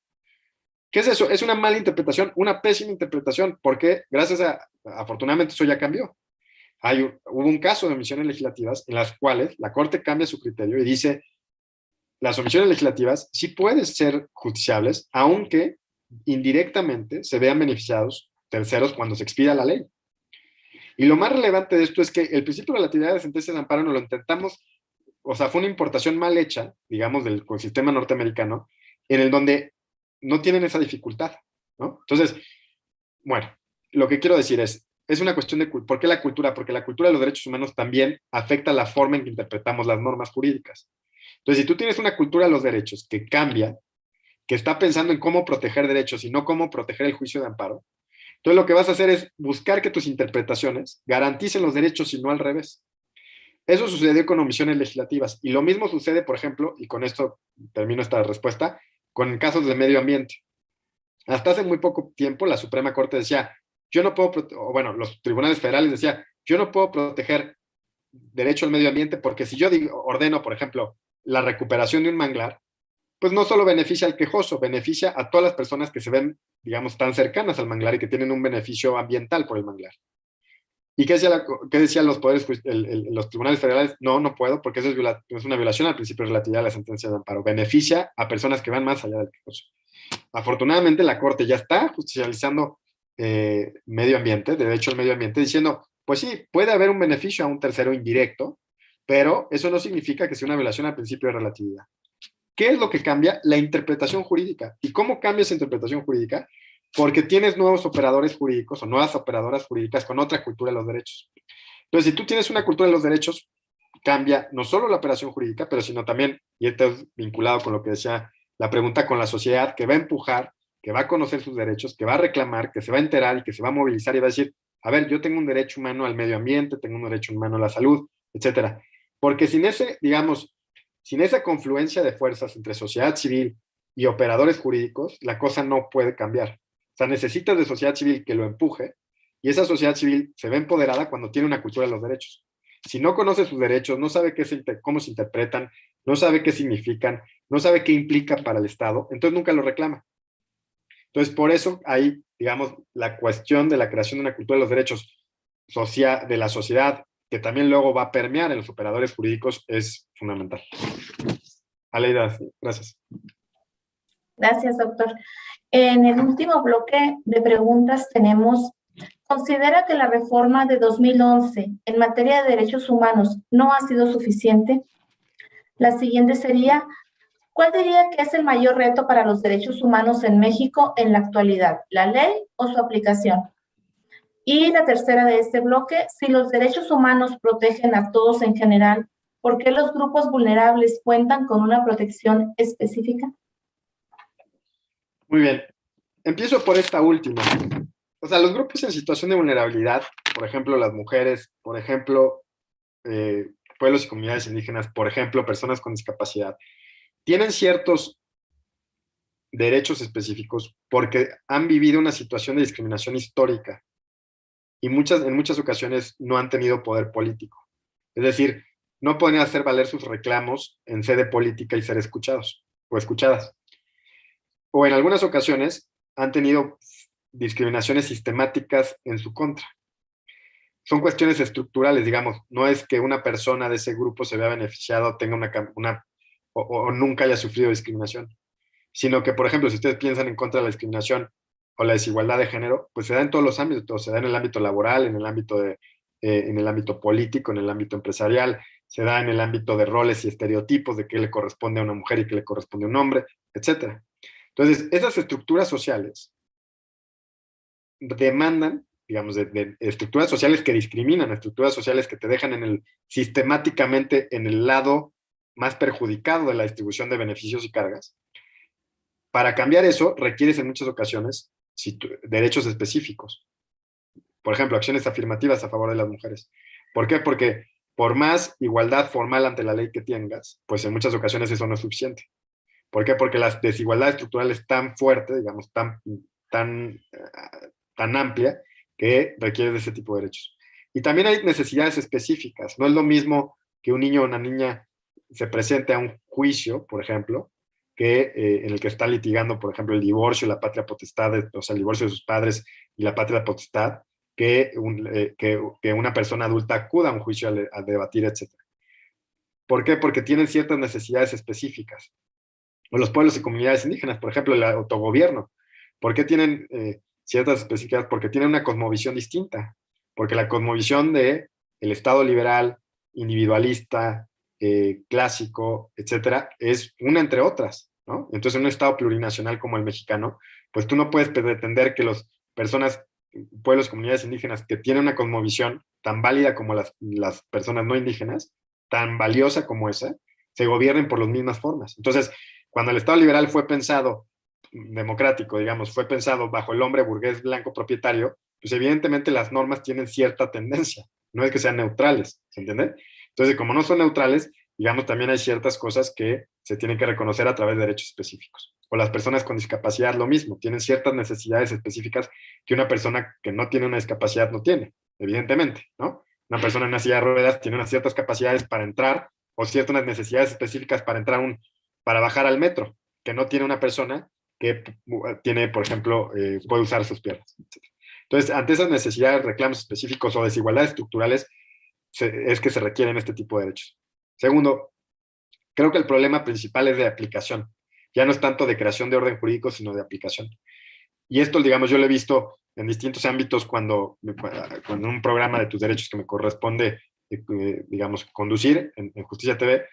¿Qué es eso? Es una mala interpretación, una pésima interpretación, porque afortunadamente eso ya cambió. Hubo un caso de omisiones legislativas en las cuales la Corte cambia su criterio y dice, las omisiones legislativas sí pueden ser justiciables, aunque indirectamente se vean beneficiados terceros cuando se expida la ley. Y lo más relevante de esto es que el principio de relatividad de sentencias de amparo no lo intentamos, o sea, fue una importación mal hecha, digamos, del sistema norteamericano, en el donde no tienen esa dificultad, ¿no? Entonces, bueno, lo que quiero decir es una cuestión de, ¿por qué la cultura? Porque la cultura de los derechos humanos también afecta la forma en que interpretamos las normas jurídicas. Entonces, si tú tienes una cultura de los derechos que cambia, que está pensando en cómo proteger derechos y no cómo proteger el juicio de amparo, entonces lo que vas a hacer es buscar que tus interpretaciones garanticen los derechos y no al revés. Eso sucedió con omisiones legislativas. Y lo mismo sucede, por ejemplo, y con esto termino esta respuesta, con casos de medio ambiente. Hasta hace muy poco tiempo la Suprema Corte decía, yo no puedo, bueno, los tribunales federales decían, yo no puedo proteger derecho al medio ambiente porque si yo ordeno, por ejemplo, la recuperación de un manglar, pues no solo beneficia al quejoso, beneficia a todas las personas que se ven, digamos, tan cercanas al manglar y que tienen un beneficio ambiental por el manglar. ¿Y qué decían los poderes, los tribunales federales? No puedo, porque eso es una violación al principio de relatividad de la sentencia de amparo. Beneficia a personas que van más allá del quejoso. Afortunadamente, la Corte ya está justicializando medio ambiente, derecho al medio ambiente, diciendo, pues sí, puede haber un beneficio a un tercero indirecto, pero eso no significa que sea una violación al principio de relatividad. ¿Qué es lo que cambia? La interpretación jurídica. ¿Y cómo cambia esa interpretación jurídica? Porque tienes nuevos operadores jurídicos o nuevas operadoras jurídicas con otra cultura de los derechos. Entonces, si tú tienes una cultura de los derechos, cambia no solo la operación jurídica, pero sino también, y esto es vinculado con lo que decía la pregunta, con la sociedad que va a empujar, que va a conocer sus derechos, que va a reclamar, que se va a enterar y que se va a movilizar y va a decir, a ver, yo tengo un derecho humano al medio ambiente, tengo un derecho humano a la salud, etcétera. Porque sin ese, digamos, sin esa confluencia de fuerzas entre sociedad civil y operadores jurídicos, la cosa no puede cambiar. O sea, necesitas de sociedad civil que lo empuje y esa sociedad civil se ve empoderada cuando tiene una cultura de los derechos. Si no conoce sus derechos, no sabe cómo se interpretan, no sabe qué significan, no sabe qué implica para el Estado, entonces nunca lo reclama. Entonces, por eso ahí, digamos, la cuestión de la creación de una cultura de los derechos de la sociedad, que también luego va a permear en los operadores jurídicos, es fundamental. Aleida, gracias. Gracias, doctor. En el último bloque de preguntas tenemos, ¿considera que la reforma de 2011 en materia de derechos humanos no ha sido suficiente? La siguiente sería, ¿cuál diría que es el mayor reto para los derechos humanos en México en la actualidad? ¿La ley o su aplicación? Y la tercera de este bloque, si los derechos humanos protegen a todos en general, ¿por qué los grupos vulnerables cuentan con una protección específica? Muy bien. Empiezo por esta última. O sea, los grupos en situación de vulnerabilidad, por ejemplo, las mujeres, por ejemplo, pueblos y comunidades indígenas, por ejemplo, personas con discapacidad, tienen ciertos derechos específicos porque han vivido una situación de discriminación histórica y en muchas ocasiones no han tenido poder político. Es decir, no pueden hacer valer sus reclamos en sede política y ser escuchados o escuchadas. O en algunas ocasiones han tenido discriminaciones sistemáticas en su contra. Son cuestiones estructurales, digamos, no es que una persona de ese grupo se vea beneficiado, tenga o nunca haya sufrido discriminación, sino que, por ejemplo, si ustedes piensan en contra de la discriminación o la desigualdad de género, pues se da en todos los ámbitos, se da en el ámbito laboral, en el ámbito político, en el ámbito empresarial, se da en el ámbito de roles y estereotipos de qué le corresponde a una mujer y qué le corresponde a un hombre, etc. Entonces, esas estructuras sociales demandan, digamos, de estructuras sociales que discriminan, estructuras sociales que te dejan sistemáticamente en el lado más perjudicado de la distribución de beneficios y cargas. Para cambiar eso, requieres en muchas ocasiones derechos específicos. Por ejemplo, acciones afirmativas a favor de las mujeres. ¿Por qué? Porque por más igualdad formal ante la ley que tengas, pues en muchas ocasiones eso no es suficiente. ¿Por qué? Porque la desigualdad estructural es tan fuerte, digamos, tan amplia, que requiere de ese tipo de derechos. Y también hay necesidades específicas. No es lo mismo que un niño o una niña se presente a un juicio, por ejemplo, en el que está litigando, por ejemplo, el divorcio, la patria potestad, o sea, el divorcio de sus padres y la patria potestad, que una persona adulta acuda a un juicio a debatir, etc. ¿Por qué? Porque tienen ciertas necesidades específicas. O los pueblos y comunidades indígenas, por ejemplo, el autogobierno. ¿Por qué tienen ciertas especificidades? Porque tienen una cosmovisión distinta. Porque la cosmovisión del Estado liberal, individualista, clásico, etcétera, es una entre otras, ¿no? Entonces, en un Estado plurinacional como el mexicano, pues tú no puedes pretender que las personas, pueblos, comunidades indígenas que tienen una cosmovisión tan válida como las personas no indígenas, tan valiosa como esa, se gobiernen por las mismas formas. Entonces, cuando el Estado liberal fue pensado, democrático, digamos, fue pensado bajo el hombre burgués blanco propietario, pues evidentemente las normas tienen cierta tendencia, no es que sean neutrales, ¿se entiende? Entonces, como no son neutrales, digamos, también hay ciertas cosas que se tienen que reconocer a través de derechos específicos. O las personas con discapacidad, lo mismo, tienen ciertas necesidades específicas que una persona que no tiene una discapacidad no tiene, evidentemente, ¿no? Una persona en una silla de ruedas tiene unas ciertas capacidades para entrar o ciertas necesidades específicas para entrar para bajar al metro, que no tiene una persona que tiene, por ejemplo, puede usar sus piernas, etc. Entonces, ante esas necesidades, reclamos específicos o desigualdades estructurales, es que se requieren este tipo de derechos. Segundo, creo que el problema principal es de aplicación. Ya no es tanto de creación de orden jurídico, sino de aplicación. Y esto, digamos, yo lo he visto en distintos ámbitos cuando en un programa de tus derechos que me corresponde, digamos, conducir en Justicia TV,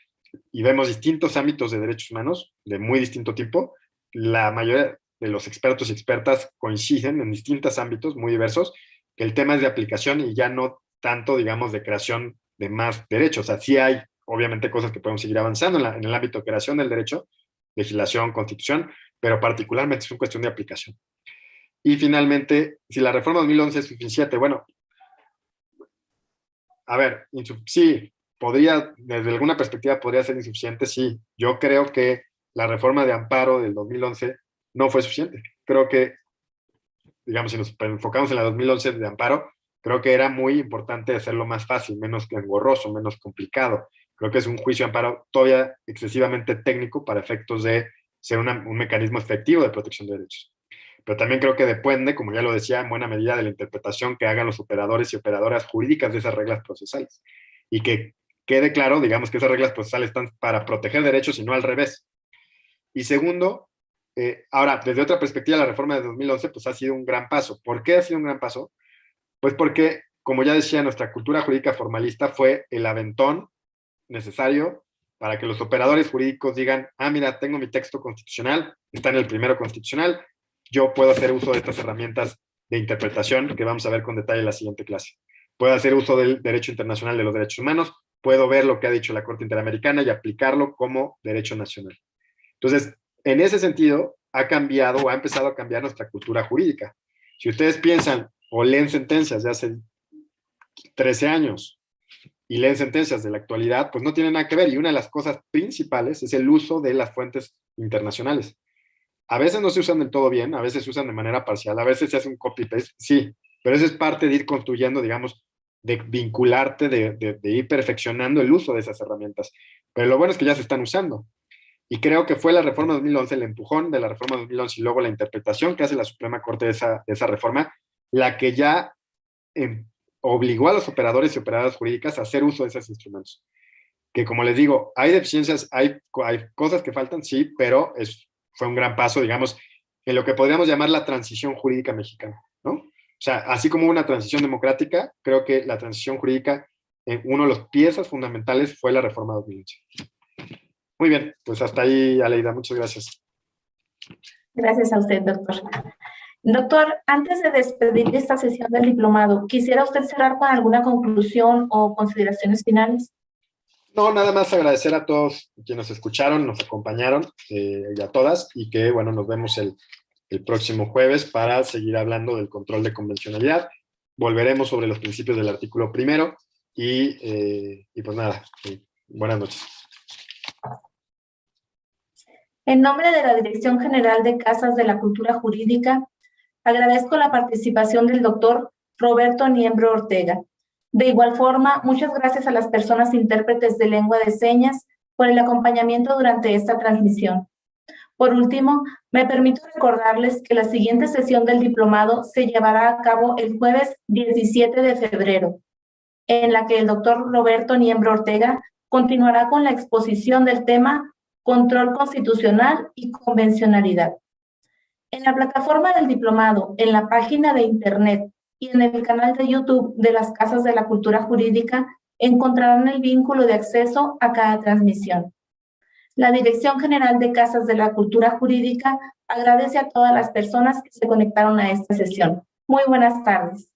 y vemos distintos ámbitos de derechos humanos de muy distinto tipo. La mayoría de los expertos y expertas coinciden en distintos ámbitos muy diversos, que el tema es de aplicación y ya no tanto, digamos, de creación de más derechos. O sea, sí hay, obviamente, cosas que podemos seguir avanzando en el ámbito de creación del derecho, legislación, constitución, pero particularmente es una cuestión de aplicación. Y finalmente, si la reforma 2011 es suficiente, bueno, a ver, sí, desde alguna perspectiva podría ser insuficiente, sí. Yo creo que la reforma de amparo del 2011 no fue suficiente. Creo que, digamos, si nos enfocamos en la 2011 de amparo, creo que era muy importante hacerlo más fácil, menos engorroso, menos complicado. Creo que es un juicio de amparo todavía excesivamente técnico para efectos de ser un mecanismo efectivo de protección de derechos. Pero también creo que depende, como ya lo decía, en buena medida de la interpretación que hagan los operadores y operadoras jurídicas de esas reglas procesales. Y que quede claro, digamos, que esas reglas procesales están para proteger derechos y no al revés. Y segundo, ahora, desde otra perspectiva, la reforma de 2011 pues ha sido un gran paso. ¿Por qué ha sido un gran paso? Pues porque, como ya decía, nuestra cultura jurídica formalista fue el aventón necesario para que los operadores jurídicos digan, mira, tengo mi texto constitucional, está en el primero constitucional, yo puedo hacer uso de estas herramientas de interpretación que vamos a ver con detalle en la siguiente clase. Puedo hacer uso del derecho internacional de los derechos humanos, puedo ver lo que ha dicho la Corte Interamericana y aplicarlo como derecho nacional. Entonces, en ese sentido, ha cambiado o ha empezado a cambiar nuestra cultura jurídica. Si ustedes piensan o leen sentencias de hace 13 años y leen sentencias de la actualidad, pues no tienen nada que ver. Y una de las cosas principales es el uso de las fuentes internacionales. A veces no se usan del todo bien, a veces se usan de manera parcial, a veces se hace un copy-paste, sí, pero eso es parte de ir construyendo, digamos, de vincularte, de ir perfeccionando el uso de esas herramientas. Pero lo bueno es que ya se están usando. Y creo que fue la reforma 2011, el empujón de la reforma 2011 y luego la interpretación que hace la Suprema Corte de esa reforma, la que ya obligó a los operadores y operadoras jurídicas a hacer uso de esos instrumentos. Que como les digo, hay deficiencias, hay cosas que faltan, sí, pero fue un gran paso, digamos, en lo que podríamos llamar la transición jurídica mexicana, ¿no? O sea, así como una transición democrática, creo que la transición jurídica, uno de los piezas fundamentales fue la reforma 2011. Muy bien, pues hasta ahí, Aleida, muchas gracias. Gracias a usted, doctor. Doctor, antes de despedir esta sesión del diplomado, ¿quisiera usted cerrar con alguna conclusión o consideraciones finales? No, nada más agradecer a todos quienes nos escucharon, nos acompañaron, y a todas, y que, bueno, nos vemos el próximo jueves para seguir hablando del control de convencionalidad. Volveremos sobre los principios del artículo primero, y pues nada, buenas noches. En nombre de la Dirección General de Casas de la Cultura Jurídica, agradezco la participación del doctor Roberto Niembro Ortega. De igual forma, muchas gracias a las personas intérpretes de lengua de señas por el acompañamiento durante esta transmisión. Por último, me permito recordarles que la siguiente sesión del diplomado se llevará a cabo el jueves 17 de febrero, en la que el doctor Roberto Niembro Ortega continuará con la exposición del tema Control Constitucional y Convencionalidad. En la plataforma del diplomado, en la página de Internet y en el canal de YouTube de las Casas de la Cultura Jurídica encontrarán el vínculo de acceso a cada transmisión. La Dirección General de Casas de la Cultura Jurídica agradece a todas las personas que se conectaron a esta sesión. Muy buenas tardes.